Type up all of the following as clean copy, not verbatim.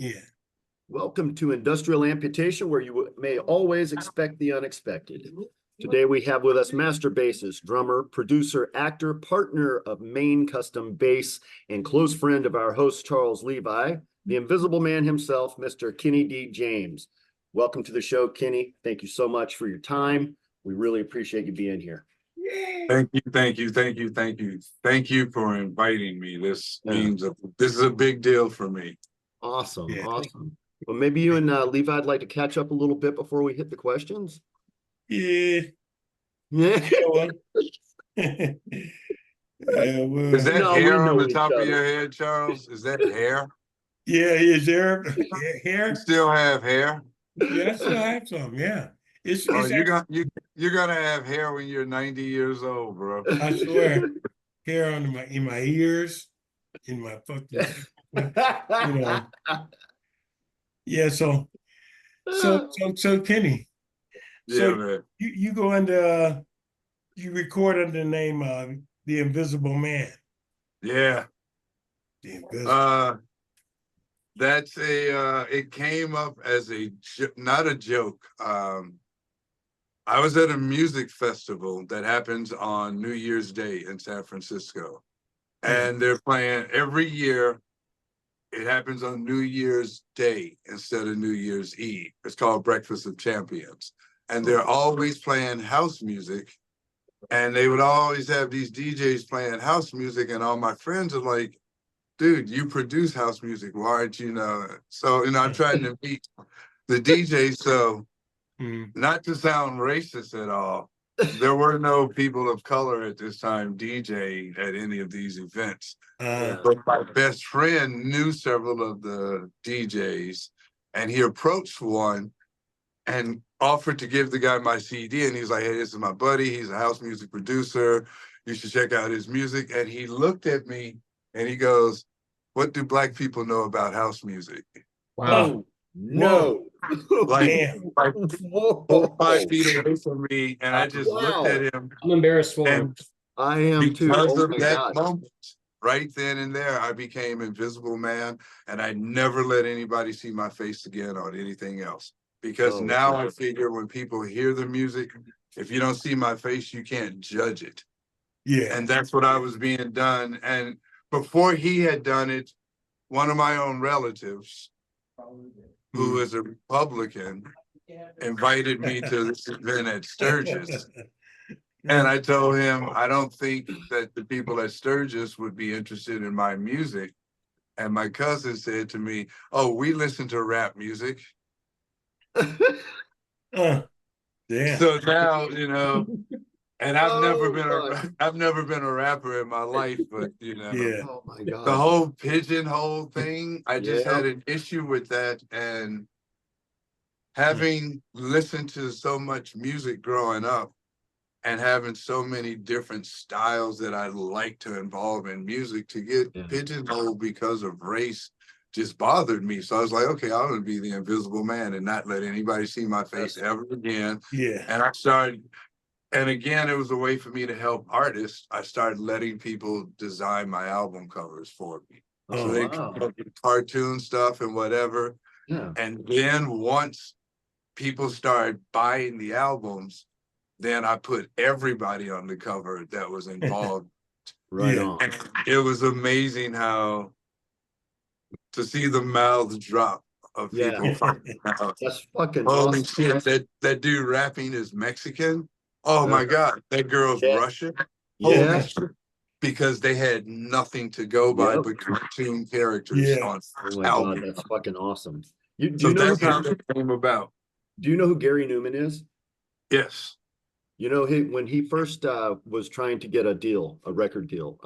Yeah. Welcome to Industrial Amputation, where you may always expect the unexpected. Today we have with us master bassist, drummer, producer, actor, partner of Maine Custom Bass, and close friend of our host, Charles Levi, the Invisible Man himself, Mr. Kenny D. James. Welcome to the show, Kenny. Thank you so much for your time. We really appreciate you being here. Thank you for inviting me. This is a big deal for me. Awesome. Well, maybe you and Levi would like to catch up a little bit before we hit the questions. Yeah. Is that hair on the top of your head, Charles? Is that hair? Yeah, is there hair? You still have hair? Yeah, I still have some. Yeah. You're gonna have hair when you're 90 years old, bro. I swear, hair in my ears, in my fucking, Yeah. So Kenny. Yeah, So man. you go under, you record under the name the Invisible Man. Yeah. The Invisible. That's it came up as not a joke. I was at a music festival that happens on New Year's Day in San Francisco. And they're playing every year. It happens on New Year's Day instead of New Year's Eve. It's called Breakfast of Champions. And they're always playing house music. And they would always have these DJs playing house music. And all my friends are like, dude, you produce house music. Why aren't you So, I'm trying to meet the DJ. So not to sound racist at all, there were no people of color at this time DJ at any of these events. But my best friend knew several of the DJs, and he approached one and offered to give the guy my CD. And he's like, hey, this is my buddy. He's a house music producer. You should check out his music. And he looked at me and he goes, what do Black people know about house music? Wow. No. Like 4 or 5 feet away from me, and I just looked at him. I'm embarrassed for him. I am too. Because of that moment, right then and there, I became Invisible Man, and I never let anybody see my face again on anything else. Because now I figure when people hear the music, if you don't see my face, you can't judge it. Yeah. And that's what I was being done. And before he had done it, one of my own relatives, who is a Republican, invited me to this event at Sturgis. And I told him, I don't think that the people at Sturgis would be interested in my music. And my cousin said to me, oh, we listen to rap music. Damn. So now, and I've never been a rapper in my life, but Oh my God. the whole pigeonhole thing, I just had an issue with that. And having listened to so much music growing up and having so many different styles that I like to involve in music, to get pigeonholed because of race just bothered me. So I was like, okay, I'm gonna be the Invisible Man and not let anybody see my face ever again. Yeah. And I started. And again, it was a way for me to help artists. I started letting people design my album covers for me. So they could do cartoon stuff and whatever. Yeah. And then once people started buying the albums, then I put everybody on the cover that was involved. Right on. And it was amazing how to see the mouths drop of people. That's fucking holy awesome. shit, that dude rapping is Mexican. Oh my God, that girl's Russian. Yeah. Because they had nothing to go by but cartoon characters on album. God, that's fucking awesome. That's how it came about. Do you know who Gary Newman is? Yes. When he first was trying to get a record deal,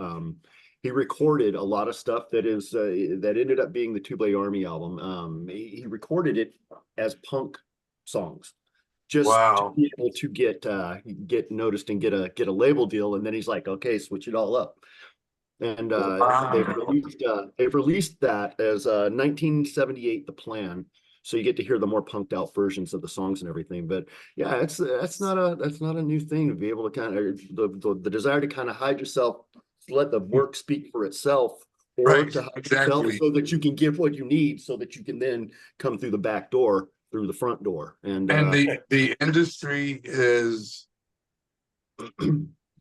he recorded a lot of stuff that ended up being the Two Blade Army album. He recorded it as punk songs, just to be able to get noticed and get a label deal. And then he's like, okay, switch it all up. And they've released that as 1978, The Plan. So you get to hear the more punked out versions of the songs and everything. But yeah, that's not a new thing, to be able to kind of the desire to kind of hide yourself, let the work speak for itself, or Right, to hide yourself exactly. so that you can get what you need so that you can then come through the back door, through the front door. And And the industry is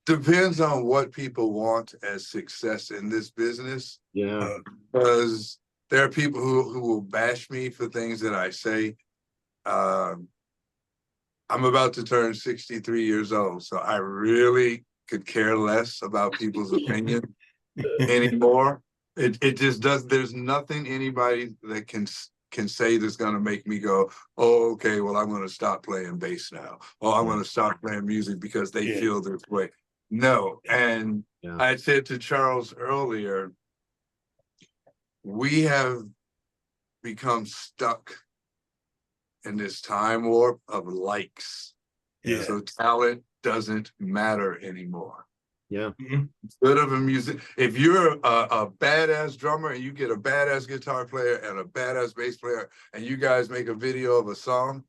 depends on what people want as success in this business. yeah, Because there are people who will bash me for things that I say. Um, I'm about to turn 63 years old, so I really could care less about people's opinion anymore. It just does. There's nothing anybody that can say that's going to make me go, oh, okay, well, I'm going to stop playing bass now. Oh, I'm going to stop playing music because they Yeah. feel this way. No, and yeah, I said to Charles earlier, we have become stuck in this time warp of likes. Yeah. So talent doesn't matter anymore. yeah, Good of a music. If you're a badass drummer and you get a badass guitar player and a badass bass player, and you guys make a video of a song,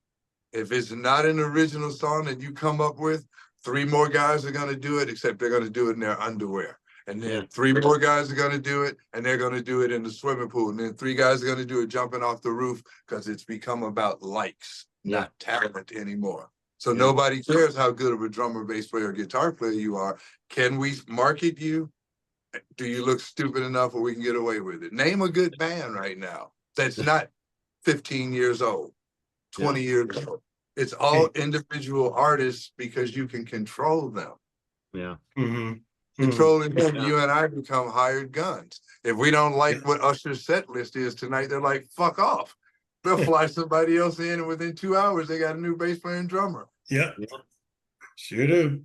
if it's not an original song that you come up with, 3 more guys are going to do it, except they're going to do it in their underwear. And then Yeah. 3 more guys are going to do it, and they're going to do it in the swimming pool. And then 3 guys are going to do it jumping off the roof, because it's become about likes, not talent anymore. So nobody cares how good of a drummer, bass player, guitar player you are. Can we market you? Do you look stupid enough where we can get away with it? Name a good band right now that's not 15 years old, 20 years old. It's all individual artists because you can control them. yeah. Controlling them, you and I become hired guns. If we don't like what Usher's set list is tonight, they're like, fuck off. They'll fly somebody else in, and within 2 hours, they got a new bass player and drummer. Yeah. Sure do.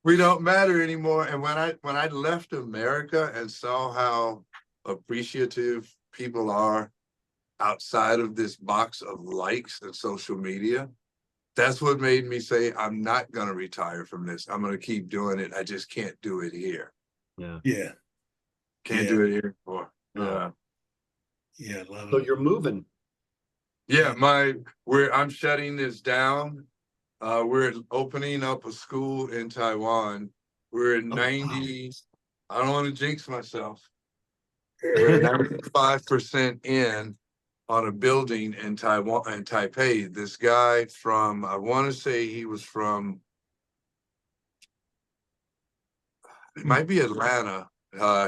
We don't matter anymore. And when I left America and saw how appreciative people are outside of this box of likes and social media, that's what made me say, I'm not going to retire from this. I'm going to keep doing it. I just can't do it here. Yeah. Yeah. Can't do it here anymore. No. Yeah. Love So it. you're moving. Yeah, I'm shutting this down. We're opening up a school in Taiwan. We're at 90, I don't want to jinx myself. We're 95% in on a building in Taiwan, in Taipei. This guy from, I want to say he was from, it might be Atlanta.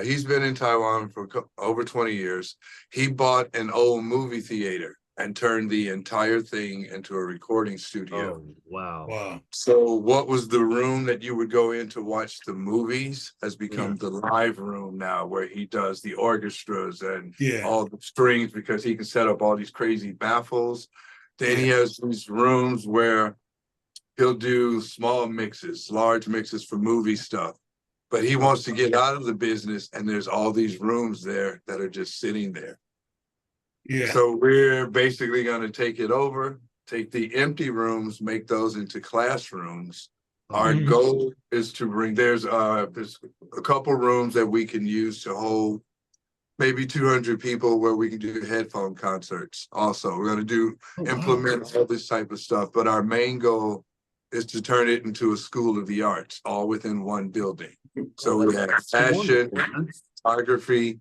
He's been in Taiwan for over 20 years. He bought an old movie theater and turned the entire thing into a recording studio. Oh, wow. Wow. So what was the room that you would go in to watch the movies has become the live room now, where he does the orchestras and all the strings, because he can set up all these crazy baffles. Then he has these rooms where he'll do small mixes, large mixes for movie stuff. But he wants to get out of the business, and there's all these rooms there that are just sitting there. Yeah. So we're basically going to take it over, take the empty rooms, make those into classrooms. Our goal is to bring, there's a couple rooms that we can use to hold maybe 200 people, where we can do headphone concerts. Also, we're going to implement all this type of stuff. But our main goal is to turn it into a school of the arts, all within one building. So we have fashion, photography,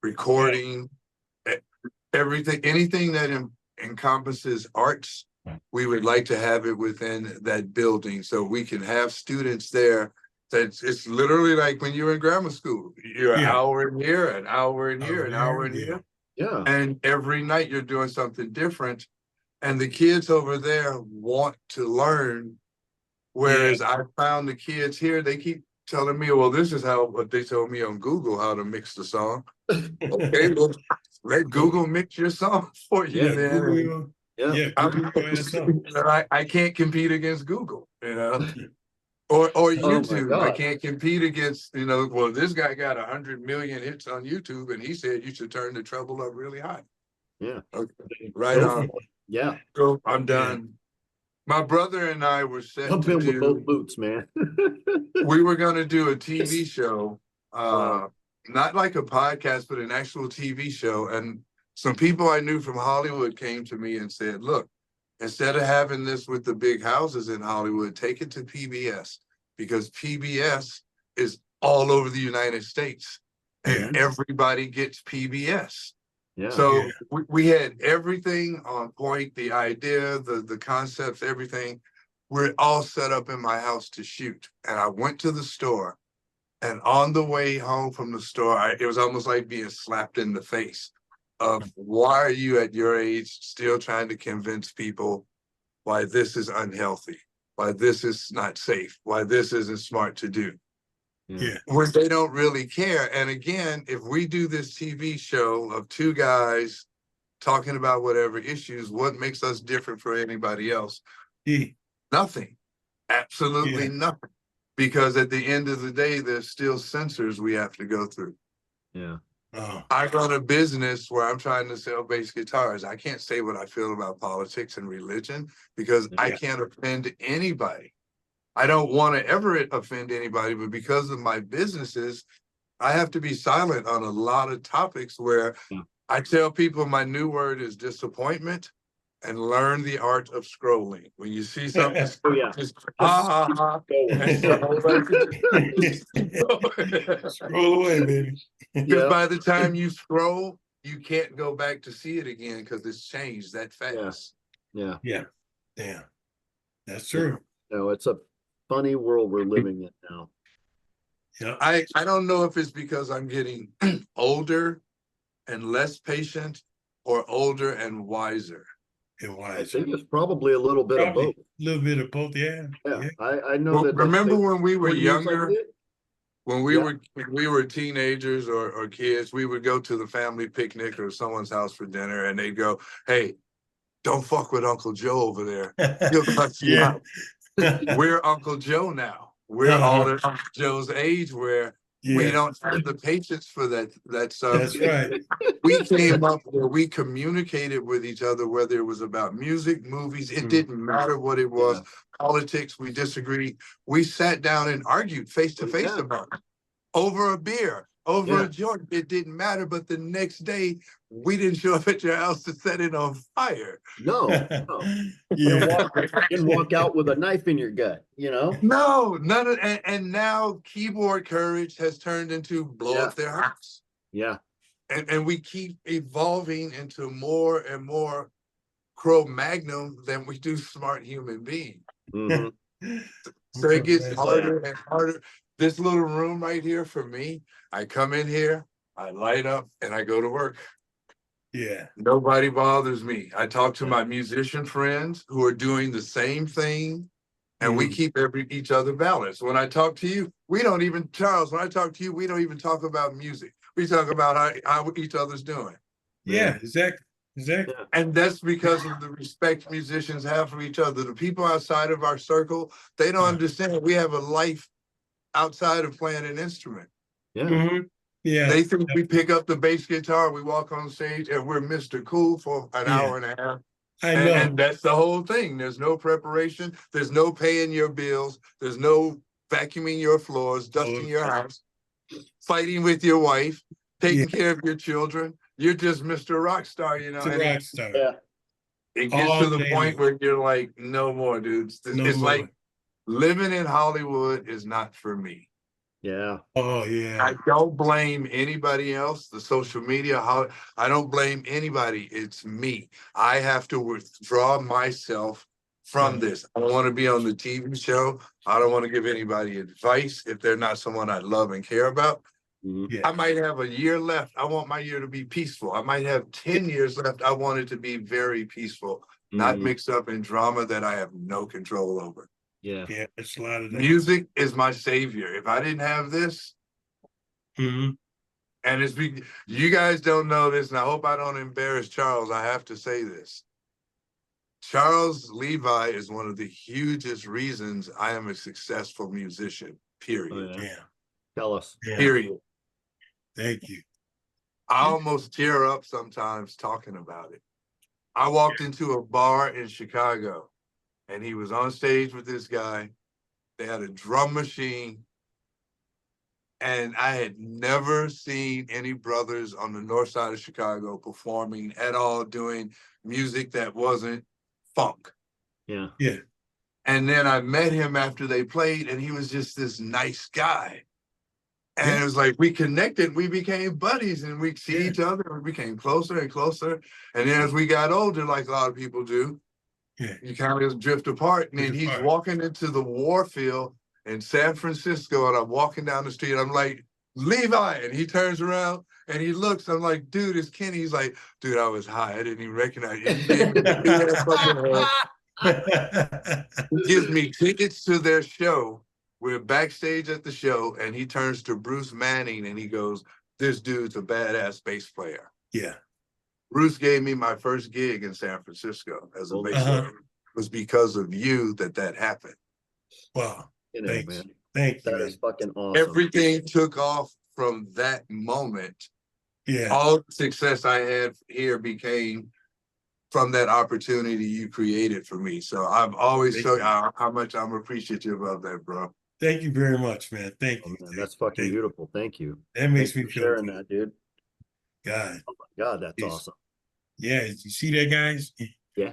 recording, everything, anything that encompasses arts, we would like to have it within that building, so we can have students there. It's literally like when you're in grammar school. You're an hour in here, an hour in here, an hour in here. Yeah. And every night you're doing something different. And the kids over there want to learn. Whereas I found the kids here, they keep telling me, well, this is what they told me on Google, how to mix the song. Okay, well, let Google mix your song for you. Google, I can't compete against Google, or YouTube. I can't compete against, well, this guy got 100 million hits on YouTube, and he said you should turn the treble up really high. Yeah. Okay. Right on. Yeah. So I'm done. My brother and I were set Jump in with both boots, man. We were going to do a TV show, not like a podcast, but an actual TV show. And some people I knew from Hollywood came to me and said, look, instead of having this with the big houses in Hollywood, take it to PBS, because PBS is all over the United States. and everybody gets PBS. Yeah. So we had everything on point, the idea, the concepts, everything. We're all set up in my house to shoot. And I went to the store, and on the way home from the store, it was almost like being slapped in the face of, why are you at your age still trying to convince people why this is unhealthy, why this is not safe, why this isn't smart to do? Yeah. When they don't really care. And again, if we do this TV show of two guys talking about whatever issues, what makes us different from anybody else? Yeah. Nothing. Absolutely nothing. Because at the end of the day, there's still censors we have to go through. Yeah. Oh. I run a business where I'm trying to sell bass guitars. I can't say what I feel about politics and religion because I can't offend anybody. I don't want to ever offend anybody, but because of my businesses, I have to be silent on a lot of topics where I tell people my new word is disappointment, and learn the art of scrolling. When you see something, just ha ha ha. Scroll away, baby. Because by the time you scroll, you can't go back to see it again because it's changed that fast. Yeah. Yeah. That's true. No, it's a funny world we're living in now. Yeah. I don't know if it's because I'm getting older and less patient, or older and wiser. I think it's probably a little bit of both. A little bit of both, yeah. I know that. Remember when we were younger, like when we were teenagers or kids, we would go to the family picnic or someone's house for dinner, and they'd go, "Hey, don't fuck with Uncle Joe over there. He'll cut you out." We're Uncle Joe now. We're all at Uncle Joe's age where we don't have the patience for that stuff. That's right. We came up where we communicated with each other, whether it was about music, movies, it didn't matter what it was, politics, we disagreed. We sat down and argued face to face about it, over a beer, over a joint. It didn't matter, but the next day, we didn't show up at your house to set it on fire. No. You didn't walk out with a knife in your gut, No, none of, and now keyboard courage has turned into blow up their house. Yeah. And we keep evolving into more and more Cro-Magnon than we do smart human beings. So it gets harder and harder. This little room right here for me, I come in here, I light up, and I go to work. Yeah. Nobody bothers me. I talk to my musician friends who are doing the same thing, and we keep each other balanced. When I talk to you, Charles, when I talk to you, we don't even talk about music. We talk about how each other's doing. Yeah, exactly. And that's because of the respect musicians have for each other. The people outside of our circle, they don't understand we have a life outside of playing an instrument. Yeah. They think we pick up the bass guitar, we walk on stage, and we're Mr. Cool for an hour and a half. I know. And that's the whole thing. There's no preparation. There's no paying your bills. There's no vacuuming your floors, dusting your house, fighting with your wife, taking care of your children. You're just Mr. Rockstar, Rockstar. Yeah. It gets to the point where you're like, no more, dudes. It's like living in Hollywood is not for me. Yeah. Oh, yeah. I don't blame anybody else, the social media. I don't blame anybody. It's me. I have to withdraw myself from this. I don't want to be on the TV show. I don't want to give anybody advice if they're not someone I love and care about. I might have a year left. I want my year to be peaceful. I might have 10 years left. I want it to be very peaceful, not mixed up in drama that I have no control over. Yeah. It's a lot of that. Music is my savior. If I didn't have this, and you guys don't know this, and I hope I don't embarrass Charles. I have to say this. Charles Levi is one of the hugest reasons I am a successful musician, period. Tell us. Period. Thank you. I almost tear up sometimes talking about it. I walked into a bar in Chicago, and he was on stage with this guy. They had a drum machine, and I had never seen any brothers on the north side of Chicago performing at all, doing music that wasn't funk. Yeah. And then I met him after they played, and he was just this nice guy. And Yeah. it was like we connected, we became buddies, and we see Yeah. each other, and we became closer and closer. And then as we got older, like a lot of people do, Yeah. you kind of drift apart. And then Drift he's apart. walking into the war field in San Francisco, and I'm walking down the street. I'm like, Levi, and he turns around and he looks. I'm like, dude, it's Kenny. He's like, dude, I was high. I didn't even recognize you. He gave me a big ass fucking hug. He gives me tickets to their show. We're backstage at the show, and he turns to Bruce Manning and he goes, "This dude's a badass bass player." Yeah. Bruce gave me my first gig in San Francisco as a bass player. It was because of you that happened. Wow. You know, Thanks. man, Thank you, that man. is fucking awesome. Everything took off from that moment. Yeah. All the success I had here became from that opportunity you created for me. So I've always Thank shown you. how much I'm appreciative of that, bro. Thank you very much, man. Thank Oh, you. man, Thank that's you. fucking Thank you. beautiful. Thank you. That makes Thanks me for feel sharing good. that, dude. God. Oh my God, that's Yes. awesome. Yeah. You see that, guys? Yeah.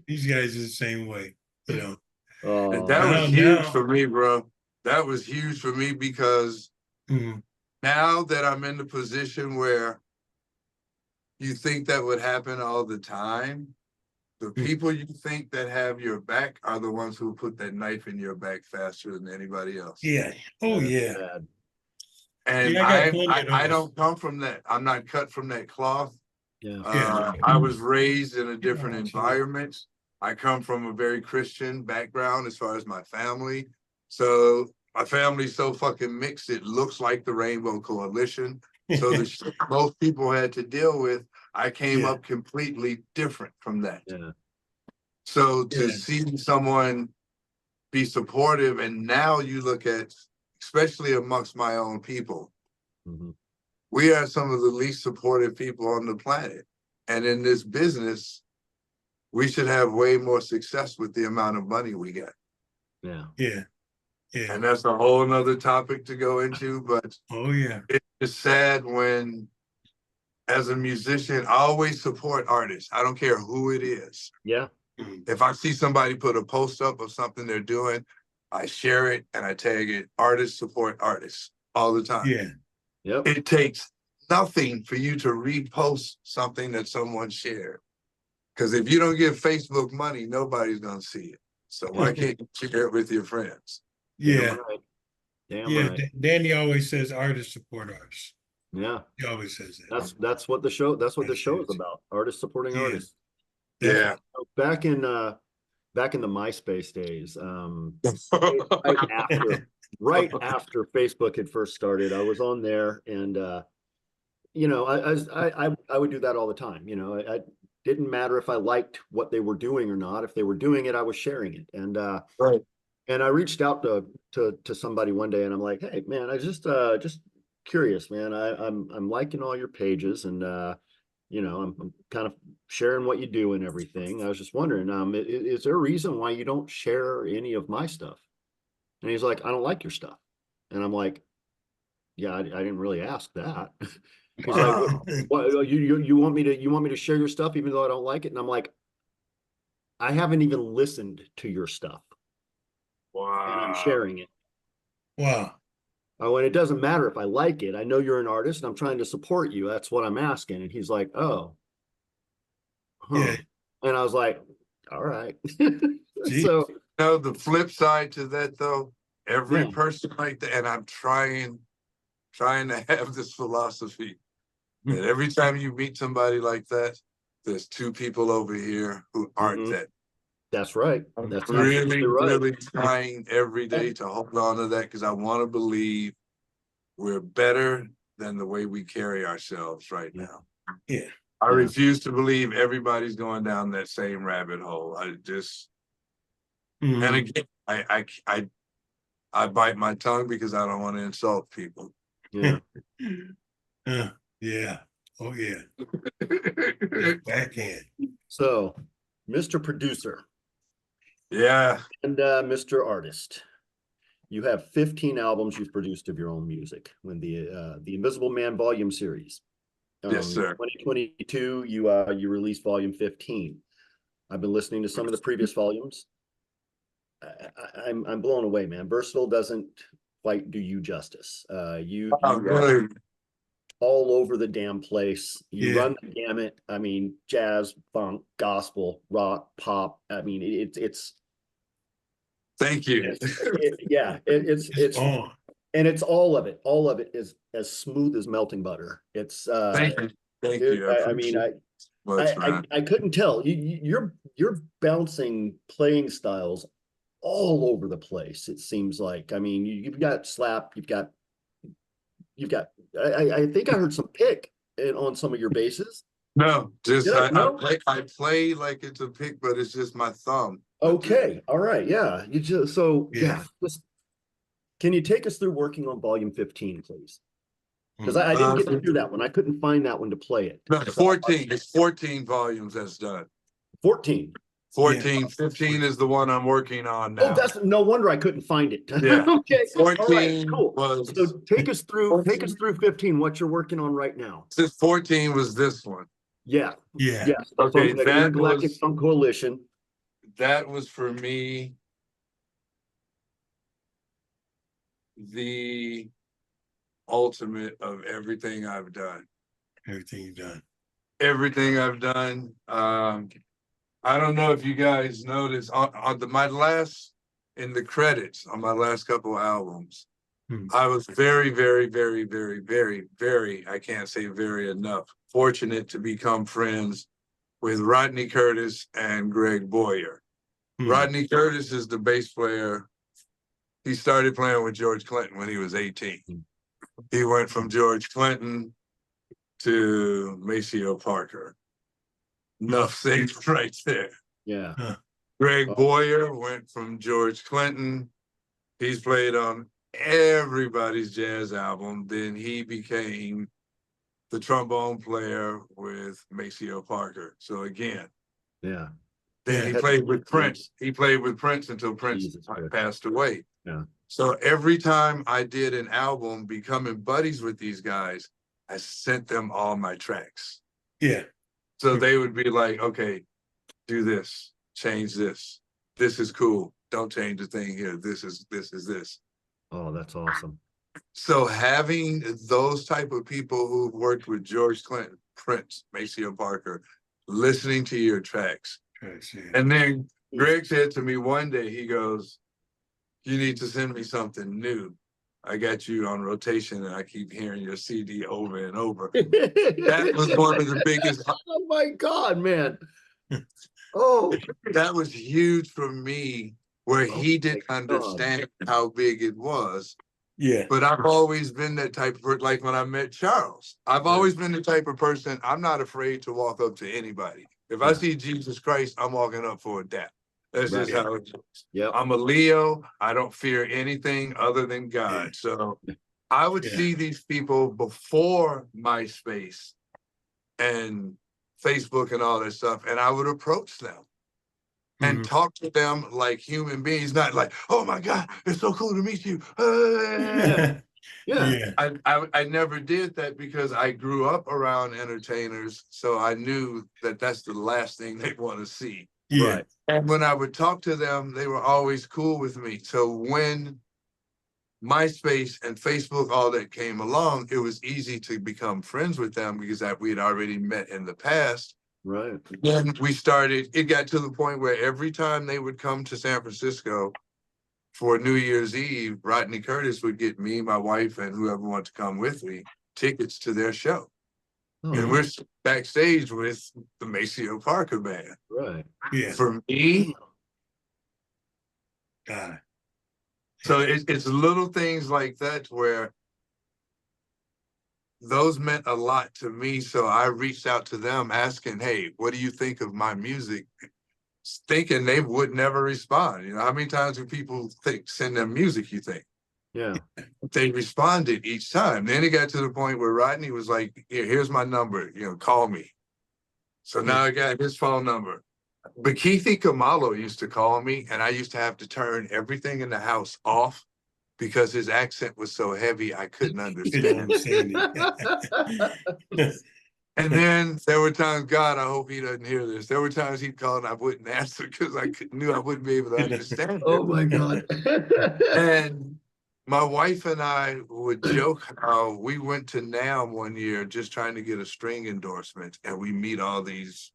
These guys are the same way, you know. And Oh, that was Now- huge for me, bro. That was huge for me because Mhm. now that I'm in the position where you think that would happen all the time, the people you think that have your back are the ones who put that knife in your back faster than anybody else. Yeah. Oh, that's yeah. sad. And Yeah, I got plenty of I those. don't come from that. I'm not cut from that cloth. Yeah. Yeah. I was raised in a different Yeah. environment. I come from a very Christian background as far as my family. So my family's so fucking mixed, it looks like the Rainbow Coalition. So the shit most people had to deal with, I came Yeah. up completely different from that. Yeah. So to Yeah. see someone be supportive, and now you look at, especially amongst my own people, Mhm. we are some of the least supportive people on the planet. And in this business, we should have way more success with the amount of money we get. Yeah. Yeah. Yeah. And that's a whole nother topic to go into, but Oh, yeah. it's sad when, as a musician, I always support artists. I don't care who it is. Yeah. If I see somebody put a post up of something they're doing, I share it and I tag it. Artists support artists all the time. Yeah. Yep. It takes nothing for you to repost something that someone shared. Because if you don't give Facebook money, nobody's going to see it. So why can't you share it with your friends? Yeah. Damn right. Damn Yeah. right. Danny always says artists support artists. Yeah. He always says that. That's what the show. That's what the That's show it. is about. Artists supporting Yeah. artists. Yeah. Back in the MySpace days, right after Facebook had first started, I was on there, and you know, I would do that all the time. You know, I didn't matter if I liked what they were doing or not. If they were doing it, I was sharing it. And Right. and I reached out to somebody one day, and I'm like, hey man, I just curious, man. I'm liking all your pages, and you know, I'm kind of sharing what you do and everything. I was just wondering, is there a reason why you don't share any of my stuff? And he's like, I don't like your stuff. And I'm like, yeah, I didn't really ask that. He's like, what, you want me to share your stuff even though I don't like it? And I'm like, I haven't even listened to your stuff, and I'm sharing it. Wow. Oh, and it doesn't matter if I like it. I know you're an artist, and I'm trying to support you. That's what I'm asking. And he's like, oh, huh. Yeah. And I was like, all right. Gee. So No, the flip side to that though, every Yeah. person like that, and I'm trying to have this philosophy that every time you meet somebody like that, there's two people over here who aren't that. that's right. I'm That's really, absolutely right. really trying every day to hold on to that, because I want to believe we're better than the way we carry ourselves right now. Yeah. I Yeah. refuse to believe everybody's going down that same rabbit hole. I just, Mhm. and again, I bite my tongue because I don't want to insult people. Yeah. Yeah. Oh, yeah. Backhand. So, Mr. Producer Yeah. and Mr. Artist, you have 15 albums you've produced of your own music when the Invisiblemann Volume Series. Yes, sir. 2022, you released Volume 15. I've been listening to some of the previous volumes. I'm blown away, man. Versatile doesn't quite do you justice. You Oh, are really? all over the damn place. You Yeah. run the gamut. I mean, jazz, funk, gospel, rock, pop. I mean, it's Thank you. it's on. and it's all of it. All of it is as smooth as melting butter. It's Thank you. Thank dude, you. I I mean, appreciate it much, man. I couldn't tell. You're bouncing playing styles all over the place. It seems like. I mean, you've got slap. You've got. I think I heard some pick on some of your basses. No, just Did I? No. I play like it's a pick, but it's just my thumb. Okay. All right. Yeah. You just Yeah. Just can you take us through working on volume 15, please? Because I didn't get through that one. I couldn't find that one to play it. No, 14. It's 14 volumes that's done. 14. 14, Yeah. 15 is the one I'm working on Oh, now. that's no wonder I couldn't find it. Yeah. Okay. 14 All right, cool. was So take us through 15, what you're working on right now. since 14 was this one. Yeah. Yeah. Yes. Okay, The that Intergalactic was Funk Coalition. that was for me the ultimate of everything I've done. Everything you've done. Everything I've done. I don't know if you guys noticed on my last in the credits on my last couple albums, I was very, very, very, very, very, very, I can't say very enough, fortunate to become friends with Rodney Curtis and Greg Boyer. Rodney Curtis is the bass player. He started playing with George Clinton when he was 18. He went from George Clinton to Maceo Parker. Enough said right there. Yeah. Greg Boyer went from George Clinton. He's played on everybody's jazz album. Then he became the trombone player with Maceo Parker. So again, Yeah. then he played with Prince. He played with Prince until Prince passed away. Yeah. So every time I did an album becoming buddies with these guys, I sent them all my tracks. Yeah. So they would be like, okay, do this, change this. This is cool. Don't change the thing here. This is this. Oh, that's awesome. So having those type of people who worked with George Clinton, Prince, Maceo Parker, listening to your tracks. And then Greg said to me one day, he goes, you need to send me something new. I got you on rotation and I keep hearing your CD over and over. That was one of the biggest. Oh my God, man. Oh, that was huge for me where he didn't understand how big it was. Yeah. But I've always been that type of person, like when I met Charles. I've always been the type of person, I'm not afraid to walk up to anybody. If I see Jesus Christ, I'm walking up for a dap. That's just how it is. Yep. I'm a Leo. I don't fear anything other than God. So I would see these people before MySpace and Facebook and all that stuff, and I would approach them and talk to them like human beings, not like, oh my God, it's so cool to meet you. I never did that because I grew up around entertainers, so I knew that that's the last thing they want to see. Yeah. Right. And when I would talk to them, they were always cool with me. So when MySpace and Facebook, all that came along, it was easy to become friends with them because we had already met in the past. Right. Then we started, it got to the point where every time they would come to San Francisco for New Year's Eve, Rodney Curtis would get me, my wife, and whoever wanted to come with me, tickets to their show. And we're backstage with the Maceo Parker band. Right. Yeah. For me, God. so it's little things like that where those meant a lot to me. So I reached out to them asking, hey, what do you think of my music? Thinking they would never respond. You know, how many times do people send them music, you think? Yeah. They responded each time. Then it got to the point where Rodney was like, here's my number, call me. So now I got his phone number. But Keithy Kamalo used to call me, and I used to have to turn everything in the house off because his accent was so heavy I couldn't understand. And then there were times, God, I hope he doesn't hear this. There were times he'd call and I wouldn't answer because knew I wouldn't be able to understand it. Oh my God. And my wife and I would joke how we went to NAMM one year just trying to get a string endorsement, and we meet all these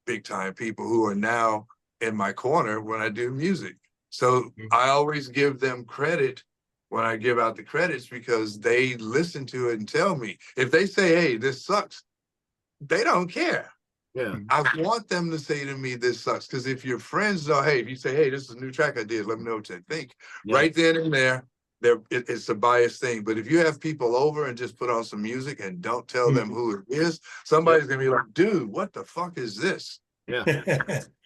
big time people who are now in my corner when I do music. So I always give them credit when I give out the credits because they listen to it and tell me. If they say, hey, this sucks, they don't care. Yeah. I want them to say to me, this sucks. Because if your friends know, hey, if you say, hey, this is a new track I did, let me know what they think. Yeah. Right then and there, it's a biased thing. But if you have people over and just put on some music and don't tell them who it is, somebody's going to be like, dude, what the fuck is this? Yeah.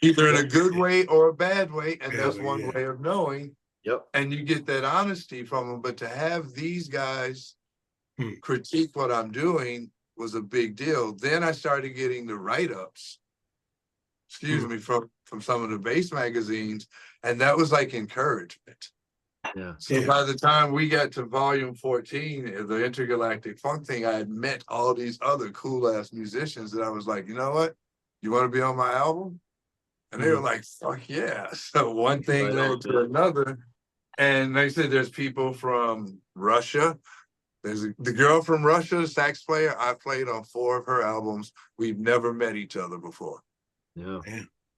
Either in a good way or a bad way. And that's one way of knowing. Yep. And you get that honesty from them. But to have these guys critique what I'm doing was a big deal. Then I started getting the write-ups, excuse me, from some of the bass magazines, and that was like encouragement. Yeah. So by the time we got to volume 14, the Intergalactic Funk thing, I had met all these other cool-ass musicians that I was like, you know what? You want to be on my album? And they were like, fuck yeah. So one thing led to another. And they said there's people from Russia. There's the girl from Russia, the sax player. I played on 4 of her albums. We've never met each other before. Yeah.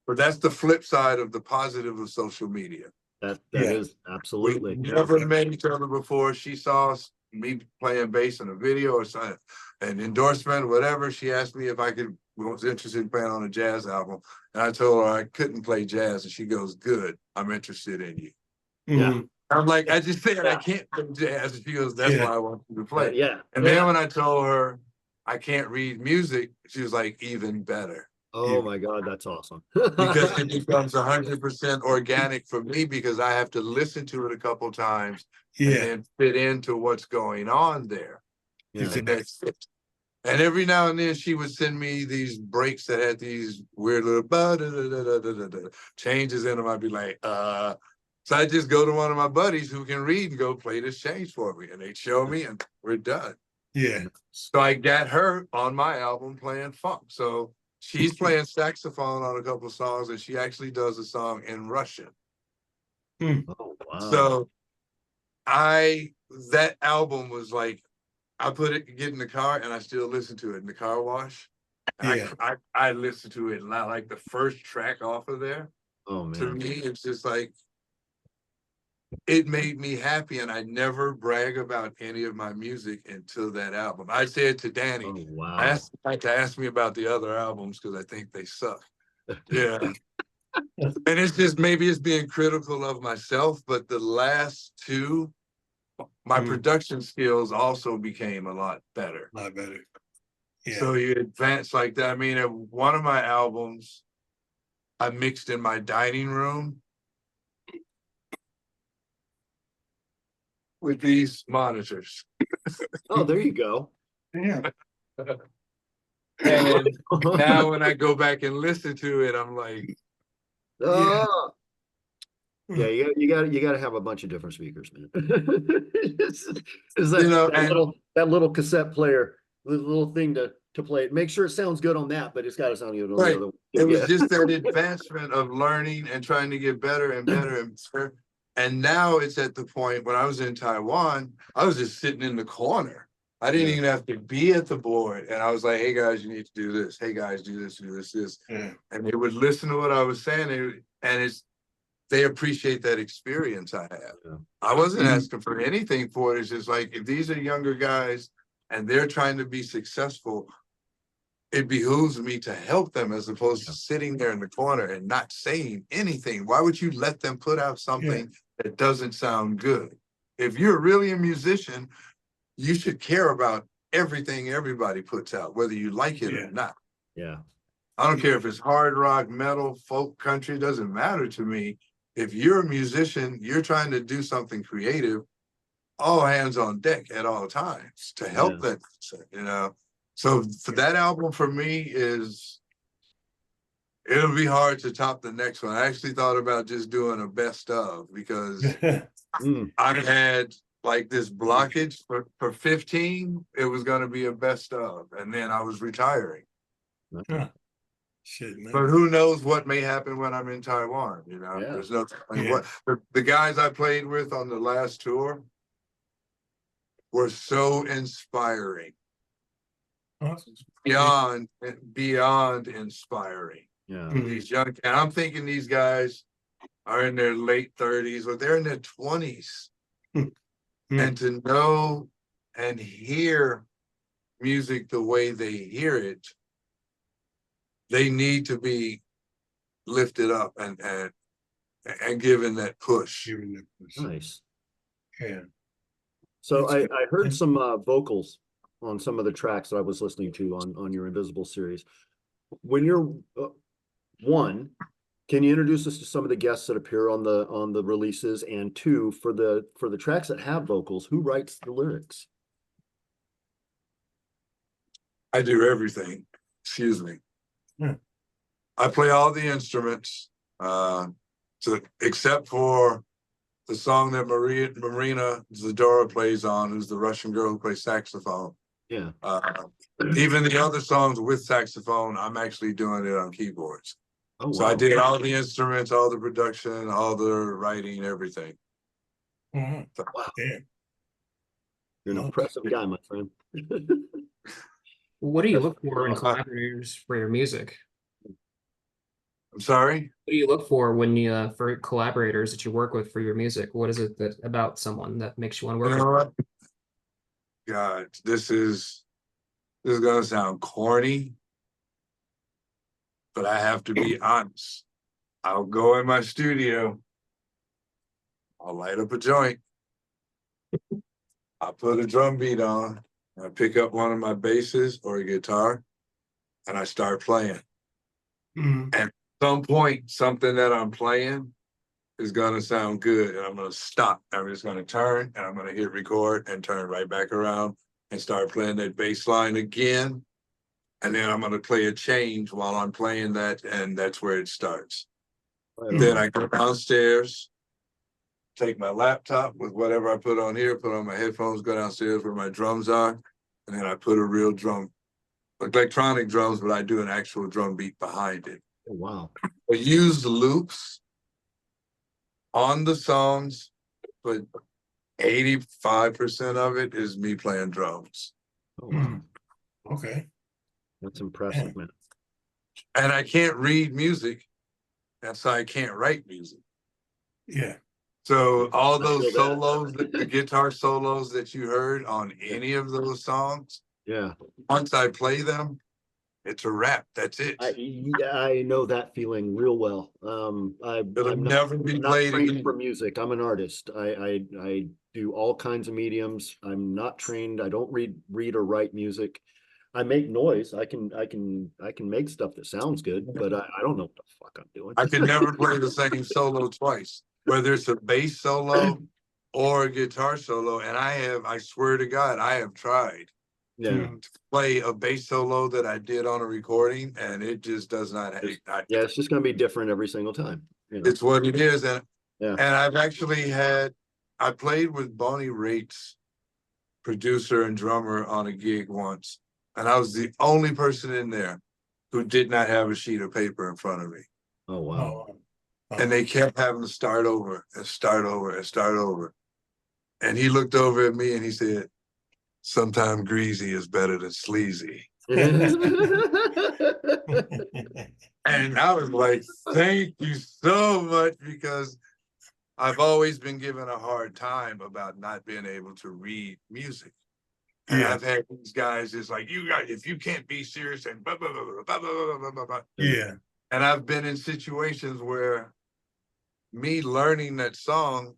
But that's the flip side of the positive of social media. That is absolutely. We never met each other before. She saw me playing bass in a video or something, an endorsement or whatever. She asked me if I was interested in playing on a jazz album. And I told her I couldn't play jazz. And she goes, good, I'm interested in you. Yeah. I'm like, I just said I can't play jazz. And she goes, that's why I want you to play. Yeah. And then when I told her I can't read music, she was like, even better. Oh my God, that's awesome. Because it becomes 100% organic for me because I have to listen to it a couple times and then fit into what's going on there. Yeah. And that's it. And every now and then she would send me these breaks that had these weird little changes in them. I'd be like, So I just go to one of my buddies who can read and go play this change for me. And they'd show me and we're done. Yeah. So I got her on my album playing funk. So she's playing saxophone on a couple of songs, and she actually does a song in Russian. Oh, wow. So that album was like, I get in the car and I still listen to it in the car wash. And I listen to it like the first track off of there. Oh man. To me, it's just like, it made me happy, and I never brag about any of my music until that album. I said to Danny, oh, wow. I asked him to ask me about the other albums because I think they suck. Yeah. And it's just, maybe it's being critical of myself, but the last 2, my production skills also became a lot better. A lot better. Yeah. So you advance like that. I mean, at one of my albums, I mixed in my dining room with these monitors. Oh, there you go. Yeah. And now when I go back and listen to it, I'm like, yeah, you got to have a bunch of different speakers, man. It's that, that little cassette player, the little thing to play it. Make sure it sounds good on that, but it's got to sound good on the other one. It was just that advancement of learning and trying to get better and better and better. And now it's at the point when I was in Taiwan, I was just sitting in the corner. I didn't even have to be at the board. And I was like, hey guys, you need to do this. Hey guys, do this, do this, this. Yeah. And they would listen to what I was saying. And they appreciate that experience I have. Yeah. I wasn't asking for anything for it. It's just like, if these are younger guys and they're trying to be successful, it behooves me to help them as opposed to sitting there in the corner and not saying anything. Why would you let them put out something that doesn't sound good? If you're really a musician, you should care about everything everybody puts out, whether you like it or not. Yeah. I don't care if it's hard rock, metal, folk, country, doesn't matter to me. If you're a musician, you're trying to do something creative, all hands on deck at all times to help that, you know. So for that album for me it'll be hard to top the next one. I actually thought about just doing a best of because I've had like this blockage for 15. It was going to be a best of, and then I was retiring. Shit, man. But who knows what may happen when I'm in Taiwan, you know? There's no telling what. The guys I played with on the last tour, were so inspiring, Awesome. beyond inspiring. Yeah. These young, and I'm thinking these guys are in their late 30s, or they're in their 20s, and to know and hear music the way they hear it, they need to be lifted up and given that push. Nice. Yeah. So That's I heard some vocals on some of the tracks that I was listening to on your Invisible series. When you're one, can you introduce us to some of the guests that appear on the releases? And two, for the tracks that have vocals, who writes the lyrics? I do everything. Excuse me. Yeah. I play all the instruments, except for the song that Marina Zadora plays on, who's the Russian girl who plays saxophone. Yeah. Even the other songs with saxophone, I'm actually doing it on keyboards. Oh, So wow. I did all the instruments, all the production, all the writing, everything. Wow. Yeah. You're an impressive guy, my friend. What do you look for in collaborators for your music? I'm sorry? What do you look for when you for collaborators that you work with for your music? What is it that about someone that makes you want to work You with know them? what? God, this is gonna sound corny, but I have to be honest. I'll go in my studio, I'll light up a joint, I'll put a drum beat on, I pick up one of my basses or a guitar, and I start playing. Mhm. At some point, something that I'm playing is gonna sound good, and I'm gonna stop. I'm just gonna turn, and I'm gonna hit record and turn right back around and start playing that bass line again. And then I'm gonna play a change while I'm playing that, and that's where it starts. Then I go downstairs, take my laptop with whatever I put on here, put on my headphones, go downstairs where my drums are, and then I put a real drum, electronic drums, but I do an actual drum beat behind it. Oh, wow. I use loops on the songs, but 85% of it is me playing drums. Oh, wow. Okay. That's impressive, Yeah. man. And I can't read music, that's why I can't write music. Yeah. So all I feel those that. solos, the guitar solos that you heard on any of those songs, Yeah. once I play them, it's a wrap. That's it. I know that feeling real well. It'll I'm never be not played trained again. for music. I'm an artist. I do all kinds of mediums. I'm not trained. I don't read or write music. I make noise. I can make stuff that sounds good, but I don't know what the fuck I'm doing. I can never play the same solo twice, whether it's a bass solo or a guitar solo. And I swear to God, I have tried Yeah. to play a bass solo that I did on a recording, and it just does not. Yeah, it's just gonna be different every single time. You know? It's what it is, and Yeah. I've actually I played with Bonnie Raitt's producer and drummer on a gig once, and I was the only person in there who did not have a sheet of paper in front of me. Oh, wow. And they kept having to start over and start over and start over. And he looked over at me and he said, "Sometimes greasy is better than sleazy." And I was like, thank you so much, because I've always been given a hard time about not being able to read music. And Yeah. I've had these guys, it's like, if you can't be serious and blah, blah, blah, blah, blah, blah, blah, blah, blah. Yeah. And I've been in situations where me learning that song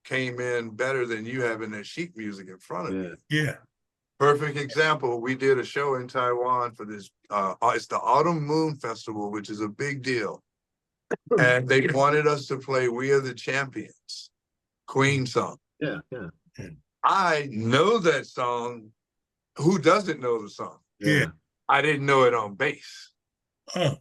came in better than you having that sheet music in front of Yeah. me. Yeah. Perfect example. We did a show in Taiwan for this. It's the Autumn Moon Festival, which is a big deal. And they wanted us to play "We Are the Champions," Queen song. Yeah. Yeah. I know that song. Who doesn't know the song? Yeah. I didn't know it on bass. Oh.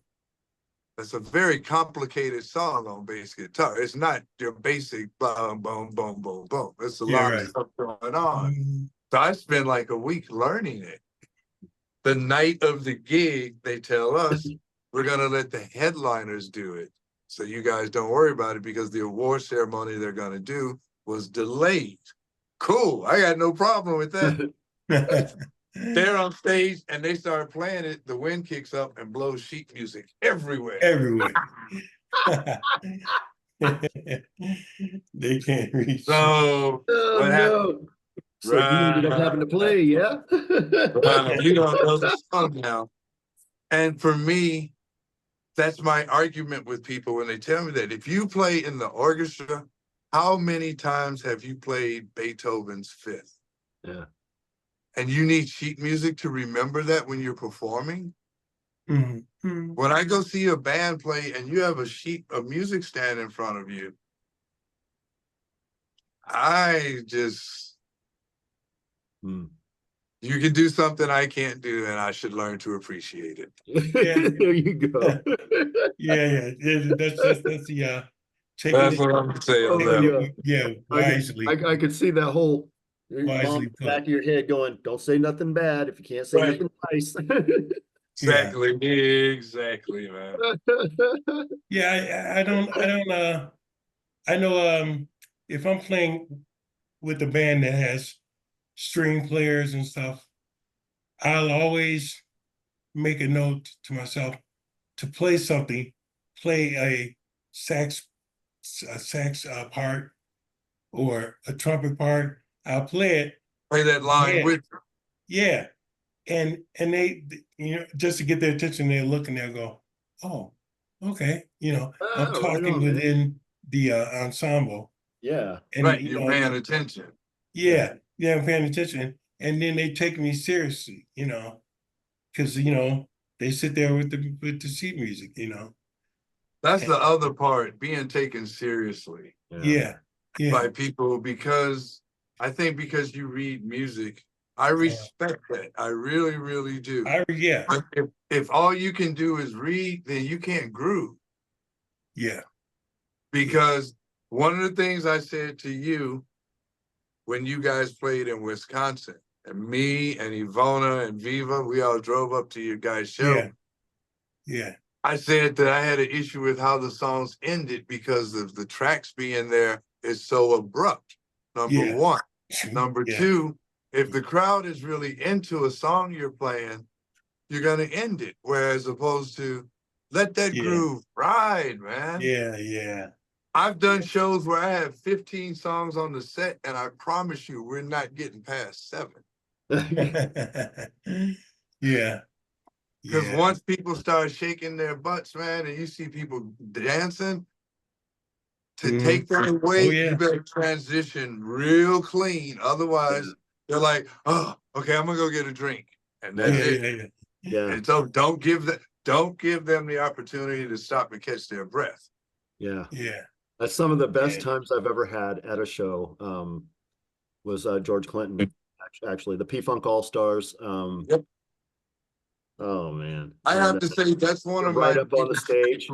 It's a very complicated song on bass guitar. It's not your basic boom, boom, boom, boom, boom. It's a lot of stuff going on. So I spent like a week learning it. The night of the gig, they tell us, we're going to let the headliners do it. So you guys don't worry about it, because the award ceremony they're going to do was delayed. Cool. I got no problem with that. They're on stage and they start playing it. The wind kicks up and blows sheet music everywhere. Everywhere. They can't reach. So Oh what happened? no. So you ended up having to play, yeah? You don't know the song now. And for me, that's my argument with people when they tell me that. If you play in the orchestra, how many times have you played Beethoven's Fifth? Yeah. And you need sheet music to remember that when you're performing? Mm-hmm. When I go see a band play and you have a sheet of music stand in front of you, I just, you can do something I can't do, and I should learn to appreciate it. Yeah. There you go. Yeah. That's take That's it, what I'm gonna say on Oh, that. yeah. wisely. I could see that whole mom Wisely in the put. back of your head going, don't say nothing bad if you can't say Right. nothing nice. Exactly, man. Yeah, I know if I'm playing with a band that has string players and stuff, I'll always make a note to myself to play something, play a sax part or a trumpet part. I'll play it. Play that line with Yeah. And they, just to get their attention, they look and they'll go, oh, okay. I'm Oh, right talking on, man. within the ensemble. Yeah. And right. You're paying attention. yeah, I'm paying attention. And then they take me seriously, because they sit there with the sheet music, That's the other part, being taken seriously Yeah. by people, because I think because you read music, I respect that. I really, really do. But if all you can do is read, then you can't groove. Yeah. Because one of the things I said to you when you guys played in Wisconsin, and me and Ivona and Viva, we all drove up to your guys' show. Yeah. I said that I had an issue with how the songs ended because of the tracks being there is so abrupt. Number one. Number two, if the crowd is really into a song you're playing, you're going to end it. Whereas opposed to let that groove ride, man. Yeah. I've done shows where I have 15 songs on the set, and I promise you, we're not getting past 7. Yeah. Because once people start shaking their butts, man, and you see people dancing, to take that away, you better transition real clean. Otherwise, they're like, oh, okay, I'm gonna go get a drink. And that's it. Yeah. And so don't give them the opportunity to stop and catch their breath. Yeah. Yeah. That's some of the best times I've ever had at a show. Was George Clinton, actually, the P-Funk All-Stars. Yep. Oh man. I have to say that's one of right my up on the stage.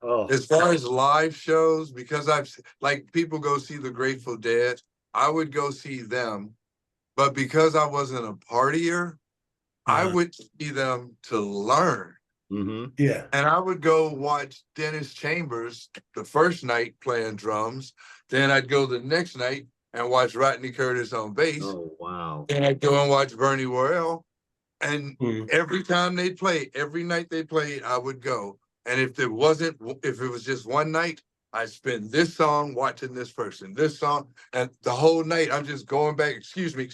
Oh. As far as live shows, because I've like people go see the Grateful Dead, I would go see them, but because I wasn't a partier, I would see them to learn. Yeah. And I would go watch Dennis Chambers the first night playing drums. Then I'd go the next night and watch Rodney Curtis on bass. Oh wow. Then I'd go and watch Bernie Worrell. And every time they played, every night they played, I would go. And if it was just one night, I'd spend this song watching this person, this song, and the whole night I'm just going back, excuse me.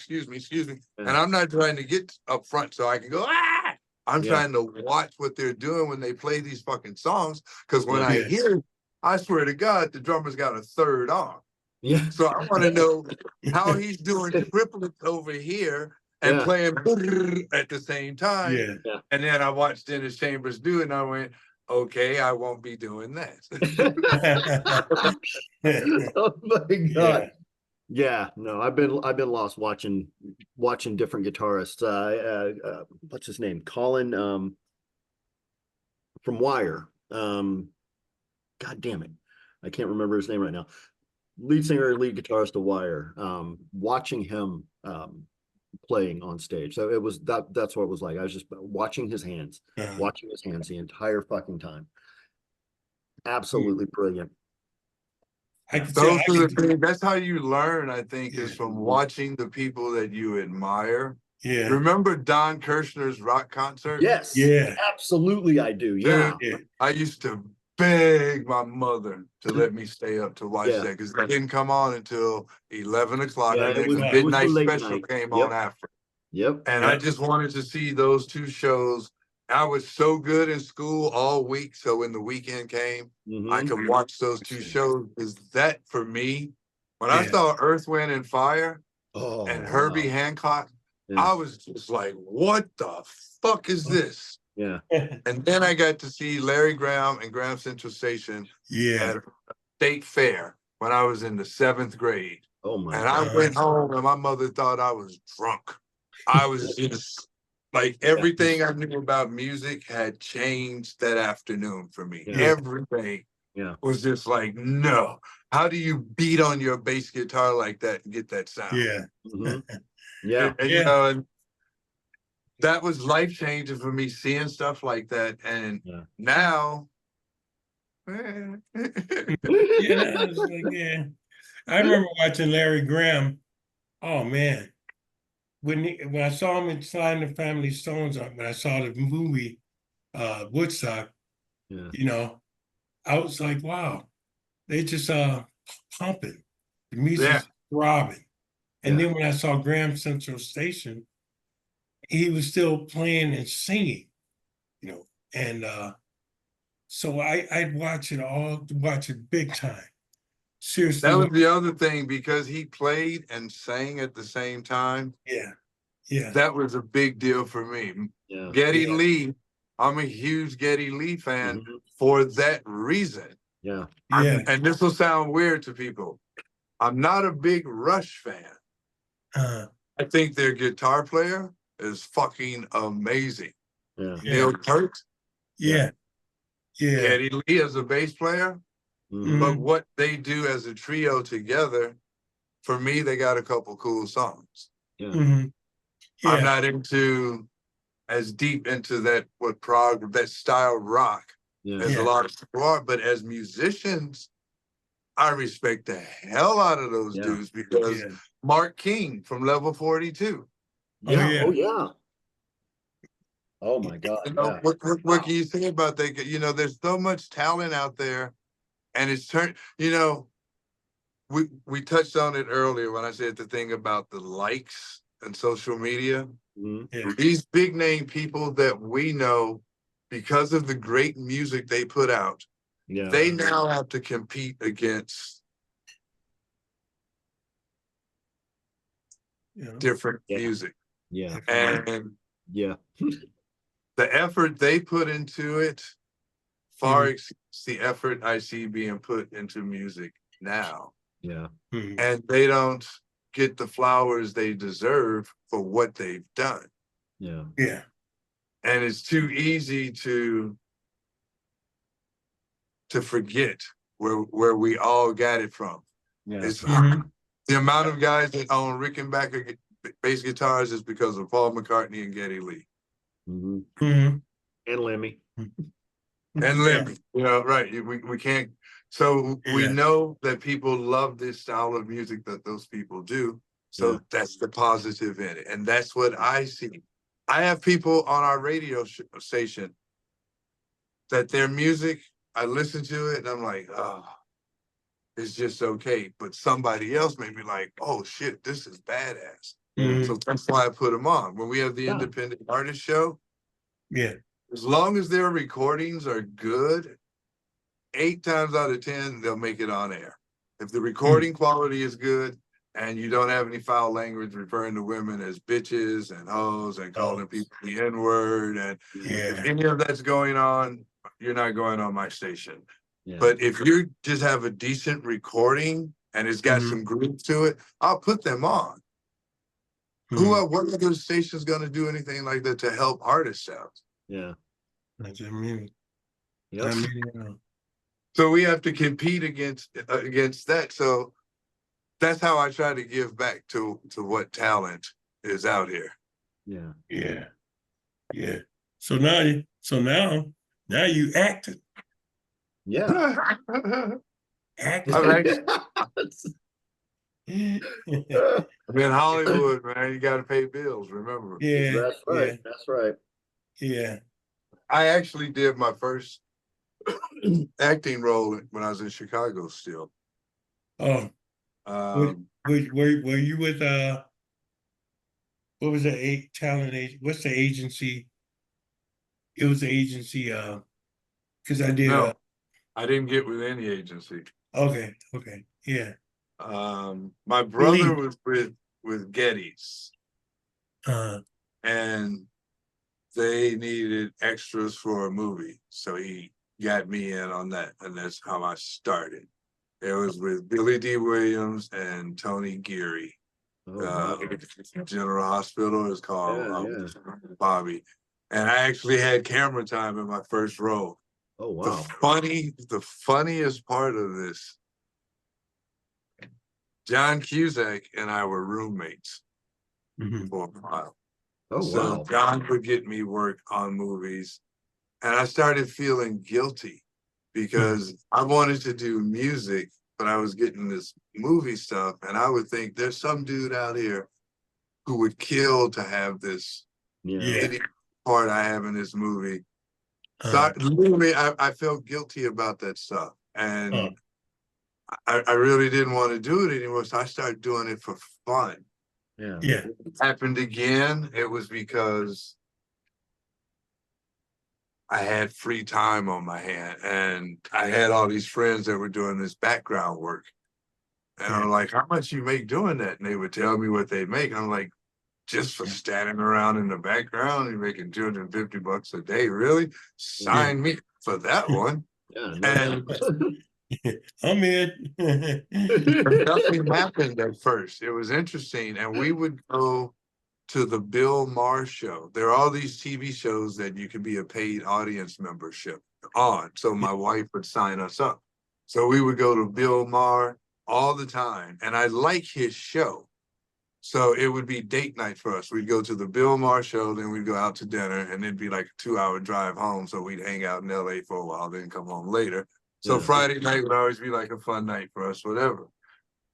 And I'm not trying to get up front so I can go, ah! I'm trying to watch what they're doing when they play these fucking songs. Because when I hear, I swear to God, the drummer's got a third arm. Yeah. So I want to know how he's doing triplets over here and playing at the same time. Yeah. And then I watched Dennis Chambers do it, and I went, okay, I won't be doing that. Oh my God. Yeah, no, I've been lost watching different guitarists. What's his name? Colin from Wire. God damn it. I can't remember his name right now. Lead singer, lead guitarist of Wire. Watching him playing on stage. So it was that's what it was like. I was just watching his hands, the entire fucking time. Absolutely brilliant. I can tell. Those are the things, that's how you learn, I think, is Yeah. from watching the people that you admire. Yeah. Remember Don Kirshner's rock concert? Yes. Yeah. Absolutely, I do. Yeah. Dude, Yeah. I used to beg my mother to let me stay up to watch Yeah. that because it didn't come on until 11 o'clock. Yeah, And it then was the it was the midnight late special night. came Yep. on after. Yep. And Yeah. I just wanted to see those two shows. I was so good in school all week. So when the weekend came, I Mhm. could watch those two shows. Is that for me? When I Yeah. saw Earth, Wind, and Fire Oh, and Herbie wow. Hancock, Yeah. I was just like, what the fuck is this? Yeah. And then I got to see Larry Graham and Graham Central Station Yeah. at State Fair when I was in the 7th grade. Oh my And I God. went home and my mother thought I was drunk. I was just like everything I knew about music had changed that afternoon for me. Yeah. Everything Yeah. was just like, no. How do you beat on your bass guitar like that and get that sound? Yeah. Mhm. Yeah. And Yeah. you know, and that was life changing for me seeing stuff like that. And Yeah. now, Yeah. It's like, yeah. I remember watching Larry Graham. Oh man. When I saw him in Sliding the Family Stones, when I saw the movie Woodstock, Yeah. you know, I was like, wow, they just pumping. The yeah, music's throbbing. And Yeah. then when I saw Graham Central Station, he was still playing and singing, you know, and so I'd watch it big time. Seriously, that was the other thing because he played and sang at the same time. yeah, yeah, That was a big deal for me. Yeah. Geddy Yeah. Lee, I'm a huge Geddy Lee fan Mhm. for that reason. Yeah. yeah. And this will sound weird to people. I'm not a big Rush fan. I think their guitar player is fucking amazing. Yeah. Yeah. Neil Peart, Yeah, yeah. Geddy Lee as a bass player, Mhm. but Mhm. what they do as a trio together, for me, they got a couple cool songs. Yeah. Mhm. I'm Yeah, not into as deep into that style rock Yeah. as a Yeah. lot of people are, but as musicians, I respect the hell out of those Yeah. dudes because yeah. Mark King from Level 42. Oh, Yeah. yeah. Oh yeah. Oh my God. You know, Yeah. what can you say about that? You know, there's so much talent out there, and it's turned. You know, we touched on it earlier when I said the thing about the likes and social media. Mhm. Yeah. These big name people that we know, because of the great music they put out, Yeah. they now have to compete against You know? different Yeah. music, Yeah. and Yeah. the effort they put into it far Mhm. exceeds the effort I see being put into music now. Yeah. Mhm. And they don't get the flowers they deserve for what they've done. Yeah. Yeah. And it's too easy to forget where we all got it from. Yeah. It's Mhm. the amount of guys that own Rickenbacker bass guitars is because of Paul McCartney and Geddy Lee Mhm. Mhm. And Lemmy. and Yeah. Lemmy. You know, right? We can't. So we Yeah. know that people love this style of music that those people do. So Yeah. that's the positive in it, and that's what I see. I have people on our radio station that their music, I listen to it and I'm like, oh, it's just okay. But somebody else may be like, oh shit, this is badass. Mhm. So that's why I put them on. When we have the Yeah. independent artist show, Yeah. as long as their recordings are good, 8 times out of 10, they'll make it on air. If the recording quality is good and you don't have any foul language referring to women as bitches and hoes and calling people the N-word, and if Yeah. any of that's going on, you're not going on my station. Yeah. But if you just have a decent recording and it's got Mhm. some groove to it, I'll put them on. Mhm. What other station's gonna do anything like that to help artists out? Yeah. That's what I mean. Yep. I mean, you know. So we have to compete against that. So that's how I try to give back to what talent is out here. Yeah. Yeah. Yeah. So now you acted. Yeah. Acting. I'm in Hollywood, man. You got to pay bills. Remember? Yeah, That's yeah, right. That's right. yeah. I actually did my first acting role when I was in Chicago. Still, Oh, were, um, were you with what was the talent agent? What's the agency? It was the agency. Because I did. no, I didn't get with any agency. Okay, okay, yeah. My brother Believe. was with Getty's, Uh, and they needed extras for a movie, so he got me in on that, and that's how I started. It was with Billy D. Williams and Tony Geary. Oh, wow. General Hospital is called Yeah, Bobby, and I actually had camera time in my first role. Oh, wow. The funniest part of this, John Cusack and I were roommates mhm. for a while. Oh, So wow. John would get me work on movies, and I started feeling guilty because I wanted to do music, but I was getting this movie stuff, and I would think there's some dude out here who would kill to have this Yeah. Yeah. part I have in this movie. So Uh, literally, I felt guilty about that stuff, uh, and I really didn't want to do it anymore. So I started doing it for fun. Yeah. yeah. It happened again. It was because I had free time on my hand, and I had all these friends that were doing this background work. And Yeah. I'm like, how much you make doing that? And they would tell me what they make. I'm like, just for standing around in the background, you're making $250 a day. Really? Sign me for that one. Yeah. And I'm in. nothing happened at first. It was interesting. And we would go to the Bill Maher show. There are all these TV shows that you can be a paid audience membership on. So my wife would sign us up. So we would go to Bill Maher all the time. And I like his show. So it would be date night for us. We'd go to the Bill Maher show, then we'd go out to dinner, and it'd be like a 2-hour drive home. So we'd hang out in LA for a while, then come home later. So Yeah. Friday night would always be like a fun night for us, whatever.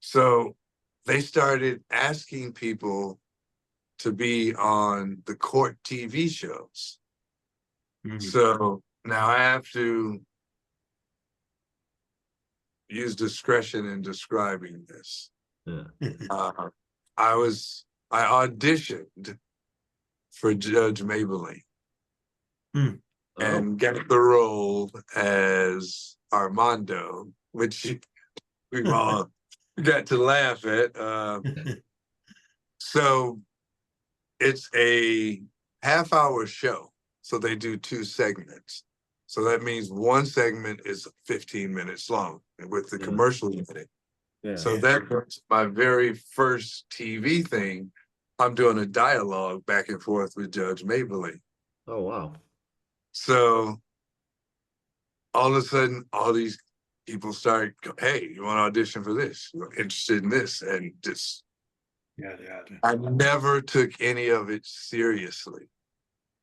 So they started asking people to be on the court TV shows. Mhm. So now I have to use discretion in describing this. Yeah. I auditioned for Judge Maybelline Oh. and got the role as Armando, which we've all got to laugh at. So it's a half-hour show. So they do 2 segments. So that means one segment is 15 minutes long with the Yeah. commercial in it. Yeah. So that was my very first TV thing. I'm doing a dialogue back and forth with Judge Maybelline. Oh, wow. So all of a sudden, all these people start, hey, you want to audition for this? You're interested in this? And just, Yeah. I never took any of it seriously.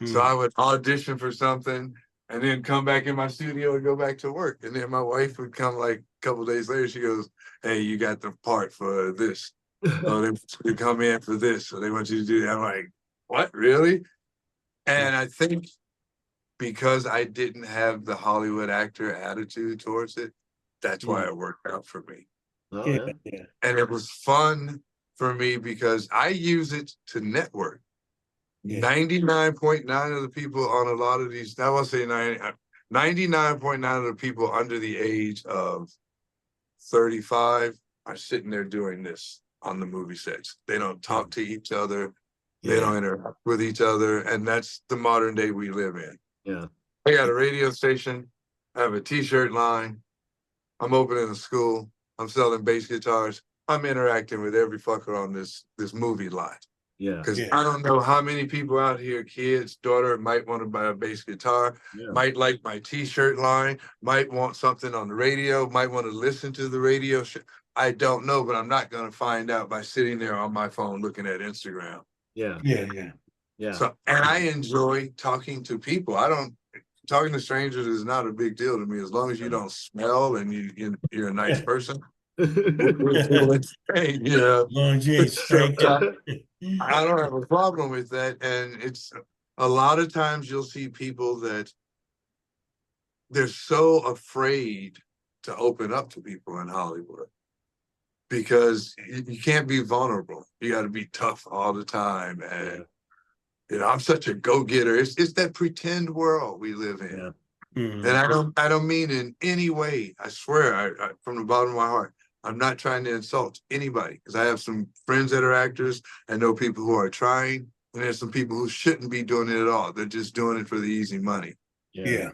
So Mm. I would audition for something and then come back in my studio and go back to work. And then my wife would come like a couple days later. She goes, hey, you got the part for this. Oh, they want you to come in for this. So they want you to do that. I'm like, what, really? And I think because I didn't have the Hollywood actor attitude towards it, that's why it worked out for me. Oh, Yeah. yeah. Yeah. And it was fun for me because I use it to network. Yeah. 99.9 of the people on a lot of these, I won't say 99.9 of the people under the age of 35 are sitting there doing this on the movie sets. They don't talk to each other. They don't interact with each other. And that's the modern day we live in. Yeah. I got a radio station. I have a t-shirt line. I'm opening a school. I'm selling bass guitars. I'm interacting with every fucker on this movie lot. Yeah. Because Yeah. I don't know how many people out here, kids, daughter, might want to buy a bass guitar, Yeah. might like my t-shirt line, might want something on the radio, might want to listen to the radio show. I don't know, but I'm not going to find out by sitting there on my phone looking at Instagram. Yeah. Yeah. Yeah. Yeah. So, and I enjoy talking to people. I don't talking to strangers is not a big deal to me as long as you don't smell and you're a nice person. Hey, yeah. Long as you ain't stank up. I don't have a problem with that. And it's a lot of times you'll see people that they're so afraid to open up to people in Hollywood because you can't be vulnerable. You got to be tough all the time. And, you know, I'm such a go-getter. It's that pretend world we live in. Yeah. Mhm. And I don't mean in any way, I swear, I from the bottom of my heart, I'm not trying to insult anybody because I have some friends that are actors. I know people who are trying, and there's some people who shouldn't be doing it at all. They're just doing it for the easy money. Yeah.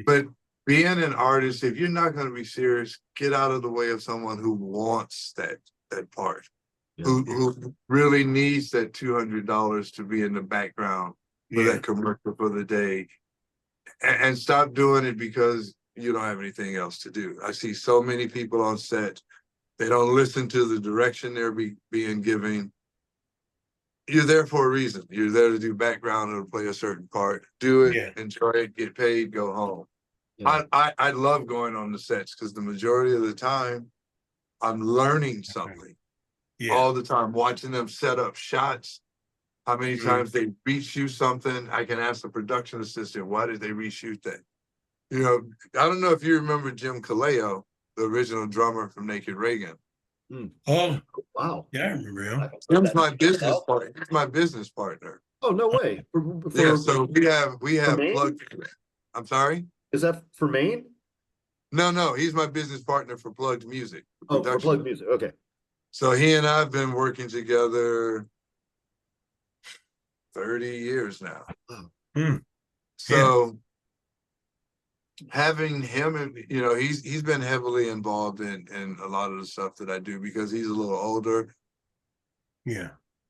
But being an artist, if you're not going to be serious, get out of the way of someone who wants that part, who really needs that $200 to be in the background for Yeah. that commercial for the day, and stop doing it because you don't have anything else to do. I see so many people on set, they don't listen to the direction they're being given. You're there for a reason. You're there to do background or play a certain part. Do it, Yeah. enjoy it, get paid, go home. Yeah. I love going on the sets because the majority of the time I'm learning something Yeah. all the time, watching them set up shots. How many Mhm. times they reshoot something? I can ask the production assistant, why did they reshoot that? You know, I don't know if you remember Jim Kaleo, the original drummer from Naked Reagan. Oh, Wow. yeah, I remember him. Jim's my business partner. He's my business partner. Oh, no way. Yeah, so we have Maine? plugged. I'm sorry? Is that for Maine? No, he's my business partner for Plugged Music. Oh, for Production. Plug Music. Okay. So he and I have been working together 30 years now. Hmm. So having him, and you know, he's been heavily involved in a lot of the stuff that I do because he's a little older. Yeah.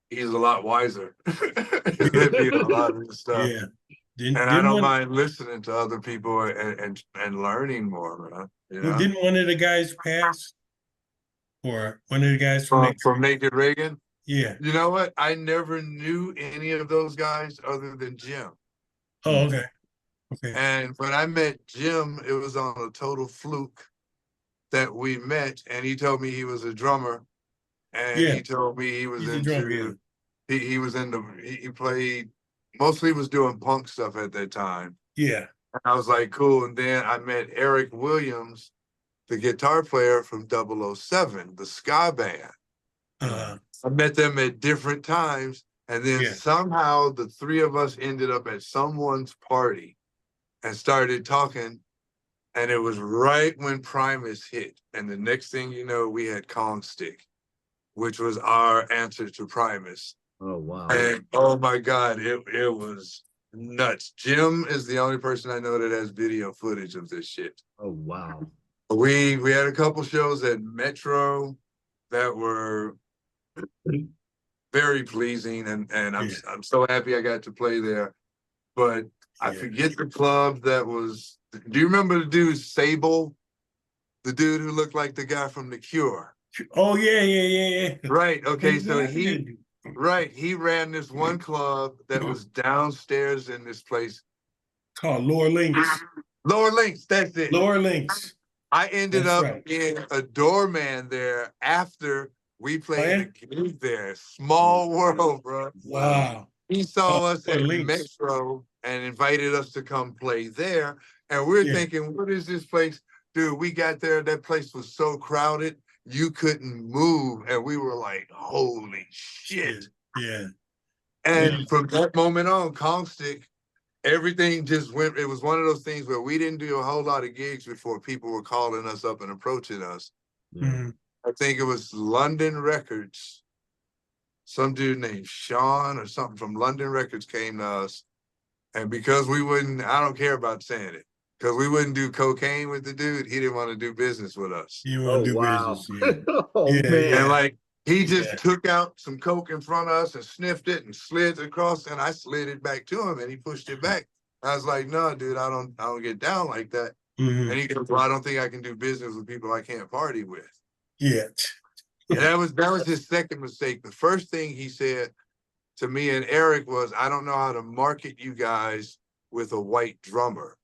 He's a lot wiser than me in a lot of the stuff. Yeah. And I don't mind listening to other people and learning more, man. You know? Didn't one of the guys pass? Or one of the guys from From Naked Reagan? Yeah. You know what? I never knew any of those guys other than Jim. Oh, okay. Okay. And when I met Jim, it was on a total fluke that we met, and he told me he was a drummer, and Yeah. he told me he was He's a drummer, into he was into he played mostly was doing punk stuff at that time. Yeah. And I was like, cool. And then I met Eric Williams, the guitar player from 007, the ska band. I met them at different times, and then Yeah. somehow the three of us ended up at someone's party and started talking. And it was right when Primus hit. And the next thing you know, we had Kong Stick, which was our answer to Primus. Oh, wow. And oh my God, it was nuts. Jim is the only person I know that has video footage of this shit. Oh, wow. We had a couple shows at Metro that were very pleasing, and I'm so happy I got to play there. But I forget the club that was. Do you remember the dude Sable, the dude who looked like the guy from The Cure? Oh yeah. Right. Okay. So he ran this one club that was downstairs in this place called Lower Links. Lower Links. That's it. Lower Links. I ended That's up right. being a doorman there after we played yeah? a gig there. Small world, bro. Wow. He saw us at Links. Metro and invited us to come play there. And we're thinking, what is this place? Dude, we got there. That place was so crowded, you couldn't move. And we were like, holy shit. Yeah. And from that moment on, Kong Stick, everything just went. It was one of those things where we didn't do a whole lot of gigs before people were calling us up and approaching us. Mhm. I think it was London Records. Some dude named Sean or something from London Records came to us. And because we wouldn't, I don't care about saying it, because we wouldn't do cocaine with the dude, he didn't want to do business with us. You want to do business. Yeah. Oh, Yeah, man. And like, he just took out some coke in front of us and sniffed it and slid across, and I slid it back to him and he pushed it back. I was like, no, dude, I don't get down like that. Mhm. And he goes, well, I don't think I can do business with people I can't party with. Yeah. And that was his second mistake. The first thing he said to me and Eric was, I don't know how to market you guys with a white drummer.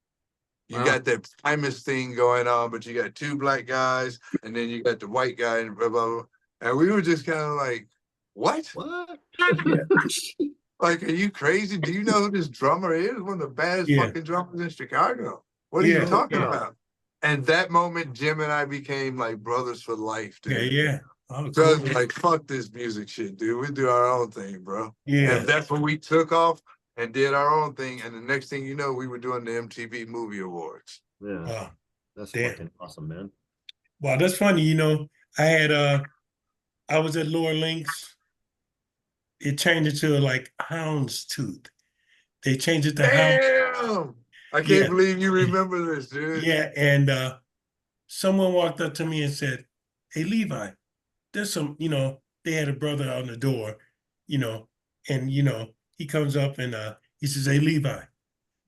You Wow. got that Primus thing going on, but you got two black guys, and then you got the white guy, and blah, blah, blah. And we were just kind of like, what? What? Like, are you crazy? Do you know who this drummer is? One of the baddest Yeah. fucking drummers in Chicago. What are Yeah. you talking Yeah. about? And that moment, Jim and I became like brothers for life, Yeah, dude. yeah. Oh, So I cool. was like, fuck this music shit, dude. We do our own thing, bro. Yeah. And that's when we took off and did our own thing. And the next thing you know, we were doing the MTV Movie Awards. Yeah. Wow. That's Damn. fucking awesome, man. Wow, that's funny. You know, I was at Lower Links. It changed it to like Houndstooth. They changed it to Hound. Damn! I can't Yeah. believe you remember this, dude. Yeah, and someone walked up to me and said, "Hey, Levi, there's some, they had a brother on the door, you know, and he comes up and he says, "Hey, Levi,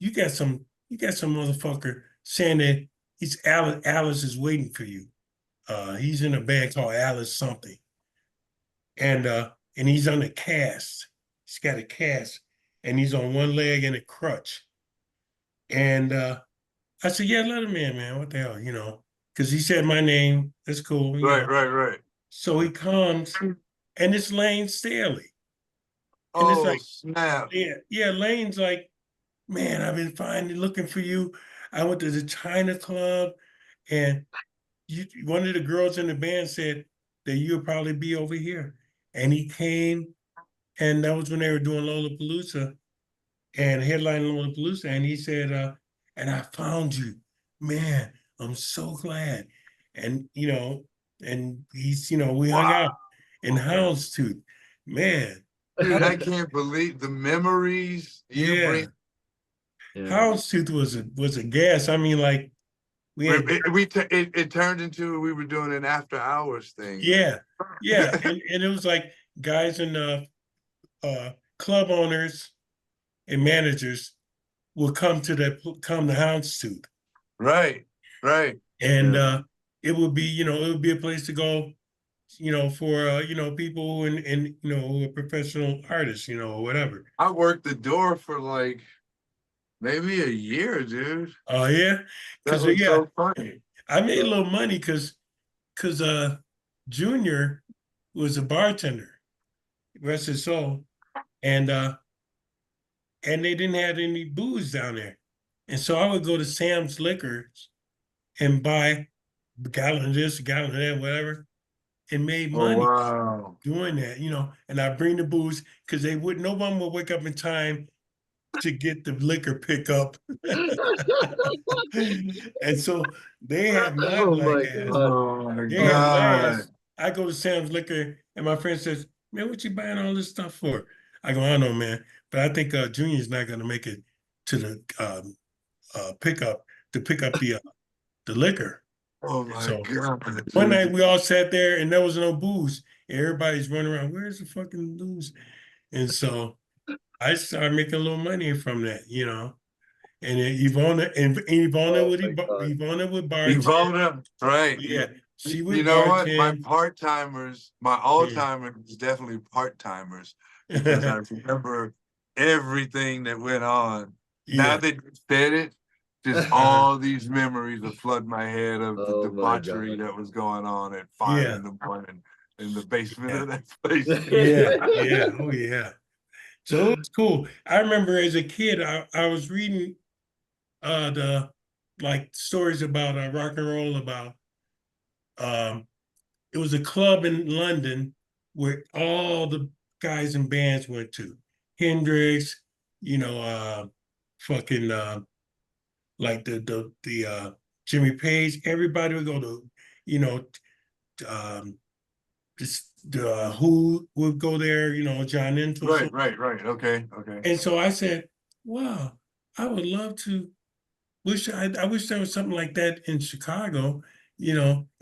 you got some motherfucker saying that he's Alice is waiting for you. He's in a band called Alice something, and he's on a cast. He's got a cast, and he's on one leg and a crutch." And I said, "Yeah, let him in, man. What the hell, Because he said my name. That's cool, Right, right, right. So he comes, and it's Lane Staley. And it's Oh, like, snap. yeah, Lane's like, "Man, I've been looking for you. I went to the China Club, and one of the girls in the band said that you'll probably be over here." And he came, and that was when they were doing Lollapalooza and headlining Lollapalooza. And he said, "And I found you, man. I'm so glad." And and he's we hung out in Houndstooth, man. Dude, I can't believe the memories you Yeah, bring. Yeah. Houndstooth was a gas. I mean, like we had, It turned into we were doing an after hours thing. yeah, and it was like guys and club owners and managers would come to Houndstooth, Right, right. and it would be it would be a place to go, for people and who are professional artists, or whatever. I worked the door for like maybe a year, dude. Oh yeah, That because was so funny. I made a little money because Junior was a bartender, rest his soul, and they didn't have any booze down there, and so I would go to Sam's Liquors and buy a gallon of this, a gallon of that, whatever, and made Oh, money wow. doing that, and I bring the booze because no one would wake up in time to get the liquor pickup. And so they had my Oh black my ass. God. Oh my They had my God. ass. I go to Sam's Liquor, and my friend says, "Man, what you buying all this stuff for?" I go, "I don't know, man, but I think Junior's not going to make it to the pickup to pick up the liquor." Oh my So God. one Dude. night we all sat there, and there was no booze. Everybody's running around. Where's the fucking booze? And so I started making a little money from that, And then Oh my God. Ivana would bartend. Ivona, right. Yeah, she You would know what? My bartend. part-timers, my all-timers is definitely part-timers because I remember everything that went on. Now Yeah. that you said it, just all these memories are flooding my head of the Oh my debauchery God. that was going on at 5 Yeah. in the morning in the basement Yeah. of that place. Yeah. Oh yeah. So it was cool. I remember as a kid, I was reading the like stories about rock and roll about um it was a club in London where all the guys and bands went to. Hendrix, fucking like the Jimmy Page, everybody would go to, um this the Who would go there, John Entwistle. Right. Okay, okay. And so I said, wow, I would love to I wish there was something like that in Chicago,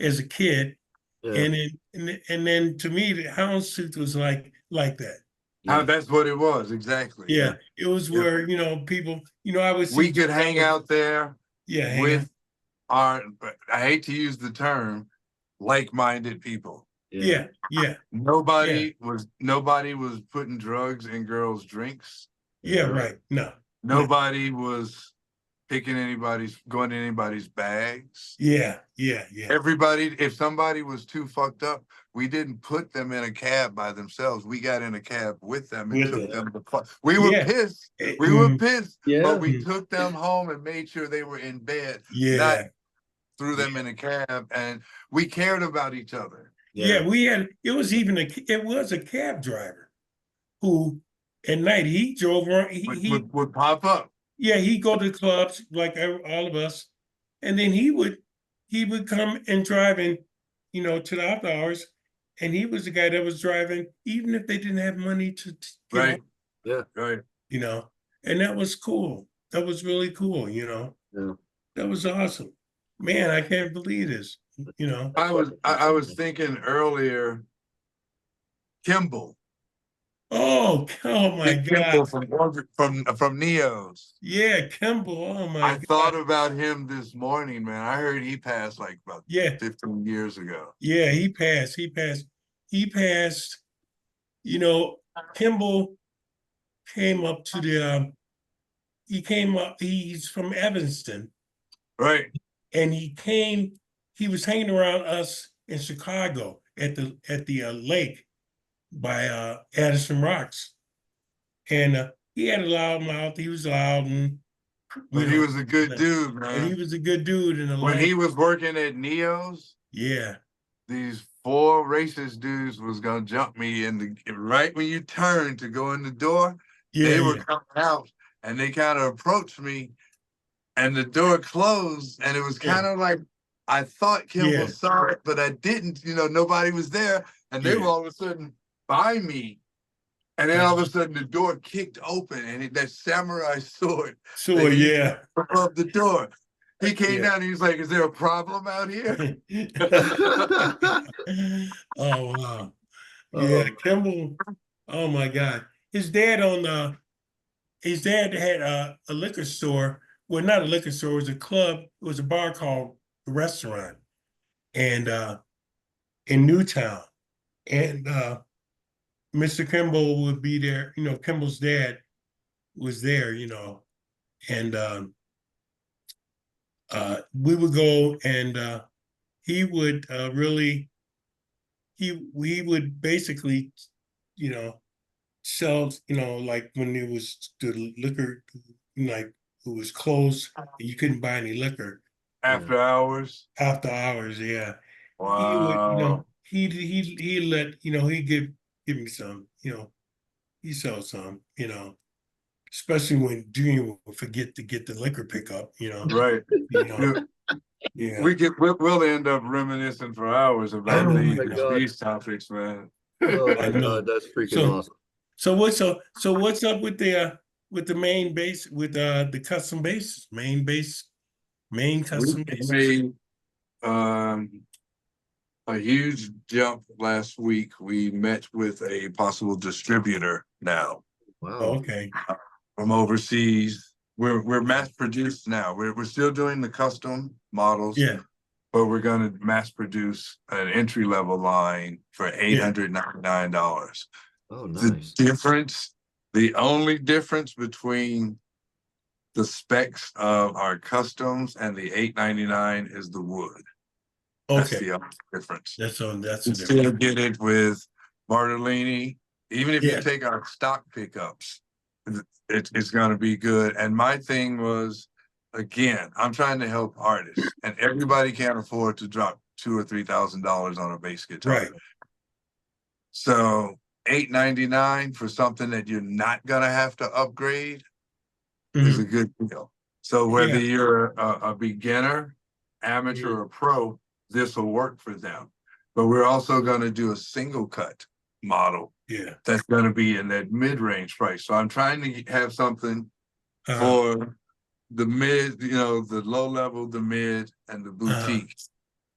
as a kid. Yeah. And then to me, the Houndstooth was like that. How Yeah. that's what it was, exactly. Yeah, it was Yeah. where people, I would see We could hang out there Yeah, hang out. with our, I hate to use the term, like-minded people. Yeah, yeah, Nobody was putting drugs in girls' drinks. yeah. Right. No, Nobody was going to anybody's bags. Yeah. Everybody, if somebody was too fucked up, we didn't put them in a cab by themselves. We got in a cab with them and With took them. them to we were Yeah. pissed. Eh, We were mm, pissed, Yeah. but we took them home and made sure they were in bed, not Yeah. threw them in a cab, and we cared about each other. Yeah. It was a cab driver who at night he drove around. Would pop up. Yeah, he'd go to clubs like all of us, and then he would come and drive in, to the after hours, and he was the guy that was driving even if they didn't have money to get Right. home, Yeah. Right. and that was cool. That was really cool. Yeah. That was awesome. Man, I can't believe this. I was thinking earlier, Kimball. Oh my Big God. Kimball from Neos. Yeah, Kimball. Oh my I God. thought about him this morning, man. I heard he passed like about Yeah. 15 years ago. Yeah, he passed. He passed. Kimball came up to the he came up, he's from Evanston, Right. and he was hanging around us in Chicago at the lake by Addison Rocks. And he had a loud mouth, he was loud, and But he was a good dude, and he man. was a good dude in the When lake. he was working at Neos, Yeah. these 4 racist dudes was gonna jump me right when you turn to go in the door. They were coming out and they kind of approached me, and the door closed, and it was kind of like I thought Kimball saw it, but I didn't. Nobody was there, and they were all of a sudden by me. And then all of a sudden the door kicked open, and that samurai sword above the door. He came down and he was like, "Is there a problem out here?" Oh wow. Yeah, Kimball. Oh my God. His dad had a liquor store. Well, not a liquor store, it was a club, it was a bar called the Restaurant, and in Newtown. And Mr. Kimball would be there, Kimball's dad was there, and we would go, and he would really we would basically, sell, like when it was the liquor, like it was closed and you couldn't buy any liquor After hours. after hours. Yeah, he would, Wow. he let, he'd give me some, he sell some, especially when Junior would forget to get the liquor pickup, Right. Yeah. We'll end up reminiscing for hours about these topics, man. Oh my I know. God, that's freaking So- awesome. So what's up with the main base, with the custom bases, main custom We bases? made a huge jump last week. We met with a possible distributor now Wow. Okay. from overseas. We're mass produced now. We're still doing the custom models, Yeah. but we're going to mass produce an entry level line for $899. Oh, nice. The only difference between the specs of our customs and the $899 is the wood. That's Okay. the only difference. That's You the still difference. get it with Bartolini. Even if Yeah. you take our stock pickups, it's going to be good. And my thing was, again, I'm trying to help artists, and everybody can't afford to drop $2,000 or $3,000 on a bass guitar. Right. So $899 for something that you're not gonna have to upgrade is a good deal. So whether Yeah. you're a beginner, amateur, or pro, this will work for them. But we're also gonna do a single cut model Yeah. that's gonna be in that mid-range price. So I'm trying to have something Uh, for the mid, the low level, the mid, and the boutique.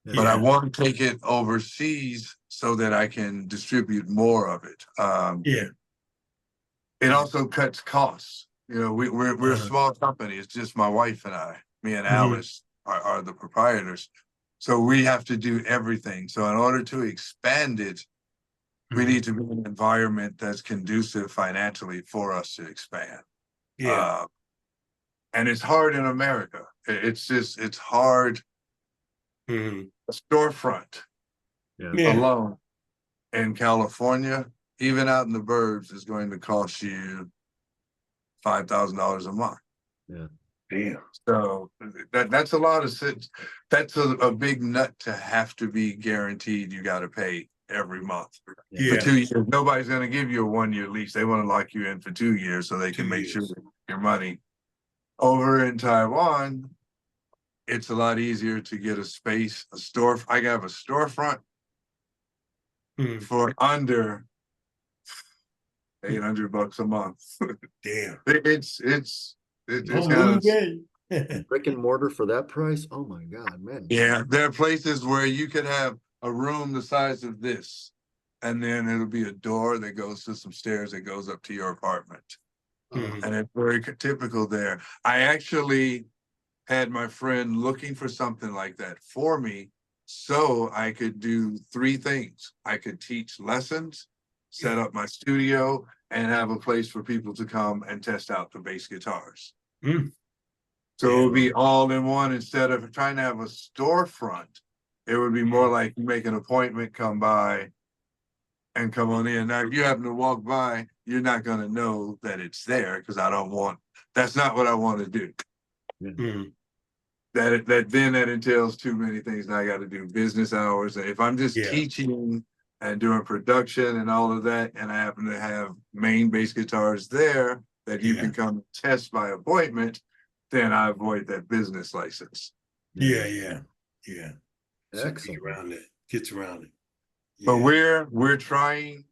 But I Yeah. want to take it overseas so that I can distribute more of it. Yeah. It also cuts costs. We're a Uh-huh. small company. It's just my wife and I. Me and Mhm. Alice are the proprietors. So we have to do everything. So in order to expand it, we Mhm. need to be in an environment that's conducive financially for us to expand. Yeah. And it's hard in America. It's hard. Mhm. A storefront Yeah. alone in California, even out in the burbs, is going to cost you $5,000 a month. Yeah. Damn. So that's a lot of sits. That's a big nut to have to be guaranteed you got to pay every month. For Yeah. 2 years, nobody's going to give you a 1-year lease. They want to lock you in for 2 years so they can 2 make sure years. your money. Over in Taiwan, it's a lot easier to get a space, a store. I have a storefront Mhm. for under $800 a month. Damn. It's Oh, got okay. Brick and mortar for that price? Oh my God, man. yeah. There are places where you could have a room the size of this, and then it'll be a door that goes to some stairs that goes up to your apartment, Mhm. and it's very typical there. I actually had my friend looking for something like that for me, so I could do 3 things. I could teach lessons, set up my studio, and have a place for people to come and test out the bass guitars. Mm. So it Yeah. would be all in one instead of trying to have a storefront. It would be more like you make an appointment, come by, and come on in. Now, if you happen to walk by, you're not going to know that it's there because that's not what I want to do. Mhm. That entails too many things. Now I got to do business hours. And if I'm just Yeah. teaching and doing production and all of that, and I happen to have main bass guitars there that you Yeah. can come test by appointment, then I avoid that business license. Yeah. So Excellent. gets around it. But Yeah. we're trying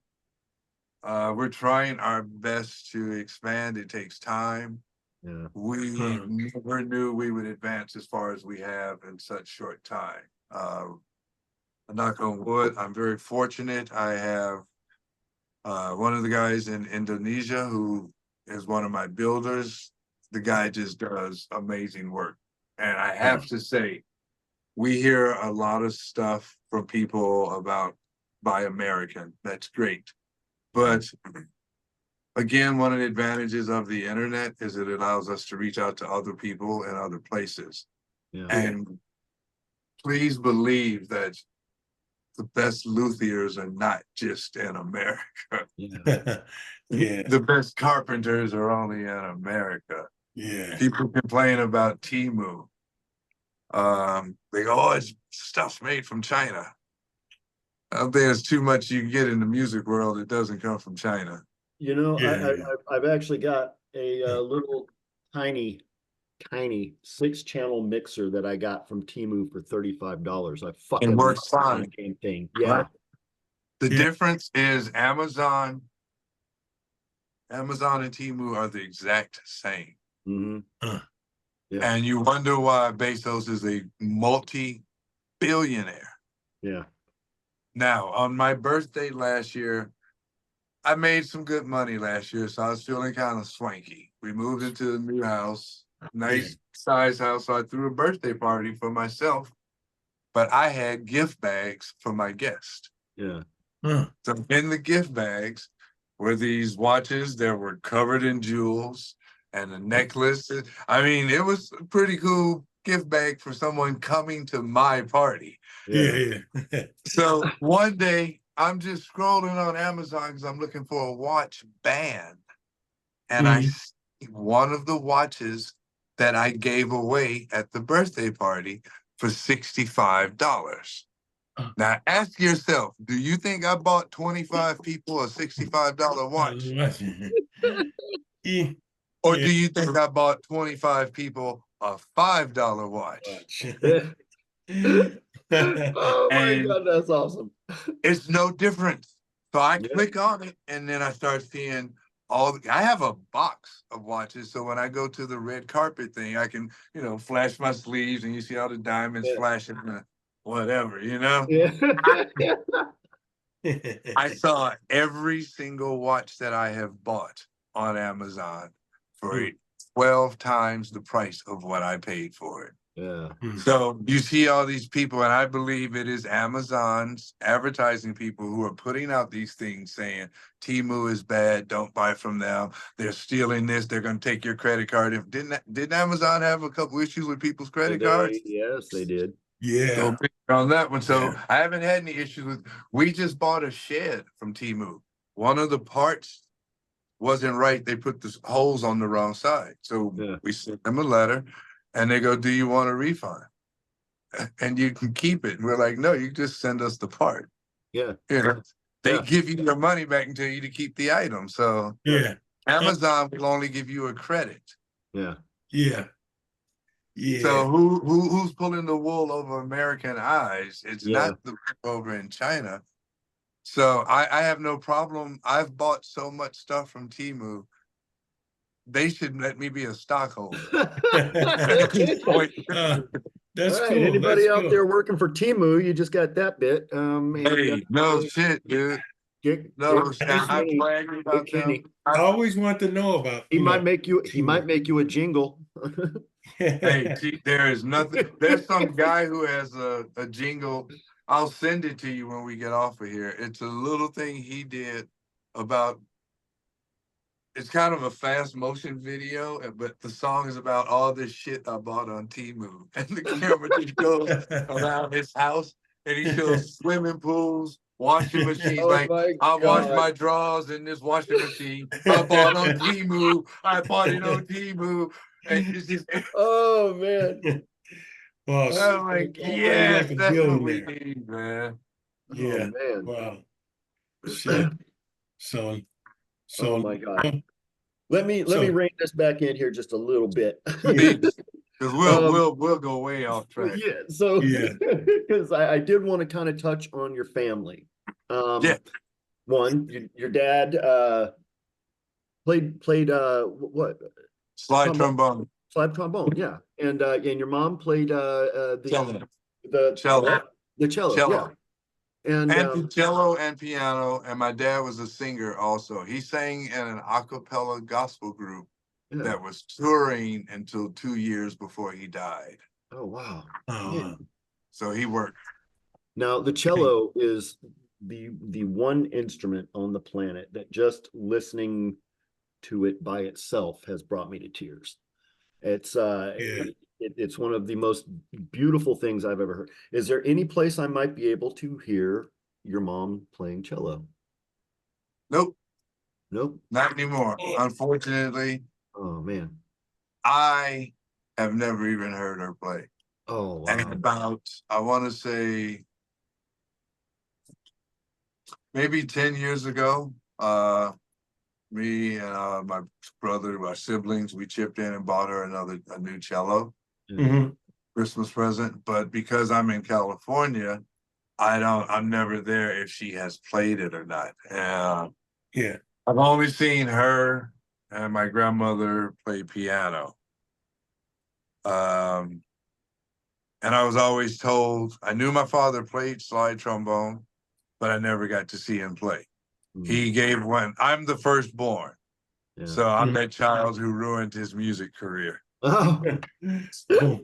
our best to expand. It takes time. Yeah. We Huh. never knew we would advance as far as we have in such short time. Knock on wood, I'm very fortunate. I have one of the guys in Indonesia who is one of my builders. The guy just does amazing work. And I have to say, we hear a lot of stuff from people about Buy American. That's great. But again, one of the advantages of the internet is it allows us to reach out to other people in other places. Yeah. And please believe that the best luthiers are not just in America. Yeah. Yeah. The best carpenters are only in America. Yeah. People complain about Temu. They go, oh, it's stuff's made from China. Out there's too much you get in the music world that doesn't come from China. You know, Yeah. I've actually got a little tiny 6-channel mixer that I got from Temu for $35. I fucking works love fine. that damn thing. Yeah. Right. The Yeah. difference is Amazon and Temu are the exact same. Mm-hmm. Yeah. And you wonder why Bezos is a multi-billionaire. Yeah. Now, on my birthday last year, I made some good money last year, so I was feeling kind of swanky. We moved into a new house, nice size house, so I threw a birthday party for myself, but I had gift bags for my guest. Yeah. Huh. So in the gift bags were these watches that were covered in jewels and a necklace. I mean, it was a pretty cool gift bag for someone coming to my party. Yeah. So one day I'm just scrolling on Amazon because I'm looking for a watch band. And I see one of the watches that I gave away at the birthday party for $65. Now ask yourself, do you think I bought 25 people a $65 watch? Yeah. Or do you think I bought 25 people a $5 watch? Oh my And God, that's awesome. it's no different. So I Yeah. click on it and then I start seeing I have a box of watches. So when I go to the red carpet thing, I can, flash my sleeves and you see all the diamonds Yeah. flashing, whatever, Yeah. I saw every single watch that I have bought on Amazon for 12 times the price of what I paid for it. Yeah. So you see all these people, and I believe it is Amazon's advertising people who are putting out these things saying Temu is bad, don't buy from them. They're stealing this. They're going to take your credit card. If didn't Amazon have a couple issues with people's credit cards? Yes, they did. So Yeah. on that one, so Yeah. I haven't had any issues with. We just bought a shed from Temu. One of the parts wasn't right. They put the holes on the wrong side. So Yeah. we sent them a letter, and they go, "Do you want a refund? And you can keep it." And we're like, "No, you just send us the part." Yeah. You know, they Yeah. give you your money back and tell you to keep the item. So Yeah. Amazon will only give you a credit. Yeah. Yeah. Yeah. So who's pulling the wool over American eyes? It's Yeah. not the people over in China. So I have no problem. I've bought so much stuff from Temu. They should let me be a stockholder. At this point. That's All right. cool. Anybody That's out cool. there working for Temu, you just got that bit. Hey, no shit, dude. No, I'm bragging about them. I always want to know about. He you might know, make you. He might make you a jingle. Hey, there is nothing. There's some guy who has a jingle. I'll send it to you when we get off of here. It's a little thing he did about. It's kind of a fast motion video, but the song is about all this shit I bought on Temu, and the camera just goes around his house, and he shows swimming pools, washing machines. Oh Like my I washed God. my drawers in this washing machine. I bought on Temu. I bought it on Temu. And it's just, Oh man. Well, I'm like, already yes, like a that's what we billionaire. need, man. Yeah. Oh man. Wow. Shit. So, Oh so, my God. Let me so, rein this back in here just a little bit. yeah, Because Um, we'll go way off Well, track. yeah, so Yeah. because I did want to kind of touch on your family. Yeah. One, your dad played what Slide trombone, trombone. slide trombone, yeah, and your mom played Cello. the Cello. what? The cello, yeah, Cello. and And cello and piano. And my dad was a singer also. He sang in an a cappella gospel group yeah. that was touring until 2 years before he died. Oh wow. uh, So he worked. Now the cello is the one instrument on the planet that just listening to it by itself has brought me to tears. It's yeah. it's one of the most beautiful things I've ever heard. Is there any place I might be able to hear your mom playing cello? Nope, Nope. not anymore. Unfortunately, Oh man. I have never even heard her play. Oh wow. And about, I want to say, maybe 10 years ago, me and my brother, my siblings, we chipped in and bought her a new cello Mhm. Christmas present. But because I'm in California, I'm never there if she has played it or not. Yeah. I've only seen her and my grandmother play piano. And I was always told, I knew my father played slide trombone, but I never got to see him play. He gave one. I'm the firstborn. Yeah. So I'm that child who ruined his music career. Oh. Oh,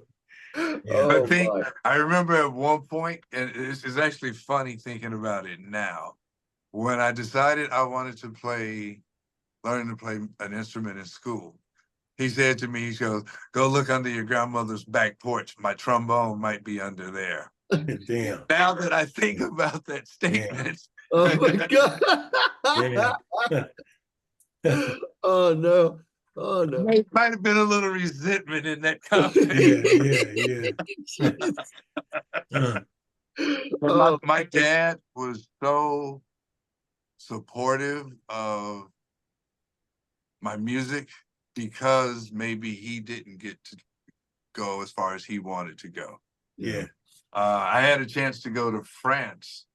Oh my. I remember at one point, and it's actually funny thinking about it now, when I decided I wanted to learn to play an instrument in school. He said to me, he goes, "Go look under your grandmother's back porch. My trombone might be under there." damn. Now that I think about that statement, Oh my God. Yeah. Oh no. Oh no. might have been a little resentment in that Yeah. conversation. Uh, But Oh, my dad was so supportive of my music because maybe he didn't get to go as far as he wanted to go. yeah. I had a chance to go to France.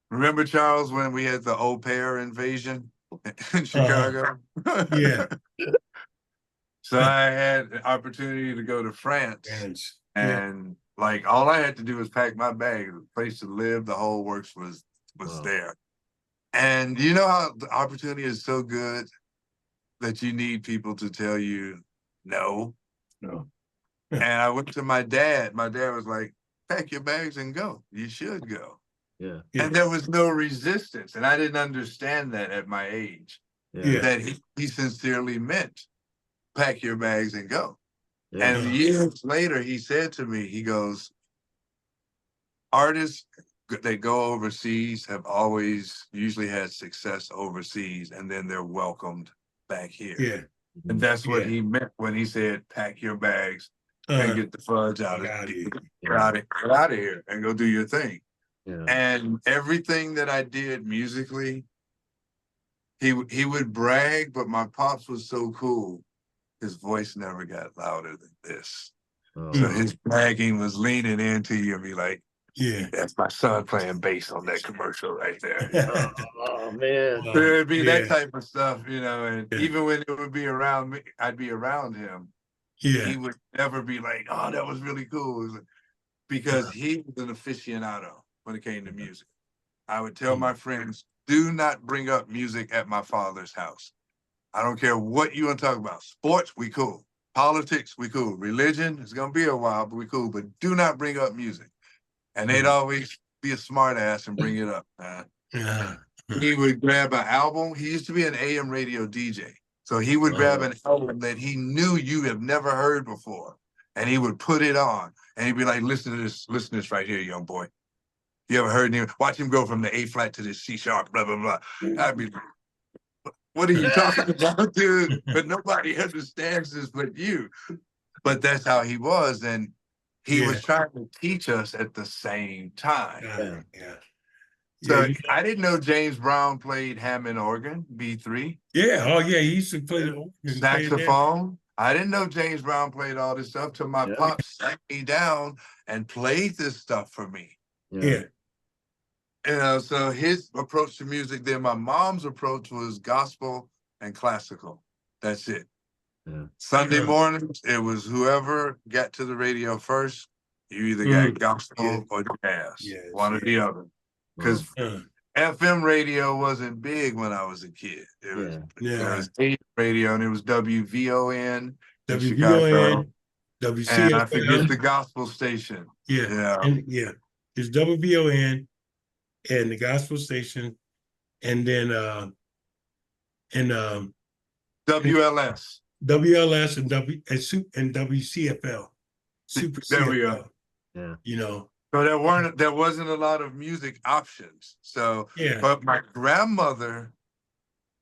Remember, Charles, when we had the au pair invasion in Chicago? Yeah. So I had an opportunity to go to France, Yeah. and like all I had to do was pack my bag. The place to live, the whole works was wow. there. And you know how the opportunity is so good that you need people to tell you no. No. And I went to my dad. My dad was like, pack your bags and go. You should go. Yeah. Yeah. And there was no resistance. And I didn't understand that at my age, Yeah. that he sincerely meant pack your bags and go. Yeah. And years later, he said to me, he goes, artists that go overseas have always usually had success overseas, and then they're welcomed back here. Yeah. And that's what Yeah. he meant when he said, pack your bags and get the fudge out Get of here. get out of here and go do your thing. Yeah. And everything that I did musically, he would brag, but my pops was so cool. His voice never got louder than this. Oh, So wow. his bragging was leaning into you and be like, Yeah. that's my son playing bass on that commercial right there. You know? Oh, man. So it'd be that Yeah. type of stuff, you know, and Yeah. even when it would be around me, I'd be around him. Yeah. He would never be like, oh, that was really cool. It was like, because he was an aficionado when it came to music. I would tell my friends, do not bring up music at my father's house. I don't care what you want to talk about. Sports, we cool. Politics, we cool. Religion, it's going to be a while, but we cool. But do not bring up music. And they'd always be a smart ass and bring it up, man. Yeah. He would grab an album. He used to be an AM radio DJ. So he would grab an album that he knew you have never heard before. And he would put it on. And he'd be like, listen to this right here, young boy. You ever heard him? Watch him go from the A flat to the C sharp, blah, blah, blah. I'd be like, what are you talking about, dude? But nobody understands this but you. But that's how he was. And he was trying to teach us at the same time. Yeah. So I didn't know James Brown played Hammond organ, B3. Yeah. Oh, yeah. He used to play the organ, Saxophone. I didn't know James Brown played all this stuff till my pops sat me down and played this stuff for me. Yeah. You know, so his approach to music, then my mom's approach was gospel and classical. That's it. Yeah. Sunday mornings, it was whoever got to the radio first. You either got gospel or jazz, one or the other. Because FM radio wasn't big when I was a kid. It was AM radio, and it was WVON, WVON, WCFL. and I forget the gospel station. And it's WVON and the gospel station, and then WLS. WLS and WCFL. Super There we CFL. go. Yeah. You know. So there wasn't a lot of music options. So but my grandmother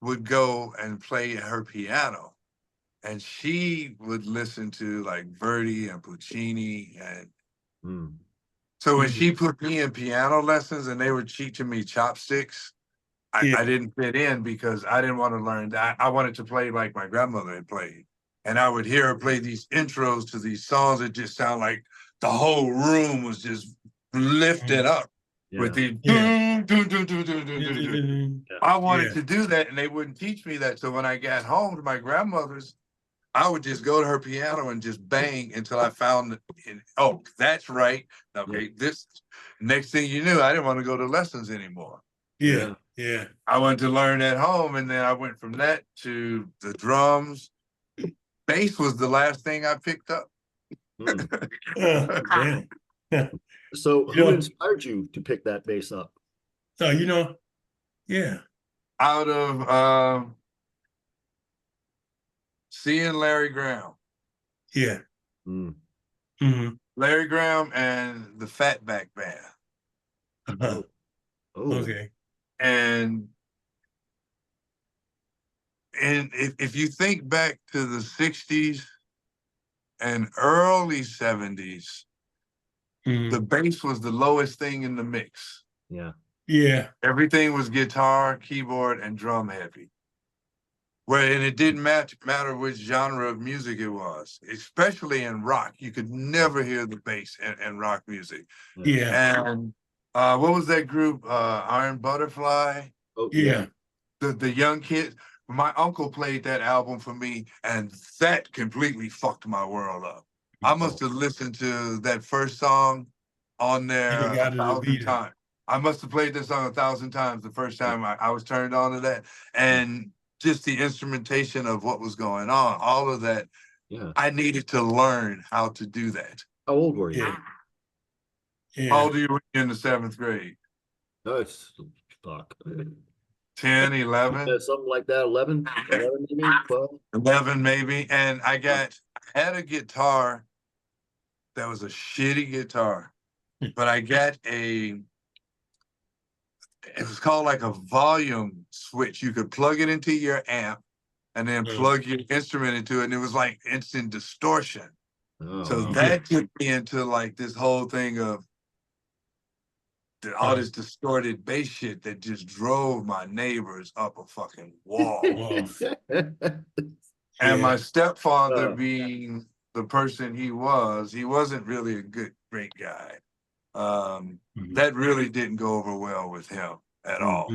would go and play her piano, and she would listen to like Verdi and Puccini, and so when she put me in piano lessons and they were teaching me chopsticks, I didn't fit in because I didn't want to learn that. I wanted to play like my grandmother had played. And I would hear her play these intros to these songs that just sound like the whole room was just lifted up with the I wanted to do that, and they wouldn't teach me that. So when I got home to my grandmother's, I would just go to her piano and just bang until I found oh, that's right. Okay, this next thing you knew, I didn't want to go to lessons anymore. Yeah. I wanted to learn at home, and then I went from that to the drums. Bass was the last thing I picked up. So who inspired you to pick that bass up? So, you know, out of seeing Larry Graham. Larry Graham and the Fatback Band. Okay. And if you think back to the 60s and early 70s, the bass was the lowest thing in the mix. Everything was guitar, keyboard, and drum heavy. And it didn't matter which genre of music it was, especially in rock. You could never hear the bass in rock music. And what was that group? Iron Butterfly. The young kids. My uncle played that album for me, and that completely fucked my world up. I must have listened to that first song on there 1,000 times. I must have played this song 1,000 times the first time I was turned on to that. And just the instrumentation of what was going on, all of that Yeah. I needed to learn how to do that. How old were you? Yeah. How Yeah. old are you in the 7th grade? No, it's fuck. 10, Yeah, 11, something like that. 11, 11 maybe 12. 11 maybe. And I had a guitar that was a shitty guitar, but I got it was called like a volume switch. You could plug it into your amp and then plug your instrument into it, and it was like instant distortion. Oh, So wow. that took me into like this whole thing of all this distorted bass shit that just drove my neighbors up a fucking wall. And my stepfather, being the person he wasn't really a great guy. That really didn't go over well with him at all.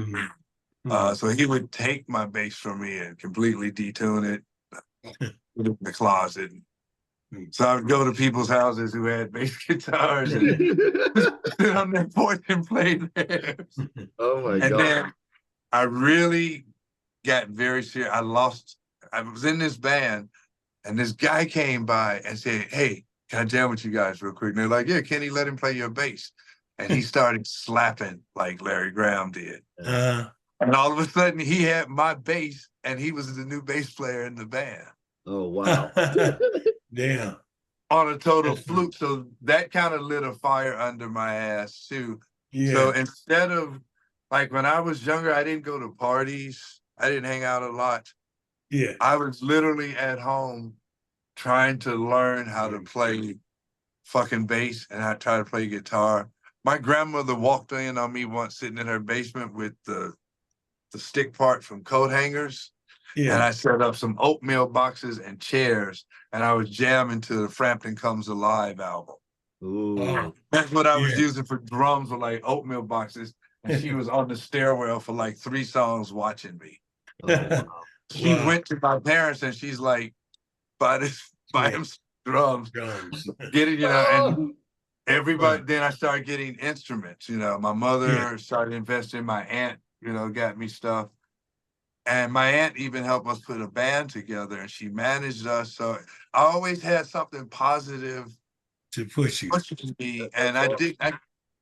So he would take my bass from me and completely detune it, put it in the closet. So I would go to people's houses who had bass guitars and sit on their porch and play theirs. Oh my And God. then I really got very serious. I was in this band, and this guy came by and said, "Hey, can I jam with you guys real quick?" And they're like, "Yeah, Kenny, let him play your bass." And he started slapping like Larry Graham did. And all of a sudden, he had my bass, and he was the new bass player in the band. Oh, wow. Damn. On a total fluke. So that kind of lit a fire under my ass too. Yeah. So instead of, like, when I was younger, I didn't go to parties. I didn't hang out a lot. Yeah. I was literally at home trying to learn how to play fucking bass, and I tried to play guitar. My grandmother walked in on me once sitting in her basement with the stick part from coat hangers. And I set up some oatmeal boxes and chairs, and I was jamming to the Frampton Comes Alive album. Ooh. That's what I was using for drums, were like oatmeal boxes. And she was on the stairwell for like 3 songs watching me. Oh, wow. She went to my parents and she's like, buy him some drums. Get it, and everybody, then I started getting instruments, my mother started investing, my aunt, got me stuff. And my aunt even helped us put a band together, and she managed us. So I always had something positive to push you. pushing me. And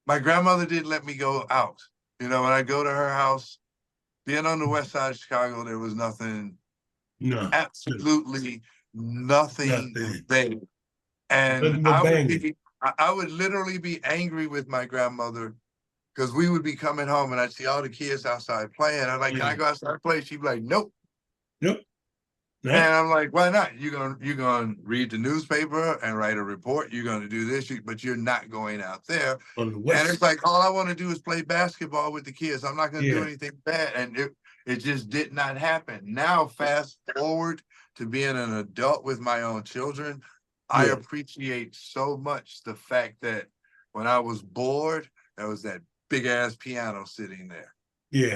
my grandmother didn't let me go out. When I go to her house, being on the west side of Chicago, there was nothing, absolutely nothing there. And I would literally be angry with my grandmother, because we would be coming home and I'd see all the kids outside playing. I'm like, "Can I go outside and play?" She'd be like, "Nope." And I'm like, "Why not? You're gonna read the newspaper and write a report. You're gonna do this, but you're not going out there." And it's like, all I want to do is play basketball with the kids. I'm not gonna do anything bad. And it just did not happen. Now, fast forward to being an adult with my own children, I appreciate so much the fact that when I was bored, there was that big ass piano sitting there.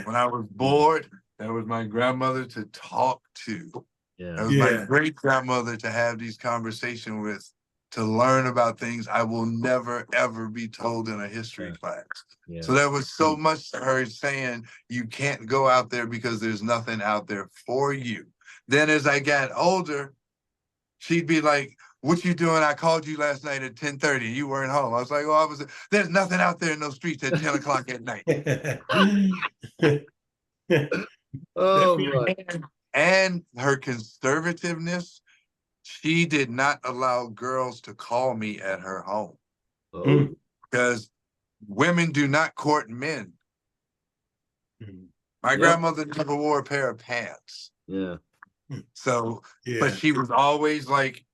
When I was bored, that was my grandmother to talk to. That was my great grandmother to have these conversations with, to learn about things I will never, ever be told in a history class. So there was so much to her saying, you can't go out there because there's nothing out there for you. Then as I got older, she'd be like, "What you doing? I called you last night at 10:30. You weren't home." I was like, "Oh, there's nothing out there in those streets at 10 o'clock at night." Oh, my. And her conservativeness, she did not allow girls to call me at her home. Because women do not court men. My grandmother never wore a pair of pants. So, but she was always like,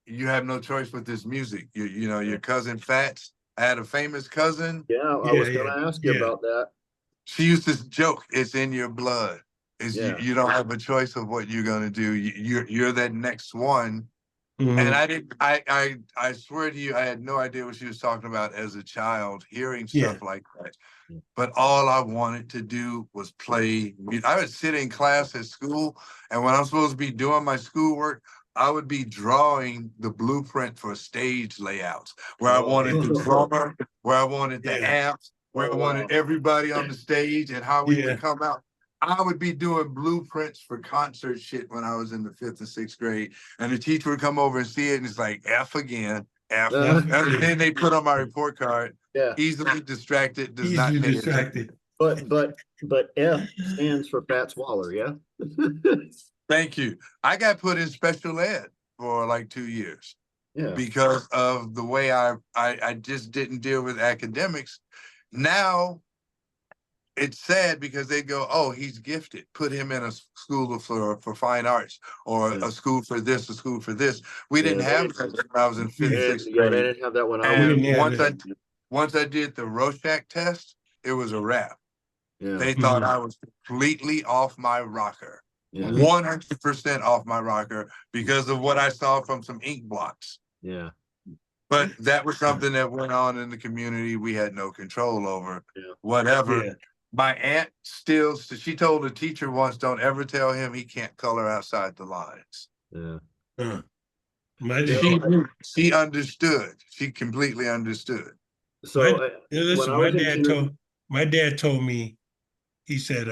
"You have no choice with this music. Your cousin Fats." I had a famous cousin. I was gonna ask you about that. She used to joke, "It's in your blood. You don't have a choice of what you're gonna do. You're that next one." And I swear to you, I had no idea what she was talking about as a child, hearing stuff like that. But all I wanted to do was play music. I would sit in class at school, and when I'm supposed to be doing my schoolwork, I would be drawing the blueprint for stage layouts, where I wanted the drummer, where I wanted the amps, where I wanted everybody on the stage, and how we would come out. I would be doing blueprints for concert shit when I was in the 5th and 6th grade. And the teacher would come over and see it, and it's like F again, F. And then they put on my report card, Yeah. easily distracted, does not Easily pay distracted. attention. But F stands for Fat Swaller, yeah? Thank you. I got put in special ed for like 2 years Yeah. because of the way I just didn't deal with academics. Now it's sad because they go, oh, he's gifted. Put him in a school for fine arts, or Yeah. a school for this, a school for this. We didn't Yeah, have that when I was in 5th, 6th they grade. didn't have that when I And was. didn't have once that. once I did the Rorschach test, it was a wrap. Yeah. They thought I was completely off my rocker, Yeah. 100% off my rocker because of what I saw from some ink blots. Yeah. But that was something that went on in the community we had no control over. Yeah. Whatever. Yeah. My aunt she told the teacher once, don't ever tell him he can't color outside the lines. Yeah. My She, dad, she understood. She completely understood. So listen, when I was in kindergarten, my dad told me, he said,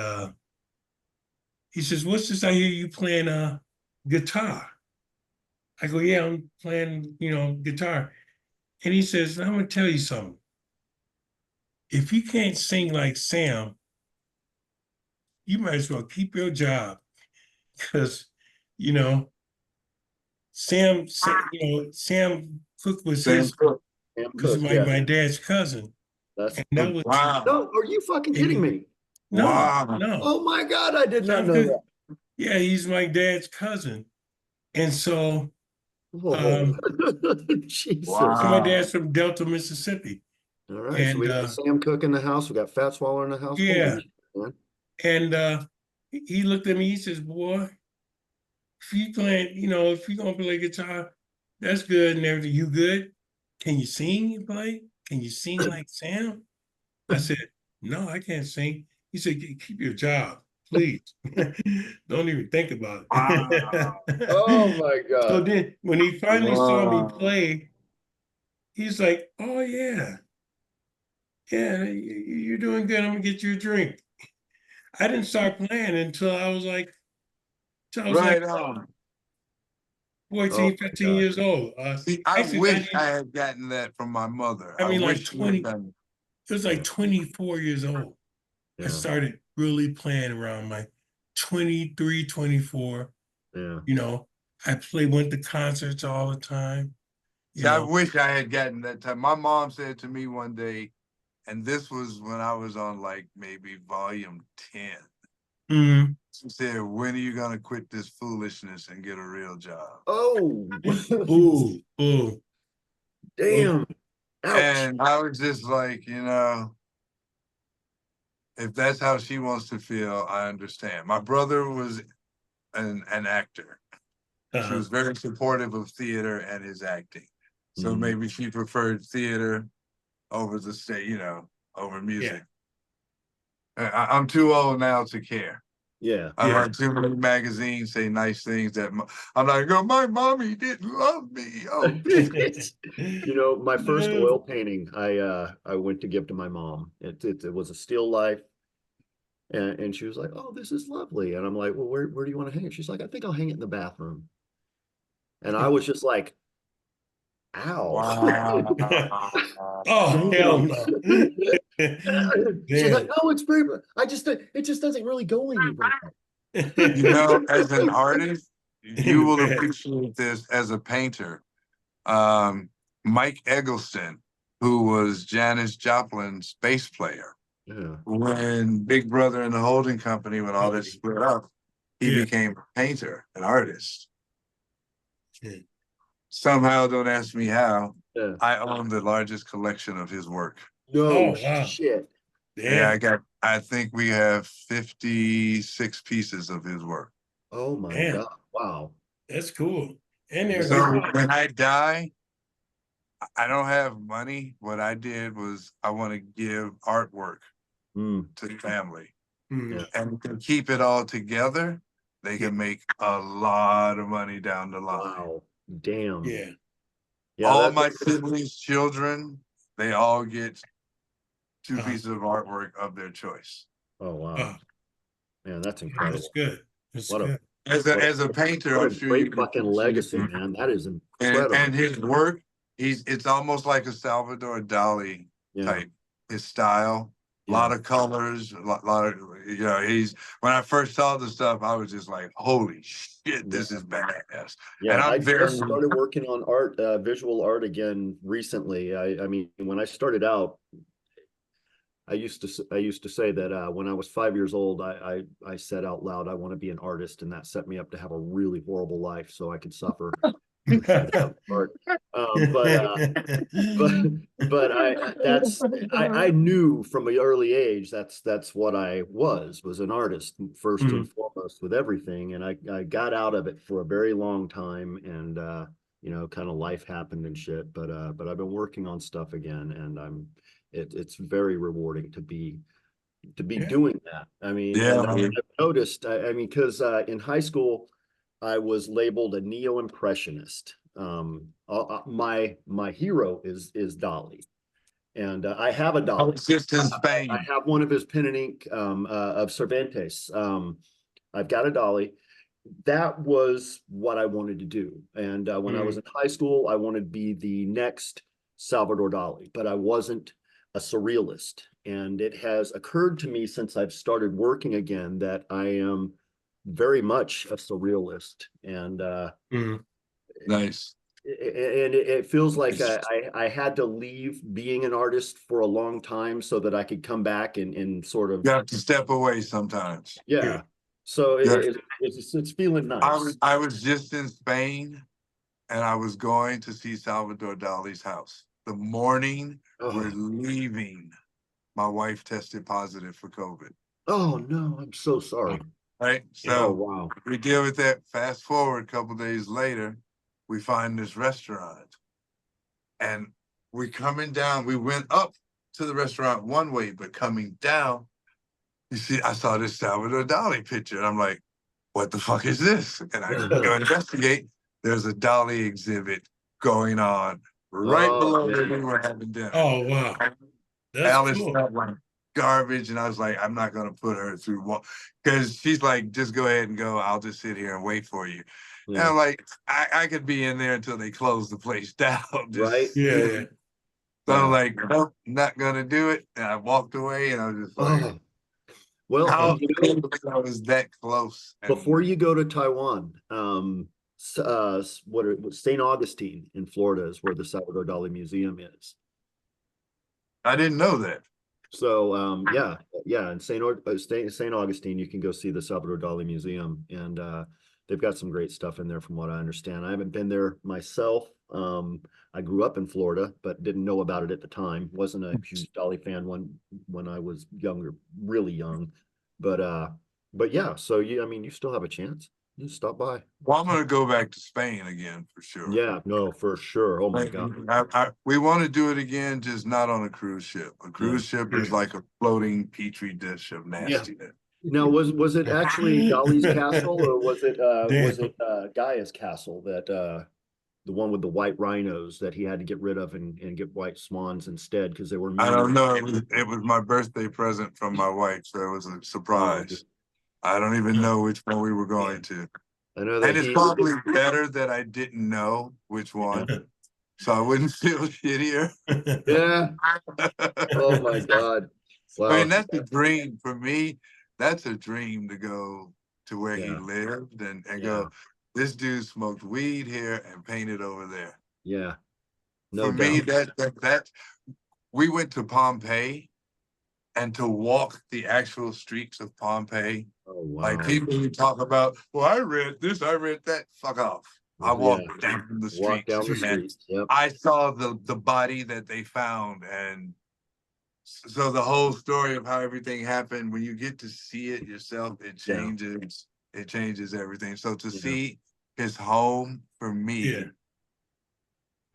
he says, what's this I hear you playing guitar? I go, yeah, I'm playing, guitar. And he says, I'm gonna tell you something. If you can't sing like Sam, you might as well keep your job. Because, you know, Sam Cooke was Sam Cooke. Sam was Cooke, my dad's cousin. that's And that was Wow. no, are you fucking kidding me? no, Wow. no. Oh my God, I did not Sam know Cooke, yeah, he's my dad's cousin. And so that. Whoa. Jesus. my Wow. dad's from Delta, Mississippi. All right, so And we got Sam Cooke in the house, we got Fat Swaller in the house. yeah. Holy shit, man. And he looked at me, he says, boy, if you playing, if you're gonna play guitar, that's good and everything. You good? Can you sing and play? Can you sing like Sam? I said, no, I can't sing. He said, keep your job, please. Don't even think about Wow. it. Oh my So God. then when he finally saw me Wow. play, he's like, oh yeah, you're doing good. I'm gonna get you a drink. I didn't start playing until I was like, Right on. 14, Oh my 15 God. years old. See, I Actually, wish I had gotten that from my mother. I mean, like wish she had 20, done it was like 24 years old. I Yeah. started really playing around my 23, 24. Yeah. I went to concerts all the time. See, I wish I had gotten that time. My mom said to me one day, and this was when I was on like maybe volume 10. Mhm. She said, when are you gonna quit this foolishness and get a real job? Oh. Ooh, ooh. Damn. Ouch. And I was just like, if that's how she wants to feel, I understand. My brother was an actor. She Uh-huh. was very supportive of theater and his acting. So Mhm. maybe she preferred theater over the stage, over music. I'm too old now to care. Yeah. I've Yeah. had too many magazines say nice things that I'm like, oh, my mommy didn't love me. Oh, My first oil painting, I went to give to my mom. It was a still life. And she was like, oh, this is lovely. And I'm like, well, where do you want to hang it? She's like, I think I'll hang it in the bathroom. And I was just like, ow. wow. Oh, hell no. She's like, no, it's very, it just doesn't really go anywhere. As an artist, you will appreciate this as a painter. Mike Eggleston, who was Janis Joplin's bass player, Yeah. when Big Brother and the Holding Company, when all this split up, he became a painter, an artist. Yeah. Somehow, don't ask me how, Yeah. I own the largest collection of his work. No Oh, wow. shit. Yeah, I think we have 56 pieces of his work. Oh my Damn. God. Wow. That's cool. And they're So when I die, I don't have money. What I did was I want to give artwork Mm. to the family. Mhm. Yeah. And to keep it all together, they can make a lot of money down the line. Wow. Damn. Yeah. Yeah. All my siblings' children, they all get two Uh-huh. pieces of artwork of their choice. Oh wow. Oh, Man, that's That's incredible. good. That's What a good. As a painter, what I'm a sure you great can fucking appreciate legacy, it. man. That is And incredible. his work, it's almost like a Salvador Dali Yeah. type. His style, a Yeah. lot of colors, lot of when I first saw the stuff, I was just like, holy shit, this Yeah. is badass. Yeah, And I I'm very just started working on art, visual art again recently. I mean, when I started out, I used to say that when I was 5 years old, I said out loud, I want to be an artist, and that set me up to have a really horrible life so I could suffer for shit out of art. But I knew from an early age that's what I was an artist first and foremost with everything, and I got out of it for a very long time, and you know, kind of life happened and shit. But I've been working on stuff again, and it's very rewarding to be Yeah. doing that. I mean, Yeah, and man. I've noticed. I mean, because in high school, I was labeled a neo-impressionist. My hero is Dali, and I have a I Dali. was just in I Spain. have one of his pen and ink of Cervantes. I've got a Dali. That was what I wanted to do. And when I was in high school, I wanted to be the next Salvador Dali, but I wasn't a surrealist. And it has occurred to me since I've started working again that I am very much a surrealist. And Nice. it feels like I had to leave being an artist for a long time so that I could come back and sort of, You have to step away sometimes. yeah. So Yeah. it's feeling nice. I was just in Spain, and I was going to see Salvador Dali's house. The morning we're Oh, leaving, my wife tested positive for COVID. oh no, I'm so sorry. Right. Oh, So wow. we deal with that. Fast forward a couple days later, we find this restaurant, and we're coming down. We went up to the restaurant one way, but coming down, you see, I saw this Salvador Dali picture, and I'm like, what the fuck is this? And I go investigate. There's a Dali exhibit going on right Oh, below where man. we were having dinner. Oh, wow. That's Alice cool. felt like garbage, and I was like, I'm not gonna put her through one, because she's like, just go ahead and go. I'll just sit here and wait for you. And Yeah. I'm like, I could be in there until they close the place down. Right? Yeah, yeah. So I'm Yeah. like, nope, not gonna do it. And I walked away, and I was just like, Oh, well, how and you know, I was that close. And before you go to Taiwan, what St. Augustine in Florida is where the Salvador Dali Museum is. I didn't know that. So yeah, in St. Augustine, you can go see the Salvador Dali Museum, and they've got some great stuff in there, from what I understand. I haven't been there myself. I grew up in Florida, but didn't know about it at the time. Wasn't a huge Dali fan when I was younger, really young. But yeah, so I mean, you still have a chance. You stop by. Well, I'm gonna go back to Spain again for sure. Yeah, no, for sure. Oh my God. We want to do it again, just not on a cruise ship. A cruise ship is like a floating petri dish of nastiness. Now, was it actually Dali's castle, or was it Damn. Gaia's castle, that the one with the white rhinos that he had to get rid of and get white swans instead because they were I don't mean? know. It was my birthday present from my wife, so it was a surprise. I don't even know which one we were going to. I know that And it's probably better that I didn't know which one, so I wouldn't feel shittier. Yeah. Oh my God. Wow. I mean, that's a dream for me. That's a dream to go to where he Yeah. lived and Yeah. go, this dude smoked weed here and painted over there. Yeah. No For me, doubt. that we went to Pompeii, and to walk the actual streets of Pompeii, Oh wow. like people who talk about, well, I read this, I read that. Fuck off. I walked down the streets. Walk down the and streets. Yep. I saw the body that they found, and so the whole story of how everything happened, when you get to see it yourself, it changes. It changes everything. So to see his home, for me,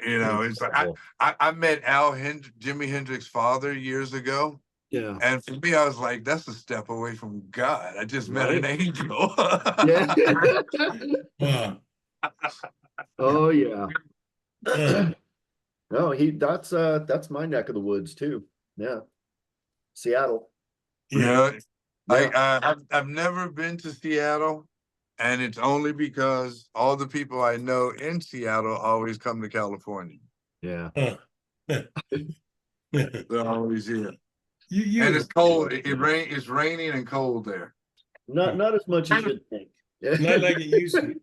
you know, it's like I met Jimi Hendrix's father years ago. Yeah. And for me, I was like, that's a step away from God. I just met an angel. Yeah. Wow. Oh yeah. No, that's my neck of the woods too. Yeah. Seattle. Yeah. I've never been to Seattle, and it's only because all the people I know in Seattle always come to California. Yeah. They're always here. You And it's cold. It's raining and cold there. Not as much as you'd think. not like it used to.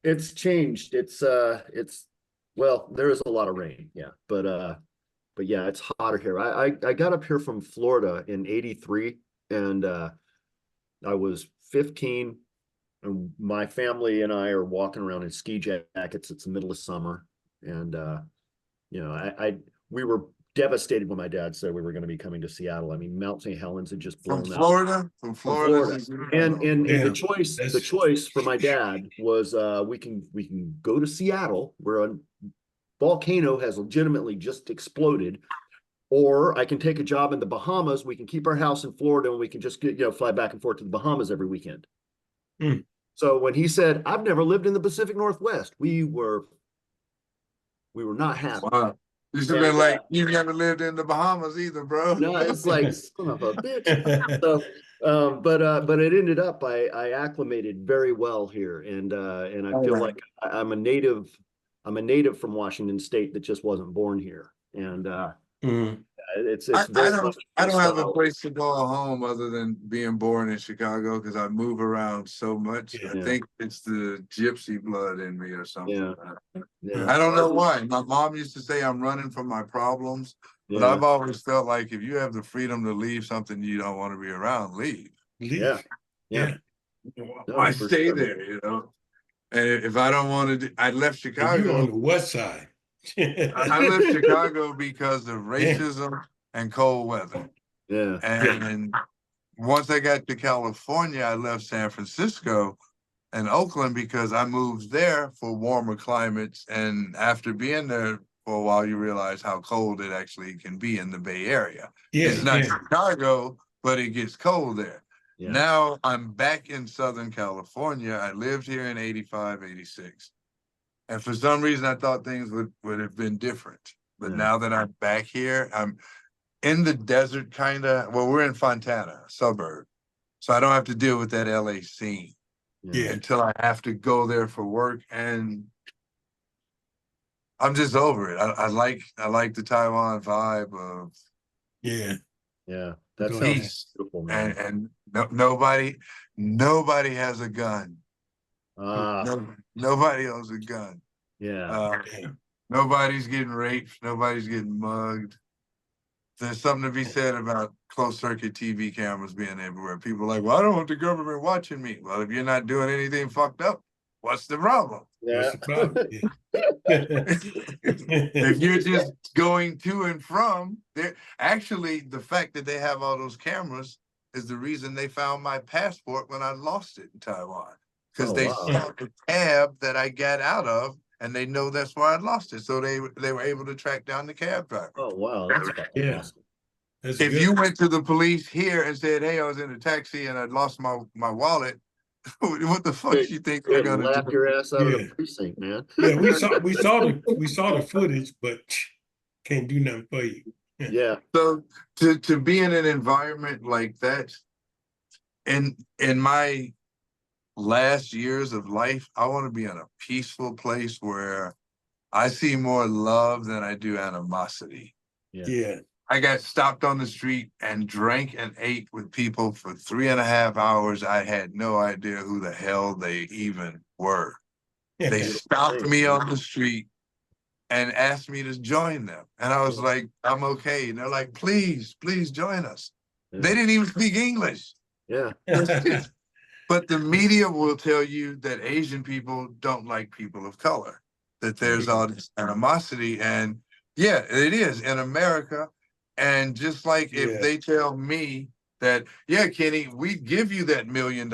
It's changed. It's well, there is a lot of rain, yeah. But yeah, it's hotter here. I got up here from Florida in '83, and I was 15, and my family and I are walking around in ski jackets. It's the middle of summer, and you know, we were devastated when my dad said we were going to be coming to Seattle. I mean, Mount St. Helens had just blown From out. Florida? From From Florida. And Yeah, the choice for my dad was we can go to Seattle, where a volcano has legitimately just exploded, or I can take a job in the Bahamas. We can keep our house in Florida, and we can just fly back and forth to the Bahamas every weekend. Hmm. So when he said, "I've never lived in the Pacific Northwest," we were not happy. Wow. You should have been like, you've never lived in the Bahamas either, bro. No, it's like, son of a bitch. So, but it ended up I acclimated very well here, and I feel like I'm a native from Washington State that just wasn't born here, and Mhm. it's I very don't much I don't have a style. place to call home other than being born in Chicago because I move around so much. I Yeah. think it's the gypsy blood in me or something. Yeah. Yeah. I don't know why. My mom used to say I'm running from my problems, but Yeah. I've always felt like if you have the freedom to leave something you don't want to be around, leave. Yeah. Yeah. Why for stay sure. there, you know? And if I don't want to, I left And you on Chicago. the west side. I left Chicago because of racism and cold weather. Yeah. And once I got to California, I left San Francisco and Oakland because I moved there for warmer climates. And after being there for a while, you realize how cold it actually can be in the Bay Area. Yeah, It's not yeah. Chicago, but it gets cold there. Yeah. Now I'm back in Southern California. I lived here in 85, 86. And for some reason, I thought things would have been different. But Yeah. now that I'm back here, I'm in the desert, kind of. Well, we're in Fontana, a suburb. So I don't have to deal with that LA scene Yeah. until I have to go there for work. And I'm just over it. I like the Taiwan vibe of Yeah. Yeah. That Go sounds ahead. beautiful, man. and nobody has a gun. Nobody owns a gun. Yeah. Yeah. Nobody's getting raped. Nobody's getting mugged. There's something to be said about closed circuit TV cameras being everywhere. People are like, well, I don't want the government watching me. Well, if you're not doing anything fucked up, what's the problem? What's the problem? If you're just going to and from there, actually, the fact that they have all those cameras is the reason they found my passport when I lost it in Taiwan. Because they saw the cab that I got out of, and they know that's where I lost it. So they were able to track down the cab driver. Oh wow, that's Yeah. awesome. That's If good. you went to the police here and said, hey, I was in a taxi and I lost my wallet, what the fuck you think they're They'd gonna laugh do? your ass out of Yeah. the precinct, man. Yeah, we saw the footage, but can't do nothing for you. Yeah. So to be in an environment like that, in my last years of life, I want to be in a peaceful place where I see more love than I do animosity. Yeah. I got stopped on the street and drank and ate with people for 3.5 hours. I had no idea who the hell they even were. They stopped me on the street and asked me to join them. And I was like, I'm okay. And they're like, please join us. Yeah. They didn't even speak English. Yeah. But the media will tell you that Asian people don't like people of color, that there's all this animosity. And yeah, it is in America. And just like if they tell me that, yeah, Kenny, we'd give you that $1 million,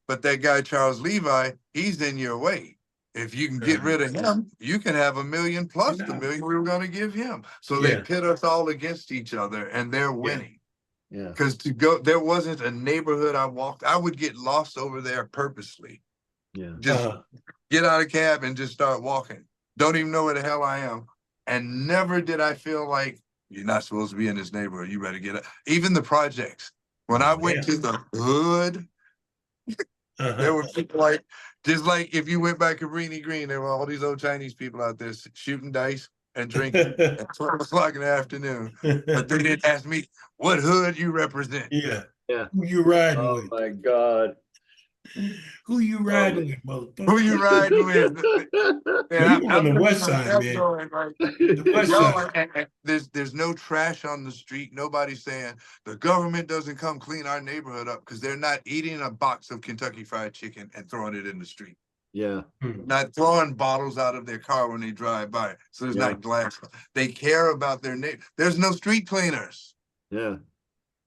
but that guy, Charles Levi, he's in your way. If you can get rid of him, you can have $1 million plus the $1 million we were going to give him. So they pit us all against each other and they're winning. Yeah. Because there wasn't a neighborhood I would get lost over there purposely. Yeah. Just get out of cab and just start walking. Don't even know where the hell I am. And never did I feel like you're not supposed to be in this neighborhood. You better get up. Even the projects. When I went to the hood, there were people like, just like if you went back to Cabrini Green, there were all these old Chinese people out there shooting dice and drinking at 12 o'clock in the afternoon. But they didn't ask me what hood you represent. Yeah. Yeah. Who you riding Oh with? my God. Who you riding with, motherfucker? Who you riding with? No, you on the west side, man. The west side. There's no trash on the street. Nobody's saying the government doesn't come clean our neighborhood up because they're not eating a box of Kentucky Fried Chicken and throwing it in the street. Yeah. Not throwing bottles out of their car when they drive by. So there's not glass. They care about their neighbor. There's no street cleaners. Yeah.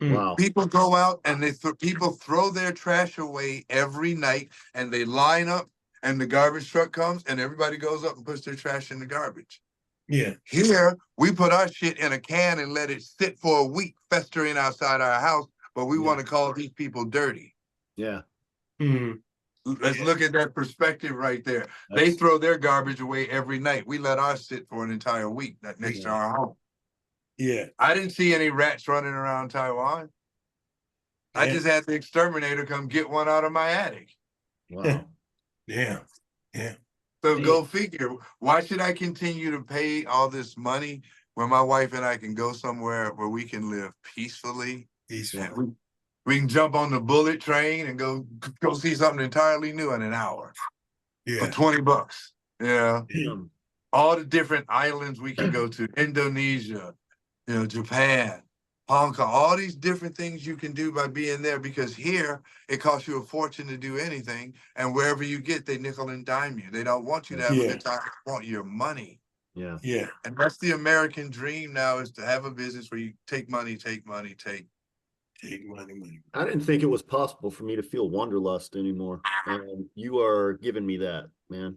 Mm. Wow. People go out and people throw their trash away every night, and they line up, and the garbage truck comes, and everybody goes up and puts their trash in the garbage. Yeah. Here, we put our shit in a can and let it sit for a week, festering outside our house, but we want to call these people dirty. Yeah. Mm. Let's look at that perspective right there. They throw their garbage away every night. We let ours sit for an entire week next to our home. Yeah. I didn't see any rats running around Taiwan. I just had the exterminator come get one out of my attic. Wow. Yeah. Yeah. So go figure. Why should I continue to pay all this money when my wife and I can go somewhere where we can live peacefully? Peaceful. We can jump on the bullet train and go see something entirely new in an hour for Yeah. $20. Yeah. Damn. All the different islands we can go to, Indonesia, Japan, Hong Kong, all these different things you can do by being there, because here it costs you a fortune to do anything. And wherever you get, they nickel and dime you. They don't want you to have a good time. They want your money. Yeah. Yeah. And that's the American dream now, is to have a business where you take money. Take money. I didn't think it was possible for me to feel wanderlust anymore. And you are giving me that, man.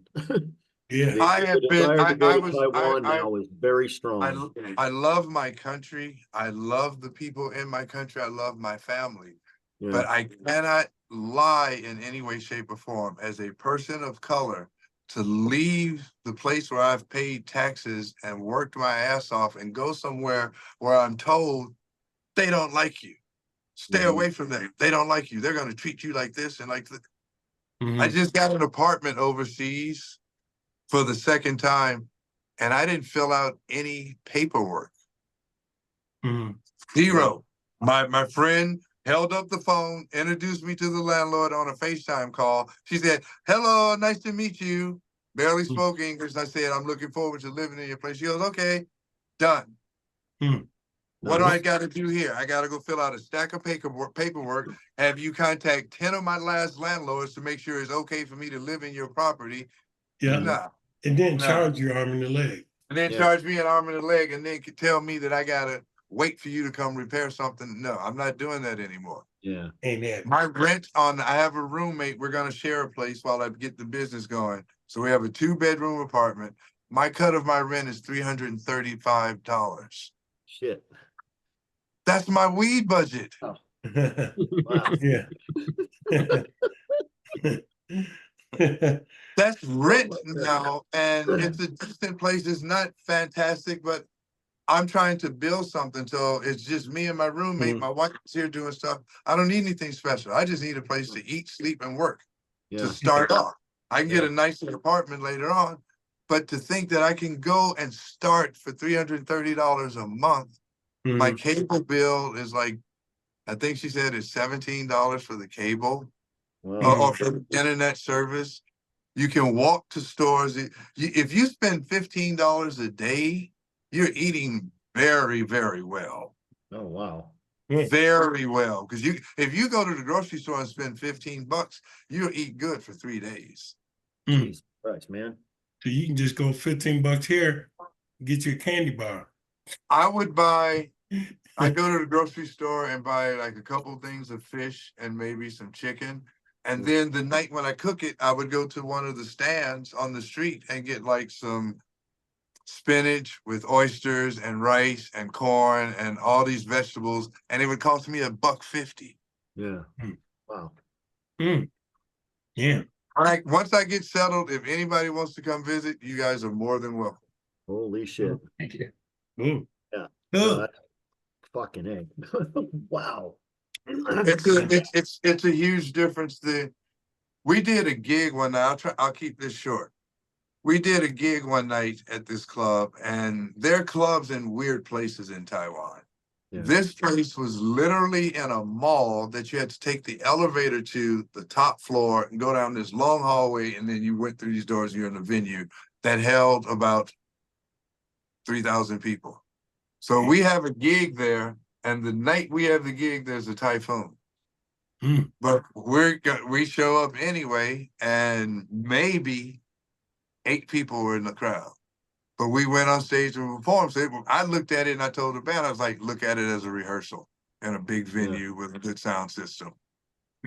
Yeah. The desire to go to Taiwan now is very strong. I love my country. I love the people in my country. I love my family. Yeah. But I cannot lie in any way, shape, or form as a person of color to leave the place where I've paid taxes and worked my ass off and go somewhere where I'm told they don't like you. Stay away from them. They don't like you. They're going to treat you like this and like that. I just got an apartment overseas for the second time, and I didn't fill out any paperwork. Zero. My friend held up the phone, introduced me to the landlord on a FaceTime call. She said, "Hello, nice to meet you." Barely spoke English. I said, "I'm looking forward to living in your place." She goes, "Okay, done." What do I got to do here? I got to go fill out a stack of paperwork, have you contact 10 of my last landlords to make sure it's okay for me to live in your property. Yeah. Nah. And then charge your arm and a leg. And then charge me an arm and a leg, and then tell me that I got to wait for you to come repair something. No, I'm not doing that anymore. Yeah. Ain't that. My rent I have a roommate. We're going to share a place while I get the business going. So we have a 2-bedroom apartment. My cut of my rent is $335. Shit. That's my weed budget. Oh. Wow. Yeah. That's rent now, and it's a decent place. It's not fantastic, but I'm trying to build something. So it's just me and my roommate. My wife is here doing stuff. I don't need anything special. I just need a place to eat, sleep, and work to start off. I can get a nicer apartment later on, but to think that I can go and start for $330 a month. My cable bill is like, I think she said it's $17 for the cable. Wow. Or for the internet service. You can walk to stores. If you spend $15 a day, you're eating very, very well. Oh, wow. Very well. Because if you go to the grocery store and spend $15, you'll eat good for 3 days. Jesus Christ, man. So you can just go $15 here, get your candy bar. I go to the grocery store and buy like a couple things of fish and maybe some chicken. And then the night when I cook it, I would go to one of the stands on the street and get like some spinach with oysters and rice and corn and all these vegetables. And it would cost me $1.50. Yeah. Wow. Yeah. All right. Once I get settled, if anybody wants to come visit, you guys are more than welcome. Holy shit. Thank you. Yeah. Fucking A. Wow. It's a huge difference. We did a gig one night. I'll keep this short. We did a gig one night at this club, and there are clubs in weird places in Taiwan. Yeah. This place was literally in a mall that you had to take the elevator to the top floor and go down this long hallway, and then you went through these doors, and you're in a venue that held about 3,000 people. So we have a gig there, and the night we have the gig, there's a typhoon. But we show up anyway, and maybe 8 people were in the crowd. But we went on stage and performed. So I looked at it and I told the band, I was like, look at it as a rehearsal in a big venue with a good sound system.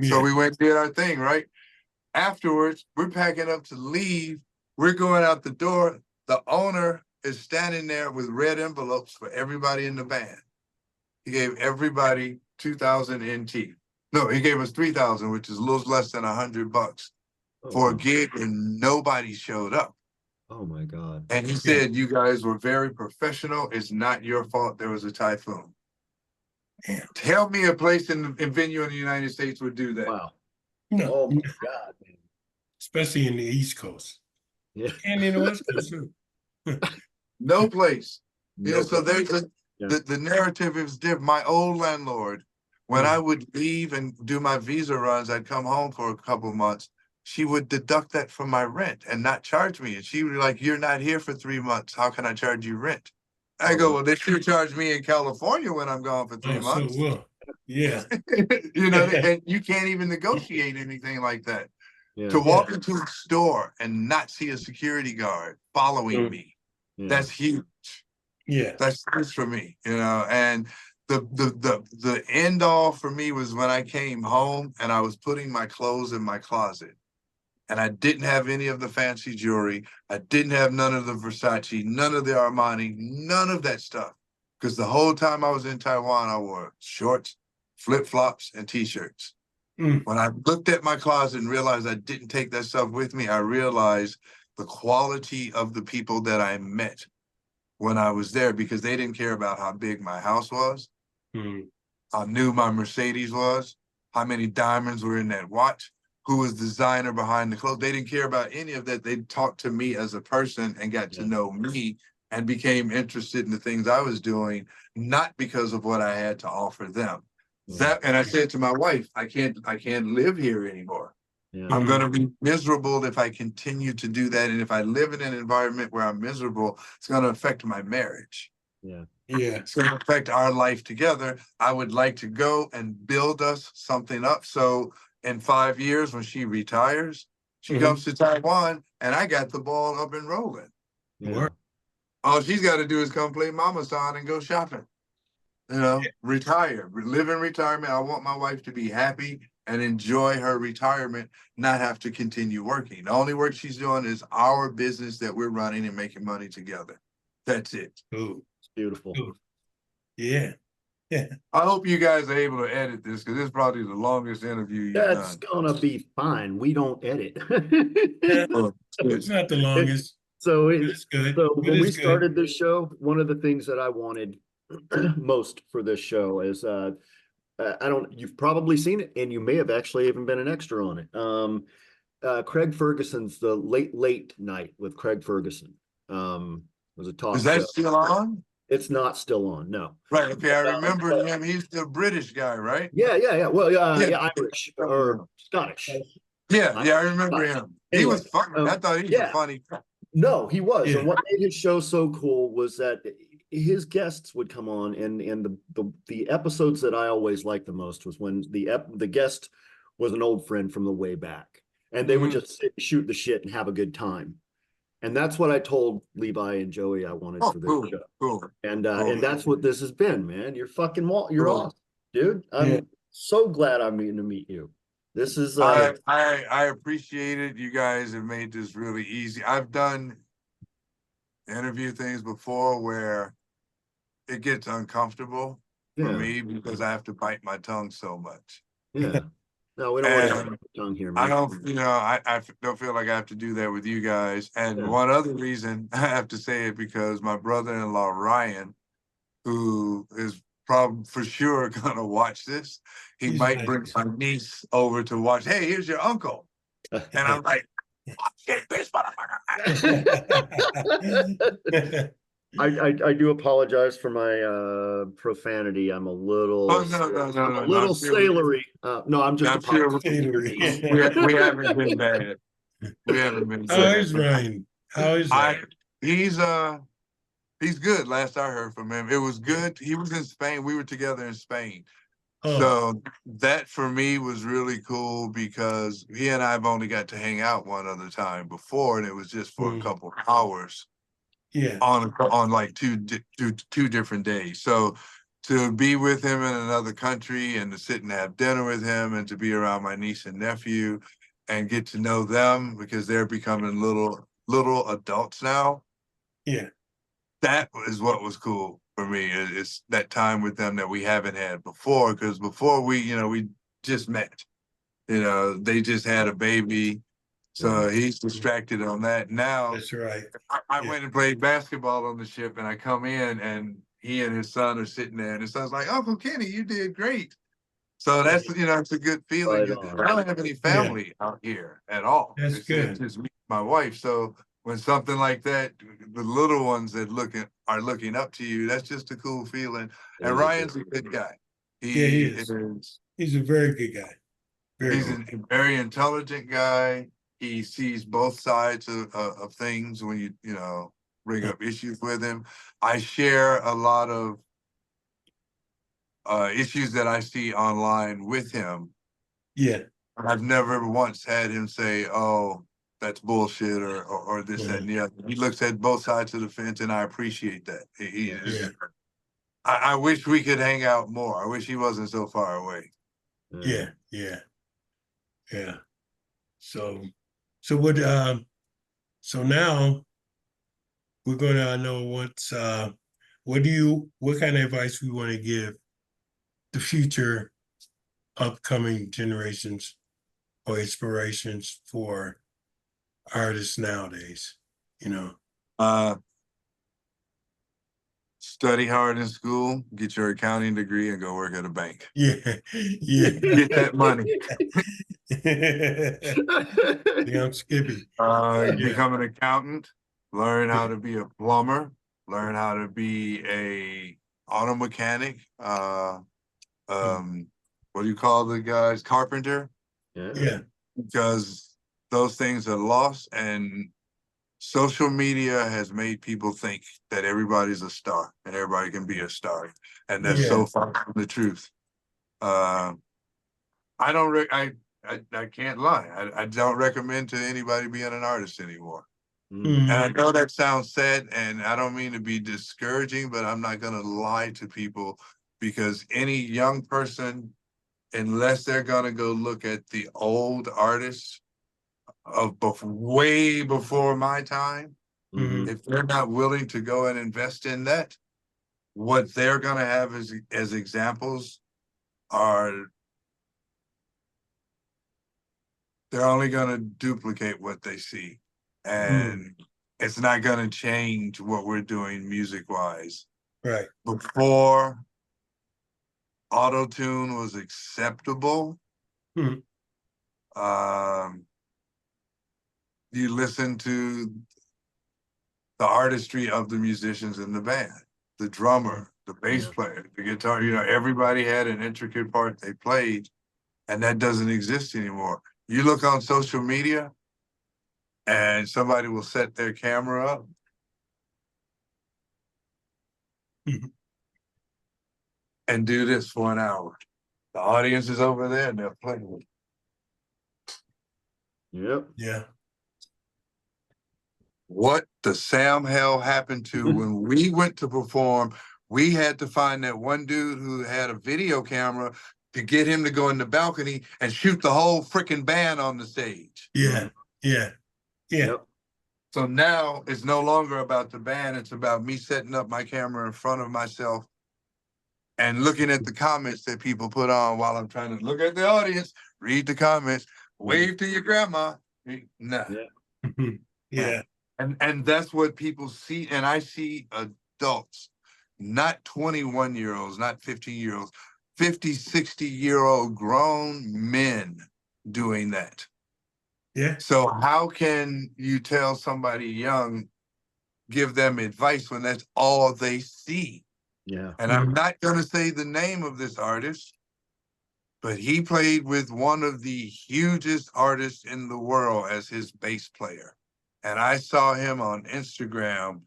So we went and did our thing, right? Afterwards, we're packing up to leave. We're going out the door. The owner is standing there with red envelopes for everybody in the band. He gave everybody 2,000 NT. No, he gave us 3,000, which is a little less than $100 for a gig, and nobody showed up. Oh my God. And he said, you guys were very professional. It's not your fault there was a typhoon. Damn. Tell me a place in venue in the United States would do that. Wow. No, Oh my God, man. especially in the East Coast. Yeah. And in the West Coast too. No place. You No know, so place. there's the narrative is different. My old landlord, when I would leave and do my visa runs, I'd come home for a couple of months. She would deduct that from my rent and not charge me. And she would be like, you're not here for 3 months. How can I charge you rent? I go, well, they should charge me in California when I'm gone for 3 months. So well. Yeah. You know, and you can't even negotiate anything like that. Yeah. To walk into a store and not see a security guard following me, that's huge. Yeah. That's huge for me, you know. And the end all for me was when I came home and I was putting my clothes in my closet. And I didn't have any of the fancy jewelry. I didn't have none of the Versace, none of the Armani, none of that stuff. Because the whole time I was in Taiwan, I wore shorts, flip-flops, and t-shirts. When I looked at my closet and realized I didn't take that stuff with me, I realized the quality of the people that I met when I was there, because they didn't care about how big my house was, how new my Mercedes was, how many diamonds were in that watch, who was the designer behind the clothes. They didn't care about any of that. They talked to me as a person and got to know me and became interested in the things I was doing, not because of what I had to offer them. And I said to my wife, I can't live here anymore. I'm going to be miserable if I continue to do that. And if I live in an environment where I'm miserable, it's going to affect my marriage. It's going to affect our life together. I would like to go and build us something up. So in 5 years, when she retires, she comes to Taiwan and I got the ball up and rolling. All she's got to do is come play Mama San and go shopping. You know, retire, live in retirement. I want my wife to be happy and enjoy her retirement, not have to continue working. The only work she's doing is our business that we're running and making money together. That's it. Ooh. It's beautiful. Ooh. Yeah. Yeah. I hope you guys are able to edit this, because this is probably the longest interview you've done. That's gonna be fine. We don't edit. It's not the longest. So it's good. So when we started this show, one of the things that I wanted most for this show is you've probably seen it, and you may have actually even been an extra on it. Craig Ferguson's The Late Night with Craig Ferguson. Was a talk show. Is that still on? It's not still on, no. Right. Okay, I remember him. He's the British guy, right? Yeah. Well, Irish or Scottish. Yeah, I remember him. He was funny. I thought he was funny. No, he was. And what made his show so cool was that his guests would come on, and the episodes that I always liked the most was when the guest was an old friend from the way back, and they would just shoot the shit and have a good time. And that's what I told Levi and Joey I wanted for this show. Cool. And that's what this has been, man. You're fucking awesome, dude. I'm so glad I'm getting to meet you. This is I appreciate it. You guys have made this really easy. I've done interview things before where it gets uncomfortable for me because I have to bite my tongue so much. No, we don't want to have a tongue here, man. I don't feel like I have to do that with you guys. And one other reason I have to say it, because my brother-in-law, Ryan, who is probably for sure gonna watch this. He He's might nice. bring my niece over to watch. Hey, here's your uncle. And I'm like, oh, shit, bitch, motherfucker. I do apologize for my profanity. I'm a little Oh, no, I'm a no. little sailory. No, I'm just I'm sure apologizing to your Sailory. niece. we haven't been bad. We haven't been How bad. is Ryan? How is I Ryan? he's good. Last I heard from him, it was good. He was in Spain. We were together in Spain. Oh, So that for me was really cool because he and I've only got to hang out one other time before, and it was just for a couple of hours yeah, on like two different days. So to be with him in another country and to sit and have dinner with him and to be around my niece and nephew and get to know them because they're becoming little adults now. yeah, That is what was cool for me. It's that time with them that we haven't had before. Because before we just met. They just had a baby, so he's distracted on that. Now that's right. I Yeah. went and played basketball on the ship, and I come in, and he and his son are sitting there, and his son's like, "Uncle Kenny, you did great." So that's it's a good feeling. Right on. I don't have any family out here at all. That's It's good. just me, and my wife. So when something like that, the little ones that are looking up to you, that's just a cool feeling. And Ryan's a good guy. Yeah, he is. He's a very good guy. Very He's good. a very intelligent guy. He sees both sides of things when you bring up issues with him. I share a lot of issues that I see online with him. Yeah. I've never once had him say, "Oh, that's bullshit," or this, that, and the other. He looks at both sides of the fence, and I appreciate that. Yeah. I wish we could hang out more. I wish he wasn't so far away. Yeah. Yeah. Yeah. So what? So now we're gonna know what kind of advice we want to give the future upcoming generations or inspirations for artists nowadays. Uh, Study hard in school, get your accounting degree, and go work at a bank. Yeah. Yeah. Get that money. Yeah, I'm Skippy. Become an accountant, learn how to be a plumber, learn how to be a auto mechanic. What do you call the guys? Carpenter. Yeah. Because those things are lost, and social media has made people think that everybody's a star and everybody can be a star, and that's so far from the truth. I don't. I can't lie. I don't recommend to anybody being an artist anymore. Mhm. And I know that sounds sad, and I don't mean to be discouraging, but I'm not going to lie to people because any young person, unless they're going to go look at the old artists of way before my time, Mhm. if they're not willing to go and invest in that, what they're going to have as examples are they're only going to duplicate what they see, and it's not going to change what we're doing music wise. Right. Before auto-tune was acceptable, Mhm. you listen to the artistry of the musicians in the band, the drummer, the bass player, the guitar, everybody had an intricate part they played, and that doesn't exist anymore. You look on social media and somebody will set their camera up and do this for an hour. The audience is over there and they're playing. Yep. Yeah. What the Sam hell happened to when we went to perform? We had to find that one dude who had a video camera to get him to go in the balcony and shoot the whole freaking band on the stage. Yeah. Yeah. Yeah. Yep. So now it's no longer about the band. It's about me setting up my camera in front of myself and looking at the comments that people put on while I'm trying to look at the audience, read the comments, wave to your grandma. Nah. Yeah. And that's what people see. And I see adults not 21-year-olds, not 15-year-olds, 50, 60-year-old grown men doing that. Yeah. So how can you tell somebody young, give them advice when that's all they see? Yeah. And I'm not going to say the name of this artist, but he played with one of the hugest artists in the world as his bass player. And I saw him on Instagram